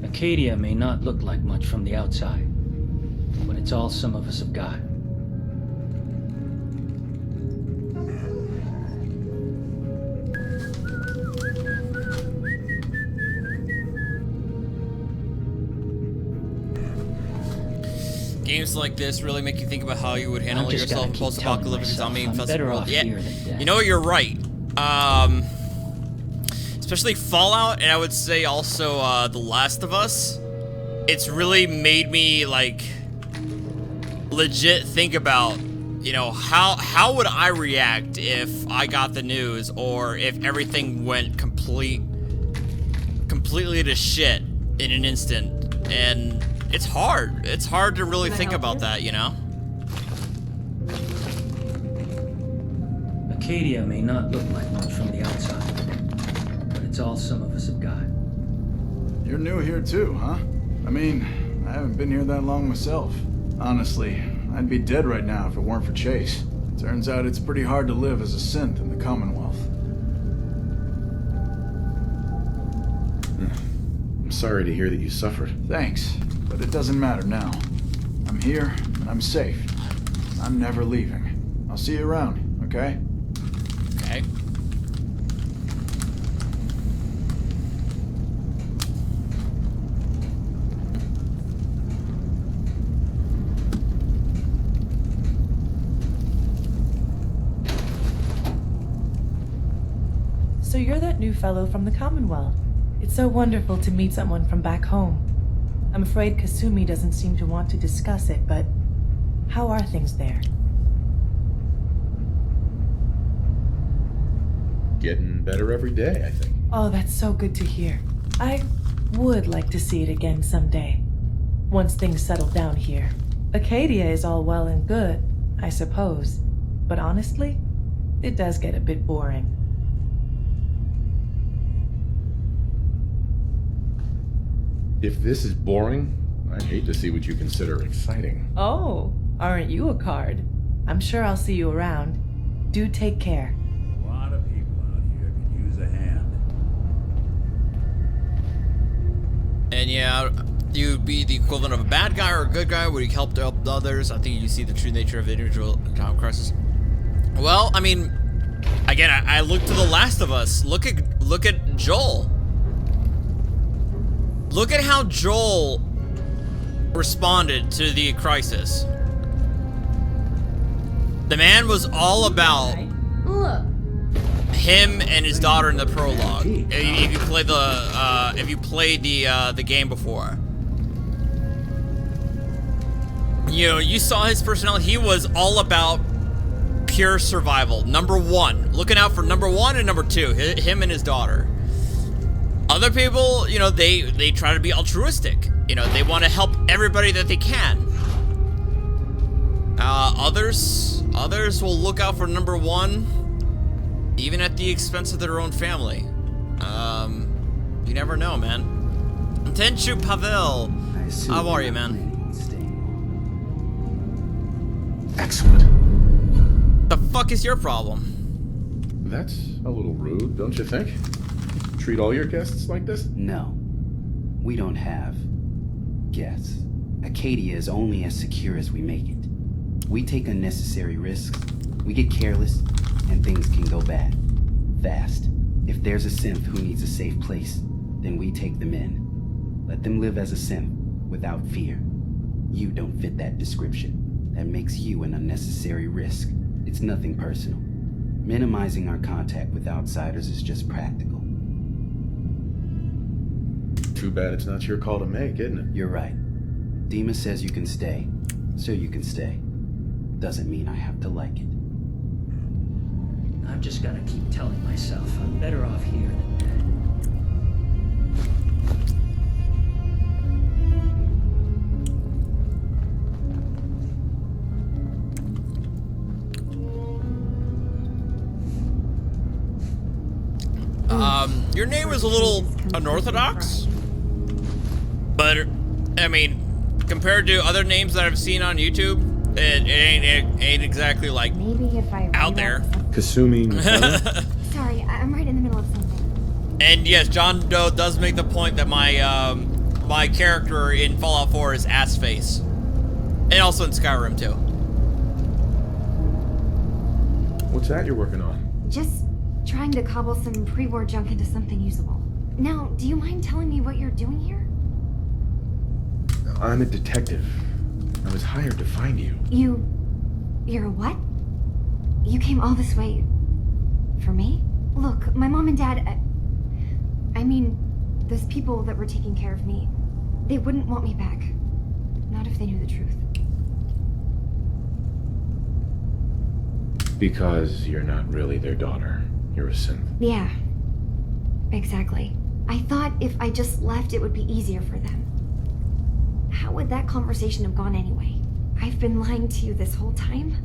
Acadia may not look like much from the outside, but it's all some of us have got. Games like this really make you think about how you would handle yourself in post-apocalyptic zombie-infested world. Yeah, you know what? You're right. Especially Fallout, and I would say also The Last of Us. It's really made me like legit think about, you know, how would I react if I got the news, or if everything went completely to shit in an instant. And it's hard. It's hard to really think about that, you know? Acadia may not look like much from the outside, but it's all some of us have got. You're new here too, huh? I mean, I haven't been here that long myself. Honestly, I'd be dead right now if it weren't for Chase. Turns out it's pretty hard to live as a synth in the Commonwealth. I'm sorry to hear that you suffered. Thanks, but it doesn't matter now. I'm here, and I'm safe. I'm never leaving. I'll see you around, okay? Okay. So you're that new fellow from the Commonwealth. It's so wonderful to meet someone from back home. I'm afraid Kasumi doesn't seem to want to discuss it, but how are things there? Getting better every day, I think. Oh, that's so good to hear. I would like to see it again someday, once things settle down here. Acadia is all well and good, I suppose, but honestly, it does get a bit boring. If this is boring, I'd hate to see what you consider exciting. Oh, aren't you a card? I'm sure I'll see you around. Do take care. A lot of people out here could use a hand. And yeah, you'd be the equivalent of a bad guy or a good guy. Would you help others? I think you see the true nature of the individual time crisis. Well, I mean, again, I look to The Last of Us. Look at Joel. Look at how Joel responded to the crisis. The man was all about him and his daughter in the prologue. If you play if you played the game before, you know, you saw his personality. He was all about pure survival. Number one, looking out for number one and number two, him and his daughter. Other people, you know, they try to be altruistic. You know, they want to help everybody that they can. Others will look out for number one, even at the expense of their own family. You never know, man. Tenchu Pavel, how are you, man? Excellent. The fuck is your problem? That's a little rude, don't you think? Treat all your guests like this? No. We don't have guests. Acadia is only as secure as we make it. We take unnecessary risks, we get careless, and things can go bad. Fast. If there's a synth who needs a safe place, then we take them in. Let them live as a synth, without fear. You don't fit that description. That makes you an unnecessary risk. It's nothing personal. Minimizing our contact with outsiders is just practical. Too bad it's not your call to make, isn't it? You're right. Dima says you can stay, so you can stay. Doesn't mean I have to like it. I've just gotta keep telling myself I'm better off here than dead. is a little unorthodox, but I mean, compared to other names that I've seen on YouTube, it ain't exactly like Maybe if I out there. Kasumi Nutella? Sorry, I'm right in the middle of something. And yes, John Doe does make the point that my my character in Fallout 4 is ass face, and also in Skyrim too. What's that you're working on? Just trying to cobble some pre-war junk into something usable. Now, do you mind telling me what you're doing here? I'm a detective. I was hired to find you. You're a what? You came all this way for me? Look, my mom and dad, I mean, those people that were taking care of me, they wouldn't want me back. Not if they knew the truth. Because you're not really their daughter. You're a synth. Yeah, exactly. I thought if I just left, it would be easier for them. How would that conversation have gone anyway? I've been lying to you this whole time?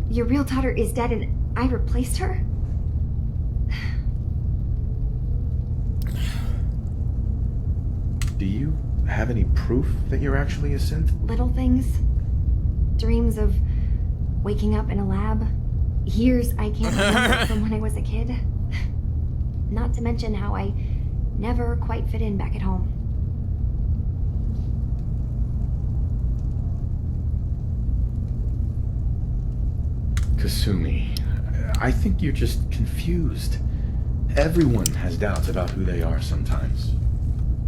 Your real daughter is dead and I replaced her? Do you have any proof that you're actually a synth? Little things. Dreams of waking up in a lab. Years I can't remember from when I was a kid. Not to mention how I never quite fit in back at home. Kasumi, I think you're just confused. Everyone has doubts about who they are sometimes.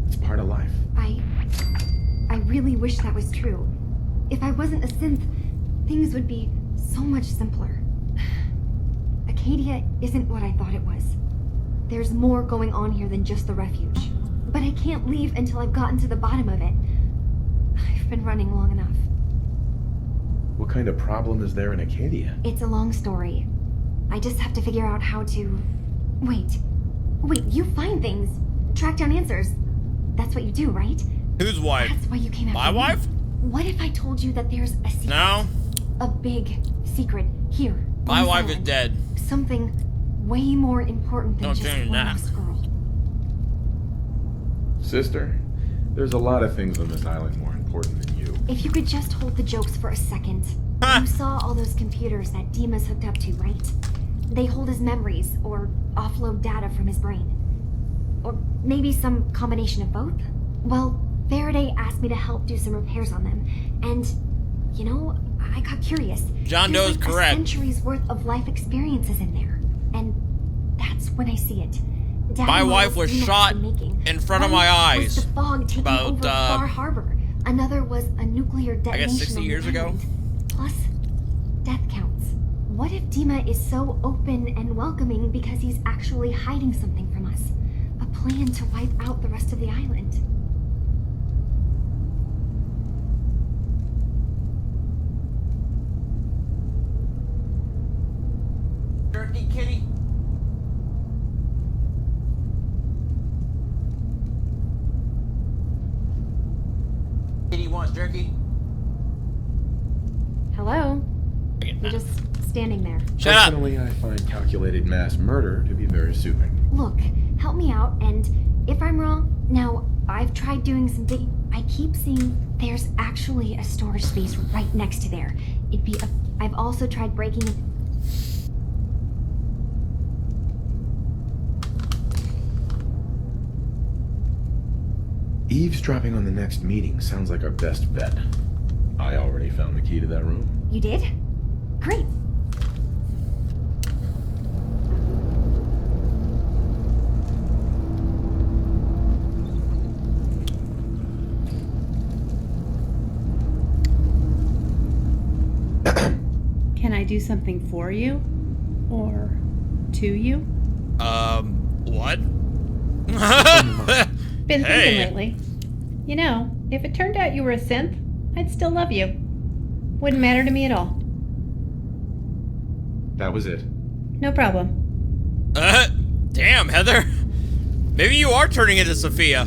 It's part of life. I really wish that was true. If I wasn't a synth, things would be so much simpler. Acadia isn't what I thought it was. There's more going on here than just the refuge. But I can't leave until I've gotten to the bottom of it. I've been running long enough. What kind of problem is there in Acadia? It's a long story. I just have to figure out how to... Wait, you find things. Track down answers. That's what you do, right? Whose wife? That's why you came after My me. wife? What if I told you that there's a secret? No. A big secret here. My on wife is island. dead. Something way more important than Don't just tell me one that. lost girl. Sister, there's a lot of things on this island more important than you. If you could just hold the jokes for a second. You saw all those computers that Dima's hooked up to, right? They hold his memories or offload data from his brain. Or maybe some combination of both? Well, Faraday asked me to help do some repairs on them. And, you know, I got curious. John There's Doe is like correct. A century's worth of life experiences in there. And that's when I see it. Data My wife models was Dima shot has been making. in front of One my was eyes the fog taking about, over Far Harbor. Another was a nuclear I detonation guess 60 on the years ago. island. Plus, death counts. What if Dima is so open and welcoming because he's actually hiding something from us? A plan to wipe out the rest of the island. Dirty kitty. Kitty wants jerky. Hello? You're just standing there. Shut up. Personally, I find calculated mass murder to be very soothing. Look, help me out, and if I'm wrong, now, I've tried doing some digging. I keep seeing there's actually a storage space right next to there. I've also tried breaking it. Eavesdropping on the next meeting sounds like our best bet. I already found the key to that room. You did? Great. Can I do something for you? Or to you? What? Been Hey. thinking lately. You know, if it turned out you were a synth, I'd still love you. Wouldn't matter to me at all. That was it. No problem. Damn, Heather. Maybe you are turning into Sophia.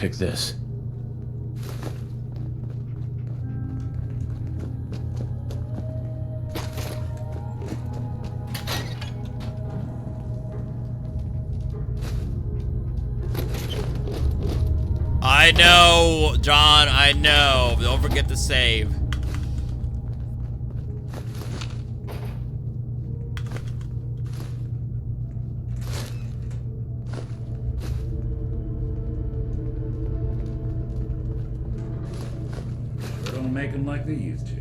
pick this. I know, John, I know. Don't forget to save. Sure don't make them like they used to.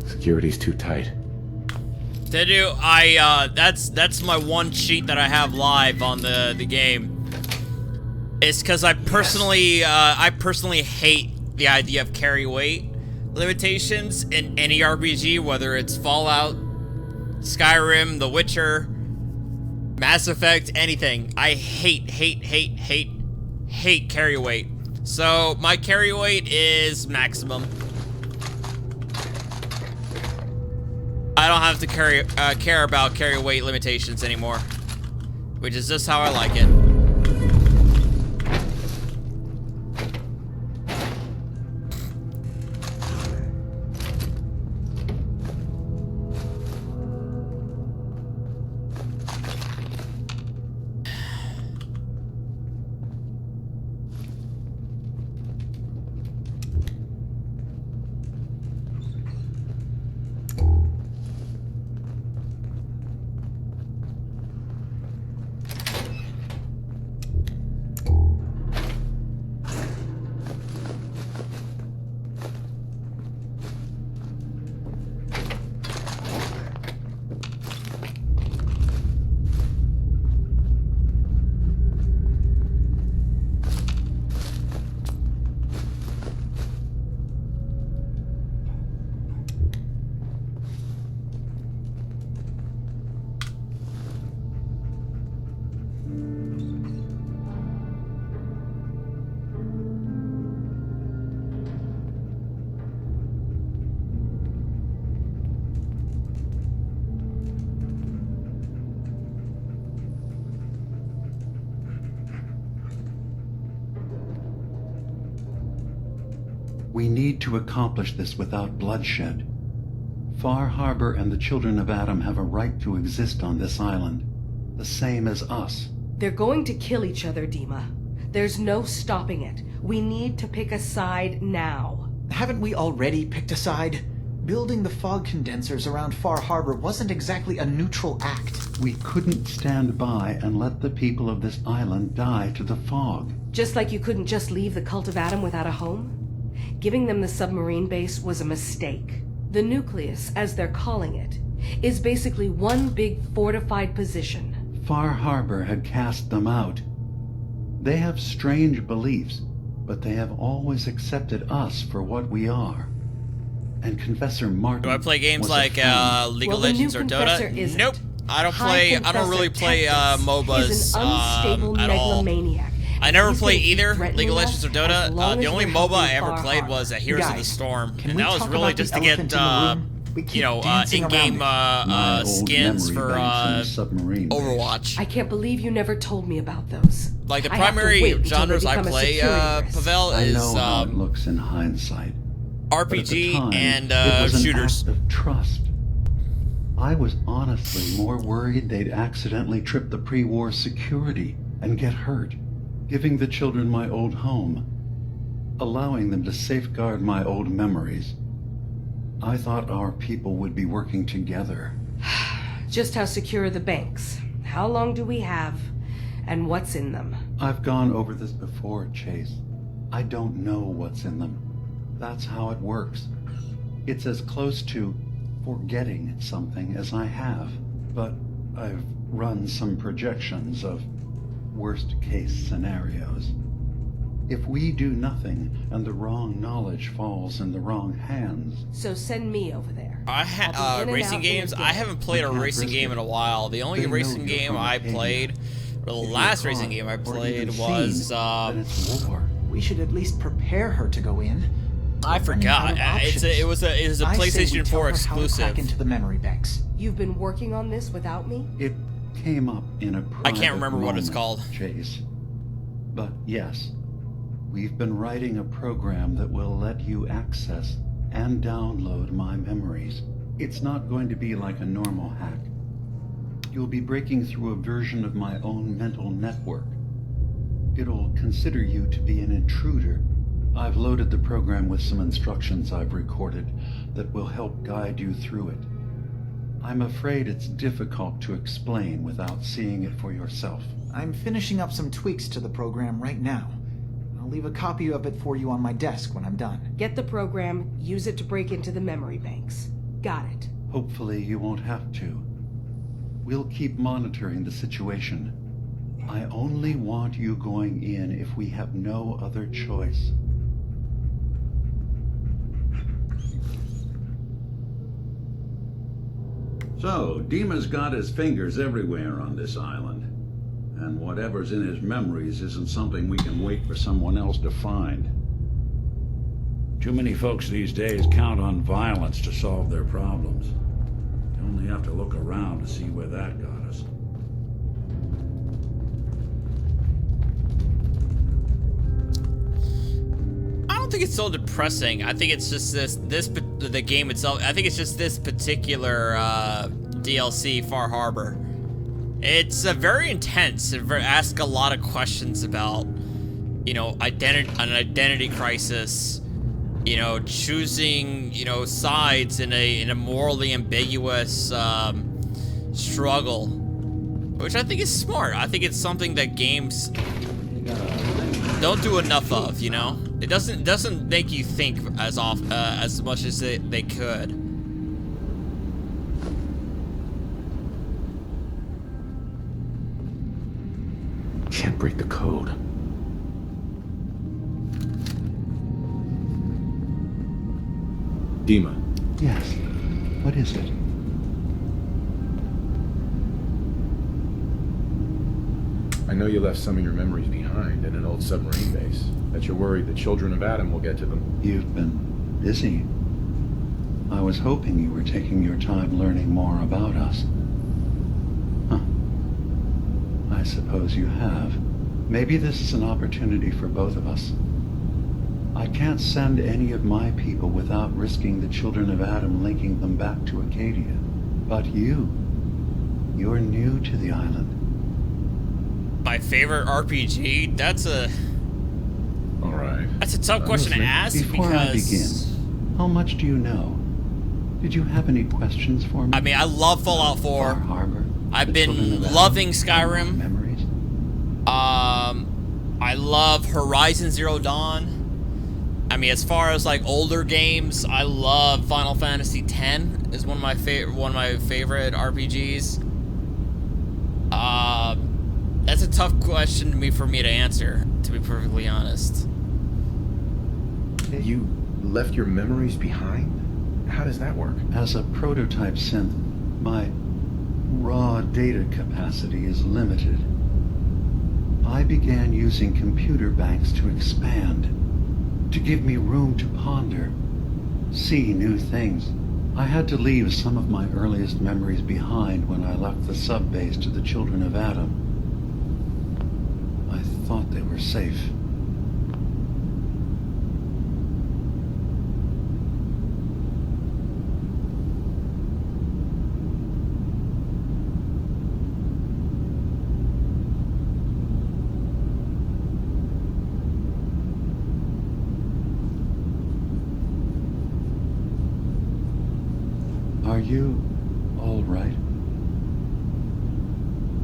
Security's too tight. Did you? That's my one cheat that I have live on the game. It's because I personally hate the idea of carry weight limitations in any RPG, whether it's Fallout, Skyrim, The Witcher, Mass Effect, anything. I hate carry weight. So my carry weight is maximum. I don't have to care about carry weight limitations anymore, which is just how I like it. We need to accomplish this without bloodshed. Far Harbor and the children of Adam have a right to exist on this island, the same as us. They're going to kill each other, Dima. There's no stopping it. We need to pick a side now. Haven't we already picked a side? Building the fog condensers around Far Harbor wasn't exactly a neutral act. We couldn't stand by and let the people of this island die to the fog. Just like you couldn't just leave the Cult of Adam without a home? Giving them the submarine base was a mistake. The nucleus, as they're calling it, is basically one big fortified position. Far Harbor had cast them out. They have strange beliefs, but they have always accepted us for what we are. And Confessor Martin. Do I play games like League of Legends or Dota? Nope. I don't really play MOBAs at all. I never played either League of Legends or Dota. The only MOBA I ever played was Heroes of the Storm, and that was really just to get in-game skins for Overwatch. I can't believe you never told me about those. Like the primary genres I play, Pavel, I is know how it looks in hindsight. RPG time, and it was shooters. An act of trust. I was honestly more worried they'd accidentally trip the pre-war security and get hurt. Giving the children my old home, allowing them to safeguard my old memories. I thought our people would be working together. Just how secure are the banks? How long do we have? And what's in them? I've gone over this before, Chase. I don't know what's in them. That's how it works. It's as close to forgetting something as I have. But I've run some projections of worst-case scenarios. If we do nothing and the wrong knowledge falls in the wrong hands... So send me over there. Racing games? I haven't played a racing game in a while. The only racing game I played, or the last racing game I played was, We should at least prepare her to go in. I forgot. It was a PlayStation 4 exclusive. Hack into the memory banks. You've been working on this without me? It came up in a private I can't remember what it's called. Chase. But yes, we've been writing a program that will let you access and download my memories. It's not going to be like a normal hack. You'll be breaking through a version of my own mental network. It'll consider you to be an intruder. I've loaded the program with some instructions I've recorded that will help guide you through it. I'm afraid it's difficult to explain without seeing it for yourself. I'm finishing up some tweaks to the program right now. I'll leave a copy of it for you on my desk when I'm done. Get the program, use it to break into the memory banks. Got it. Hopefully you won't have to. We'll keep monitoring the situation. I only want you going in if we have no other choice. So, Dima's got his fingers everywhere on this island. And whatever's in his memories isn't something we can wait for someone else to find. Too many folks these days count on violence to solve their problems. You only have to look around to see where that got us. I don't think it's so depressing. I think it's just the game itself. I think it's just this particular DLC, Far Harbor. It's very intense. It asks a lot of questions about, you know, an identity crisis. You know, choosing, you know, sides in a morally ambiguous struggle, which I think is smart. I think it's something that games don't do enough of. You know, it doesn't make you think as much as they could. Can't break the code. Dima. Yes. What is it? I know you left some of your memories behind in an old submarine base. That you're worried the children of Adam will get to them. You've been busy. I was hoping you were taking your time learning more about us. Huh. I suppose you have. Maybe this is an opportunity for both of us. I can't send any of my people without risking the children of Adam linking them back to Acadia. But you're new to the island. My favorite RPG? That's a... Alright. That's a tough question to ask Before I begin, how much do you know? Did you have any questions for me? I mean, I love Fallout 4. Far Harbor, I've been loving Skyrim. Memories? I love Horizon Zero Dawn. I mean, as far as like older games, I love Final Fantasy X is one of my favorite RPGs. That's a tough question for me to answer, to be perfectly honest. You left your memories behind? How does that work? As a prototype synth, my raw data capacity is limited. I began using computer banks to expand, to give me room to ponder, see new things. I had to leave some of my earliest memories behind when I left the sub-base to the children of Adam. I thought they were safe. you all right?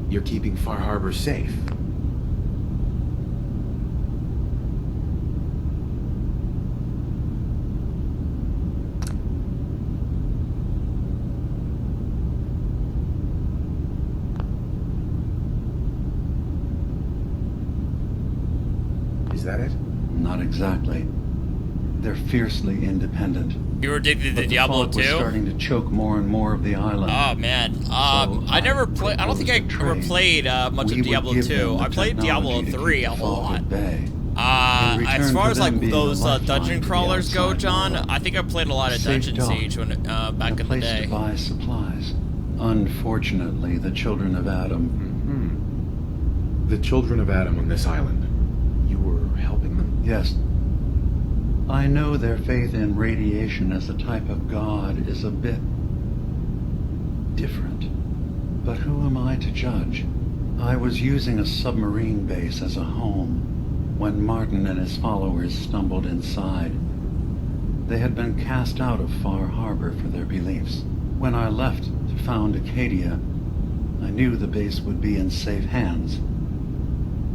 You're keeping Far Harbor safe. Is that it? Not exactly. They're fiercely independent. You were addicted But to the Diablo fog 2? was starting to choke more and more of the island. Oh man, I never played. I don't think I ever played much of Diablo 2. I played Diablo 3 a whole lot. As far as like those dungeon crawlers go, John, I think I played a lot of Dungeon Siege when back in the day. To buy supplies. Unfortunately, the children of Adam. The children of Adam on this island. You were helping them? Yes. I know their faith in radiation as a type of god is a bit different. But who am I to judge? I was using a submarine base as a home when Martin and his followers stumbled inside. They had been cast out of Far Harbor for their beliefs. When I left to found Acadia, I knew the base would be in safe hands.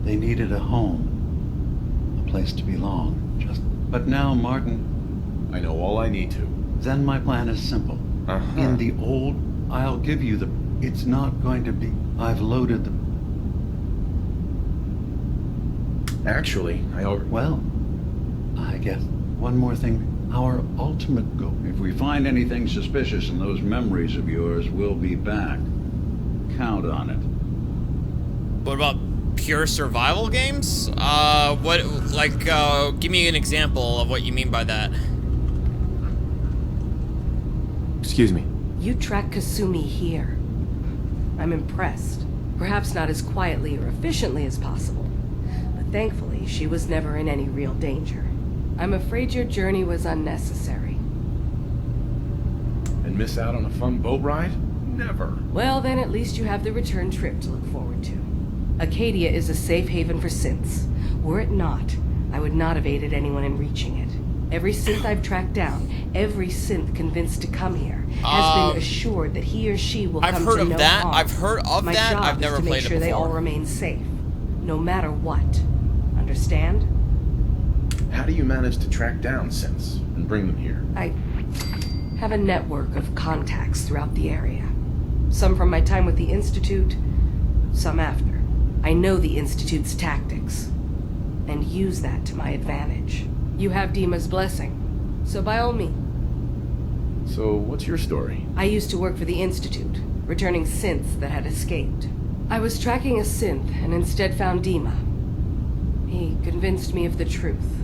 They needed a home, a place to belong. But now, Martin... I know all I need to. Then my plan is simple. In the old, I'll give you the... It's not going to be... I've loaded the... Actually, I already... Well, I guess one more thing. Our ultimate goal... If we find anything suspicious in those memories of yours, we'll be back. Count on it. What about pure survival games? Give me an example of what you mean by that. Excuse me. You track Kasumi here. I'm impressed. Perhaps not as quietly or efficiently as possible, but thankfully she was never in any real danger. I'm afraid your journey was unnecessary. And miss out on a fun boat ride? Never. Well, then at least you have the return trip to look forward to. Acadia is a safe haven for synths. Were it not, I would not have aided anyone in reaching it. Every synth I've tracked down, every synth convinced to come here, has been assured that he or she will come to no harm. I've heard of My that. job I've never is to played make sure it they before. all remain safe, no matter what. Understand? How do you manage to track down synths and bring them here? I have a network of contacts throughout the area. Some from my time with the Institute, some after. I know the Institute's tactics, and use that to my advantage. You have Dima's blessing, so by all means. So, what's your story? I used to work for the Institute, returning synths that had escaped. I was tracking a synth and instead found Dima. He convinced me of the truth,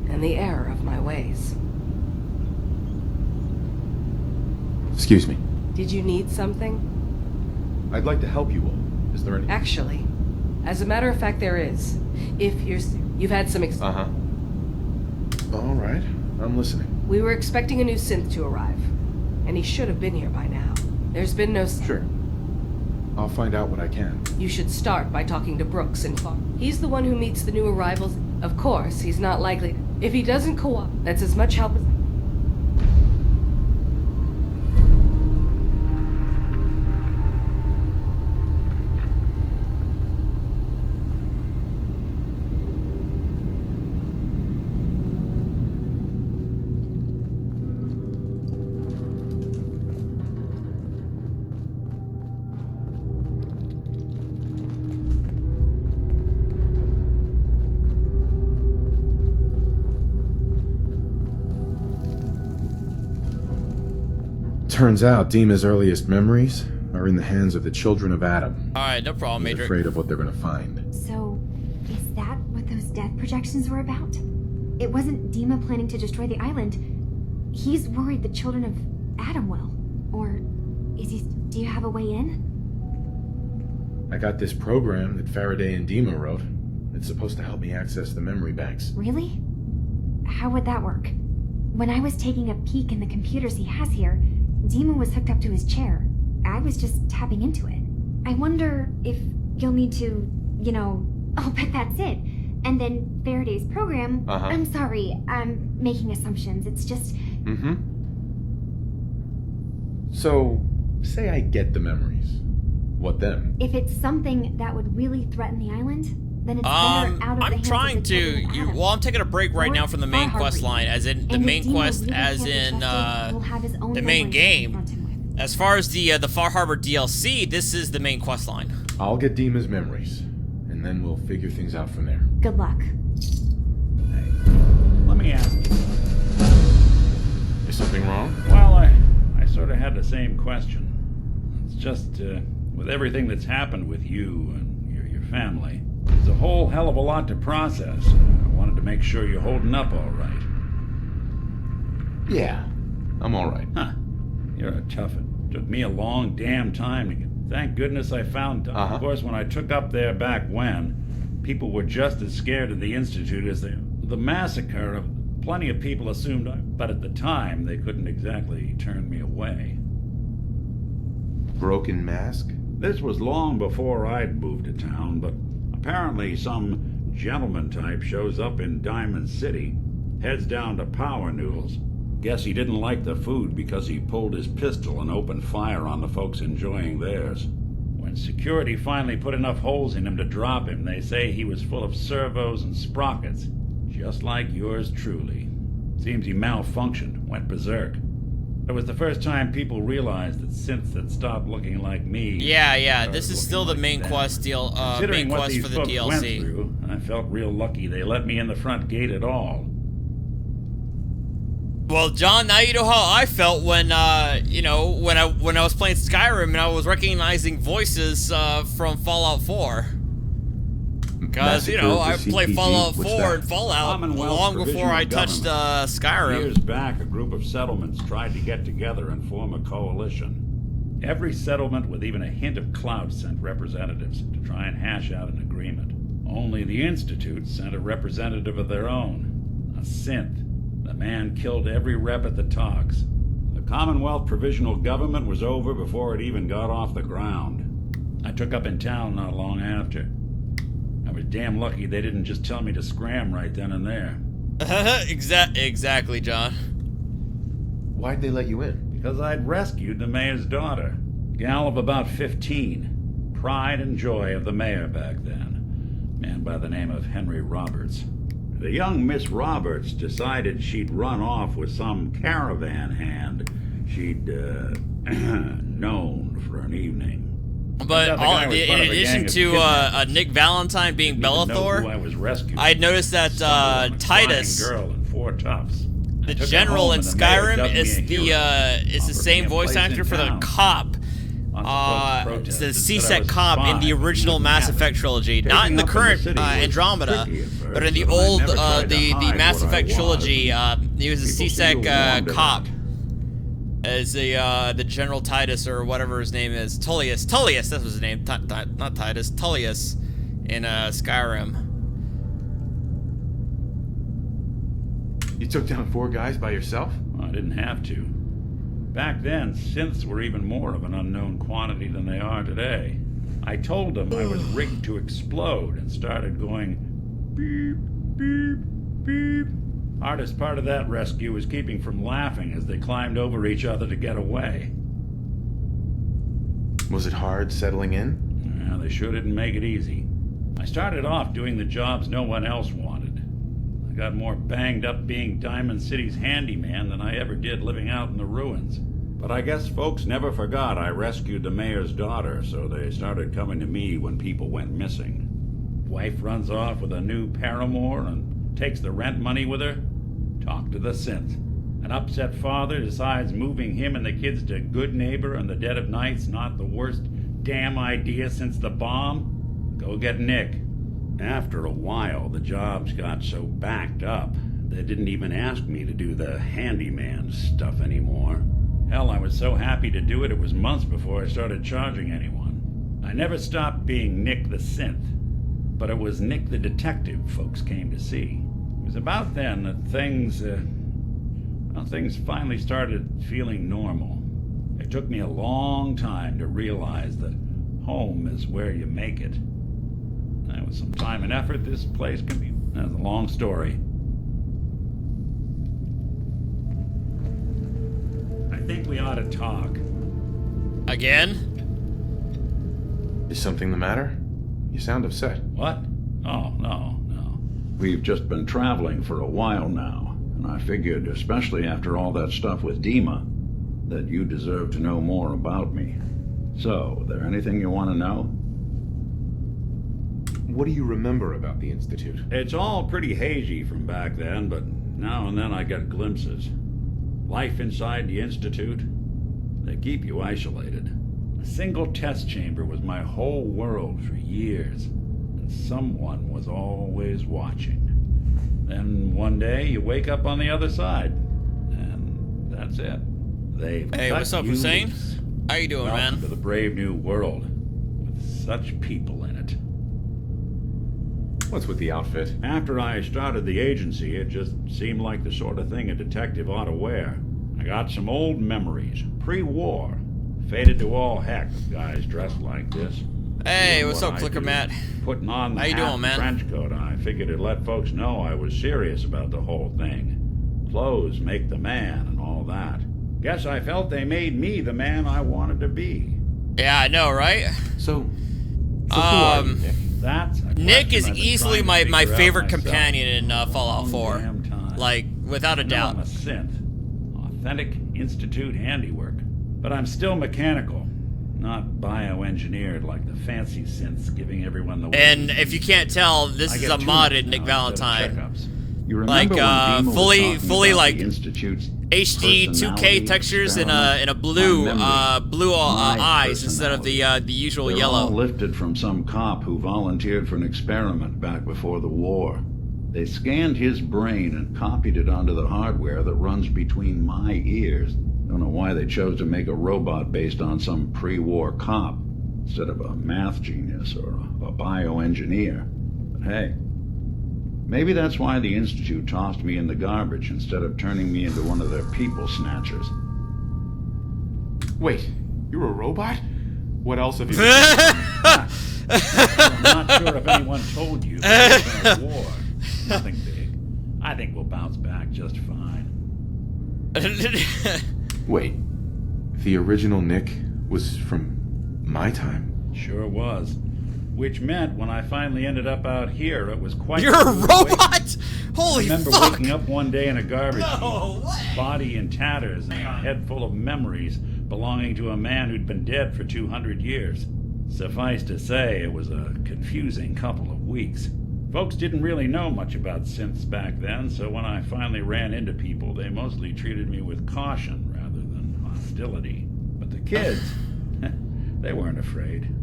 and the error of my ways. Excuse me. Did you need something? I'd like to help you all. Is there any... Actually, as a matter of fact, there is. If you've had some All right, I'm listening. We were expecting a new synth to arrive, and he should have been here by now. There's been no... Sure. I'll find out what I can. You should start by talking to Brooks and He's the one who meets the new arrivals. Of course, he's not likely... If he doesn't cooperate, that's as much help as... Turns out Dima's earliest memories are in the hands of the children of Adam. Alright, no problem, He's Major. afraid of what they're gonna find. So, is that what those death projections were about? It wasn't Dima planning to destroy the island. He's worried the children of Adam will. Or is he... Do you have a way in? I got this program that Faraday and Dima wrote. It's supposed to help me access the memory banks. Really? How would that work? When I was taking a peek in the computers he has here, Dima was hooked up to his chair. I was just tapping into it. I wonder if you'll need to, I'll bet that's it. And then Faraday's program... I'm sorry, I'm making assumptions. It's just... So, say I get the memories. What then? If it's something that would really threaten the island, then it's better out of the I'm hands trying of the to. children of Adam. I'm taking a break right Or now from the Far main Harbor quest line, as in the And if main Dino quest, really as can't be in trusted, he'll have his own the main memories to confront him game. with. As far as the Far Harbor DLC, this is the main quest line. I'll get Dima's memories, and then we'll figure things out from there. Good luck. Let me ask you. Is something wrong? Well, I sort of had the same question. It's just, with everything that's happened with you and your family, there's a whole hell of a lot to process. I wanted to make sure you're holding up all right. Yeah, I'm all right. Huh. You're a toughie. Took me a long damn time to get... Thank goodness I found time. Of course, when I took up there back when, people were just as scared of the Institute as the massacre of... Plenty of people assumed but at the time, they couldn't exactly turn me away. Broken mask? This was long before I'd moved to town, but apparently some gentleman type shows up in Diamond City, heads down to Power Noodles. Guess he didn't like the food because he pulled his pistol and opened fire on the folks enjoying theirs. When security finally put enough holes in him to drop him, they say he was full of servos and sprockets, just like yours truly. Seems he malfunctioned, went berserk. It was the first time people realized that synths had stopped looking like me. Yeah, this is still the main quest deal. Considering Main what quest these for the folks went DLC. through, I felt real lucky they let me in the front gate at all. Well, John, now you know how I felt when, when I was playing Skyrim and I was recognizing voices from Fallout 4. Because, I played Fallout 4 and Fallout long before I touched Skyrim. Years back, a group of settlements tried to get together and form a coalition. Every settlement with even a hint of clout sent representatives to try and hash out an agreement. Only the Institute sent a representative of their own, a synth. The man killed every rep at the talks. The Commonwealth Provisional Government was over before it even got off the ground. I took up in town not long after. I was damn lucky they didn't just tell me to scram right then and there. Exactly, John. Why'd they let you in? Because I'd rescued the mayor's daughter. Gal of about 15. Pride and joy of the mayor back then. Man by the name of Henry Roberts. The young Miss Roberts decided she'd run off with some caravan hand she'd known for an evening. But in addition to Nick Valentine being Bellathor, I'd noticed that Titus, girl and 4 toughs. the general in Skyrim, is the same voice actor for the cop. It's the CSEC cop in the original Mass Effect trilogy, not in the current Andromeda, but in the old the Mass Effect trilogy. He was a CSEC cop as the General Titus or whatever his name is, Tullius, that was his name, not Titus, Tullius in Skyrim. You took down 4 guys by yourself? Well, I didn't have to. Back then, synths were even more of an unknown quantity than they are today. I told them I was rigged to explode and started going beep, beep, beep. Hardest part of that rescue was keeping from laughing as they climbed over each other to get away. Was it hard settling in? Yeah, they sure didn't make it easy. I started off doing the jobs no one else wanted. I got more banged up being Diamond City's handyman than I ever did living out in the ruins. But I guess folks never forgot I rescued the mayor's daughter, so they started coming to me when people went missing. Wife runs off with a new paramour and takes the rent money with her. Talk to the synth. An upset father decides moving him and the kids to Good Neighbor in the dead of night's not the worst damn idea since the bomb. Go get Nick. After a while, the jobs got so backed up, they didn't even ask me to do the handyman stuff anymore. Hell, I was so happy to do it, it was months before I started charging anyone. I never stopped being Nick the Synth, but it was Nick the Detective folks came to see. It was about then that things finally started feeling normal. It took me a long time to realize that home is where you make it. And with some time and effort, this place can be... That's a long story. I think we ought to talk. Again? Is something the matter? You sound upset. What? Oh, no. We've just been traveling for a while now, and I figured, especially after all that stuff with Dima, that you deserve to know more about me. So, there anything you want to know? What do you remember about the Institute? It's all pretty hazy from back then, but now and then I get glimpses. Life inside the Institute, they keep you isolated. A single test chamber was my whole world for years, and someone was always watching. Then one day you wake up on the other side, and that's it. Hey, what's up, Hussein? How you doing, man? Welcome to the brave new world, with such people in it. What's with the outfit? After I started the agency, it just seemed like the sort of thing a detective ought to wear. I got some old memories, pre-war. Faded to all heck of guys dressed like this. Hey, what's up, Clicker Matt? Putting on the How you hat doing, man? and trench coat, I figured it'd let folks know I was serious about the whole thing. Clothes make the man and all that. Guess I felt they made me the man I wanted to be. Yeah, I know, right? So who are you, Nick? That's Nick is easily my favorite companion in Fallout 4. Like, without a doubt. I'm a synth. Authentic Institute handiwork. But I'm still mechanical. Not bioengineered like the fancy synths giving everyone the... And if you can't tell, this is a modded Nick Valentine. Like, fully like HD 2K textures in a blue eyes instead of the usual yellow. All lifted from some cop who volunteered for an experiment back before the war. They scanned his brain and copied it onto the hardware that runs between my ears. Don't know why they chose to make a robot based on some pre-war cop instead of a math genius or a bioengineer. But hey, maybe that's why the Institute tossed me in the garbage instead of turning me into one of their people snatchers. Wait, you're a robot? What else have you I'm not sure if anyone told you that it's been a war. Nothing big. I think we'll bounce back just fine. Wait, the original Nick was from my time? Sure was. Which meant when I finally ended up out here, it was quite... You're a robot? Holy fuck! I remember waking up one day in a garbage heap, body in tatters and a head full of memories belonging to a man who'd been dead for 200 years. Suffice to say, it was a confusing couple of weeks. Folks didn't really know much about synths back then, so when I finally ran into people, they mostly treated me with caution rather than hostility. But the kids, they weren't afraid.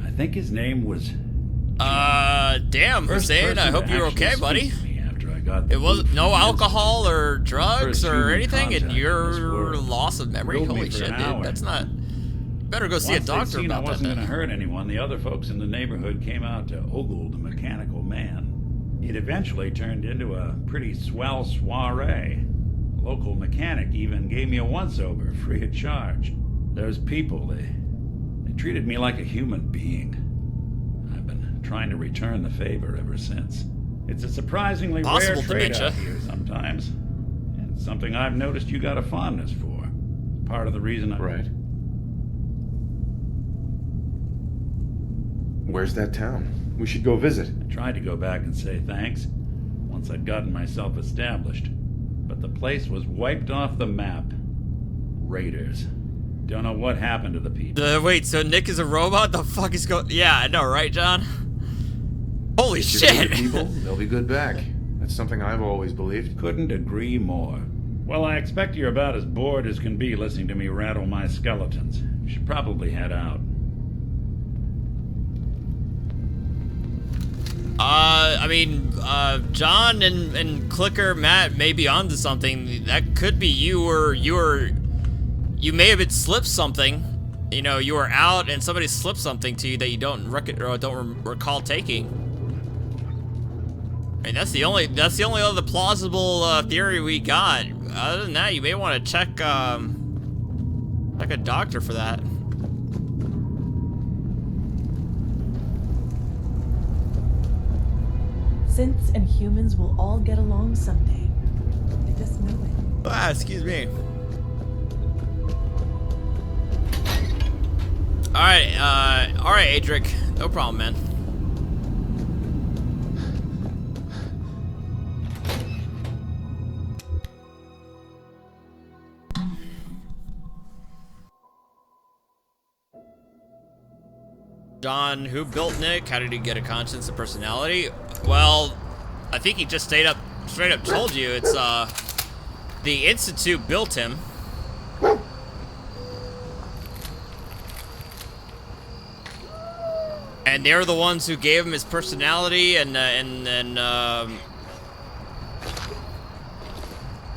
I think his name was... damn, Hussein, I hope you're okay, buddy. It wasn't no alcohol or drugs or anything, and your loss of memory? Holy shit, dude, that's not... Better go see a doctor about that. I wasn't going to hurt anyone. The other folks in the neighborhood came out to ogle the mechanical man. It eventually turned into a pretty swell soiree. A local mechanic even gave me a once-over free of charge. Those people, they treated me like a human being. I've been trying to return the favor ever since. It's a surprisingly rare trait out here sometimes. And it's something I've noticed you got a fondness for. Part of the reason I... Right. Where's that town? We should go visit. I tried to go back and say thanks once I'd gotten myself established, but the place was wiped off the map. Raiders. Don't know what happened to the people. Wait, so Nick is a robot? The fuck is going... Yeah, I know, right, John? Holy shit! People, they'll be good back. That's something I've always believed. Couldn't agree more. Well, I expect you're about as bored as can be listening to me rattle my skeletons. You should probably head out. I mean, John and Clicker Matt may be onto something. That could be you, or you may have been slipped something. You know, you were out and somebody slipped something to you that you don't recall taking. I mean, that's the only other plausible theory we got. Other than that, you may want to check like a doctor for that. Synths and humans will all get along someday. I just know it. Ah, excuse me. Alright, Adric. No problem, man. John, who built Nick? How did he get a conscience and personality? Well, I think he just straight up told you it's the Institute built him. And they're the ones who gave him his personality and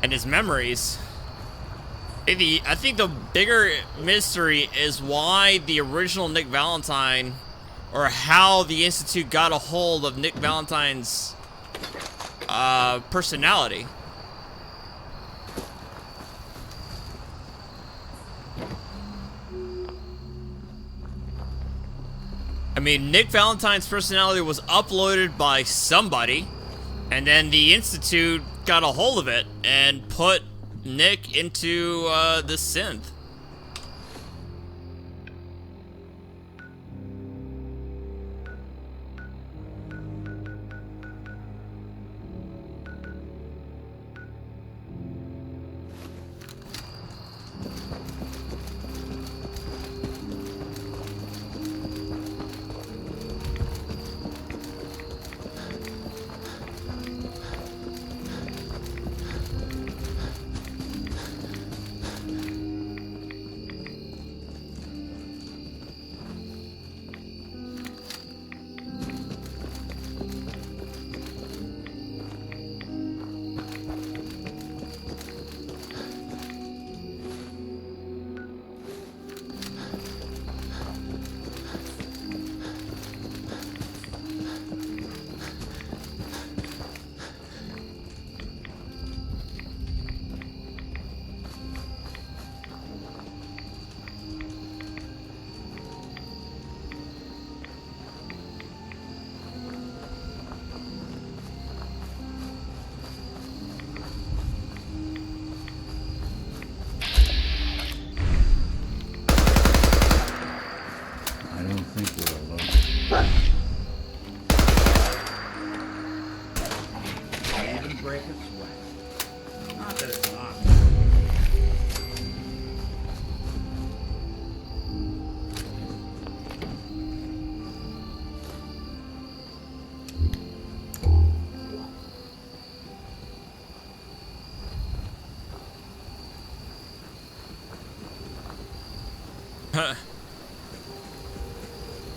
his memories. I think the bigger mystery is why the original Nick Valentine, or how the Institute got a hold of Nick Valentine's personality. I mean, Nick Valentine's personality was uploaded by somebody, and then the Institute got a hold of it and put Nick into the synth.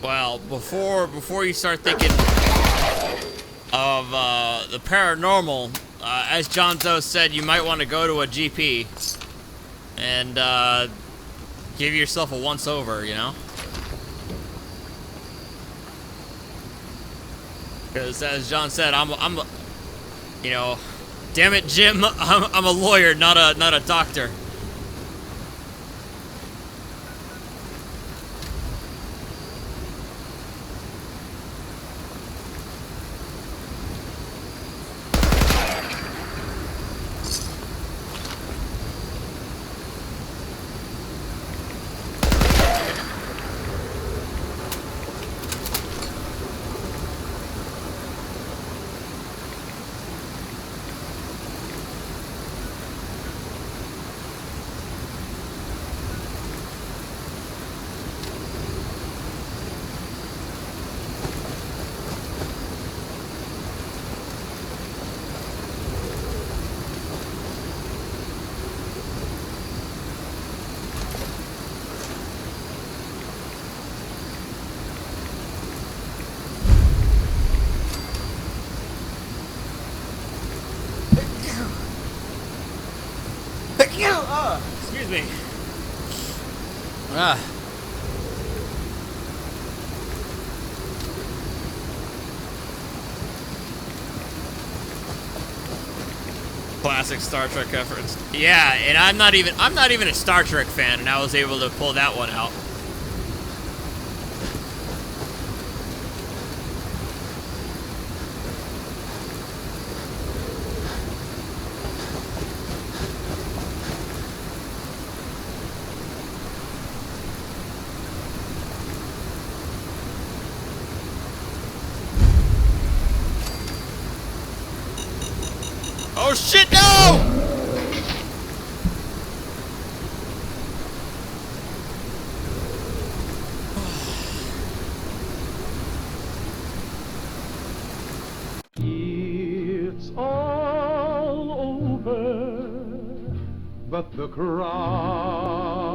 Well, before you start thinking of the paranormal, as John Doe said, you might want to go to a GP and give yourself a once-over, you know? Because as John said, I'm you know, damn it, Jim, I'm a lawyer, not a doctor. Excuse me. Classic Star Trek efforts. Yeah, and I'm not even a Star Trek fan, and I was able to pull that one out. Oh shit, no! It's all over, but the cry.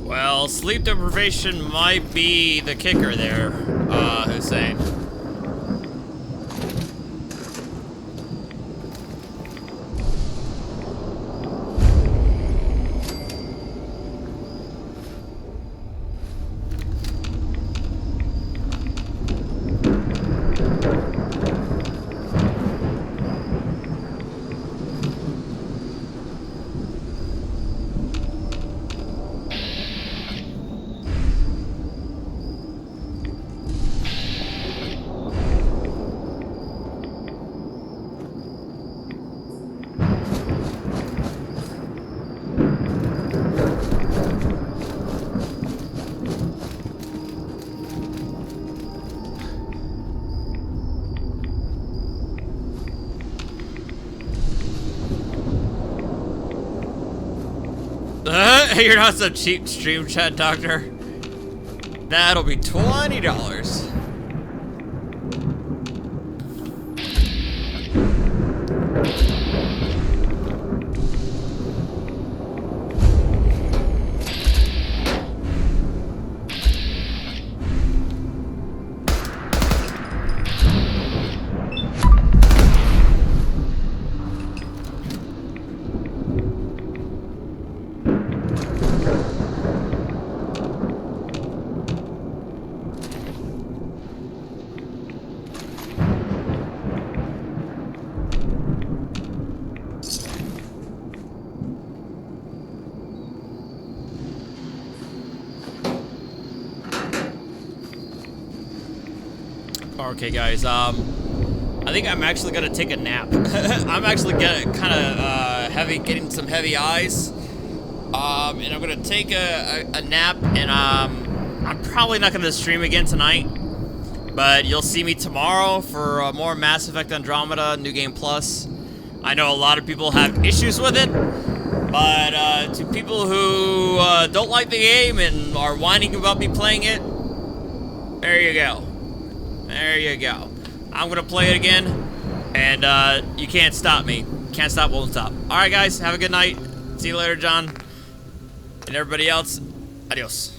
Well, sleep deprivation might be the kicker there, Hussein. You're not some cheap stream chat doctor. That'll be $20. Okay, guys, I think I'm actually gonna take a nap. I'm actually getting kind of getting some heavy eyes. And I'm gonna take a nap, and I'm probably not gonna stream again tonight. But you'll see me tomorrow for more Mass Effect Andromeda New Game Plus. I know a lot of people have issues with it, but But to people who don't like the game and are whining about me playing it, there you go. There you go. I'm gonna play it again, and you can't stop me. Can't stop, won't stop. All right, guys, have a good night. See you later, John, and everybody else. Adios.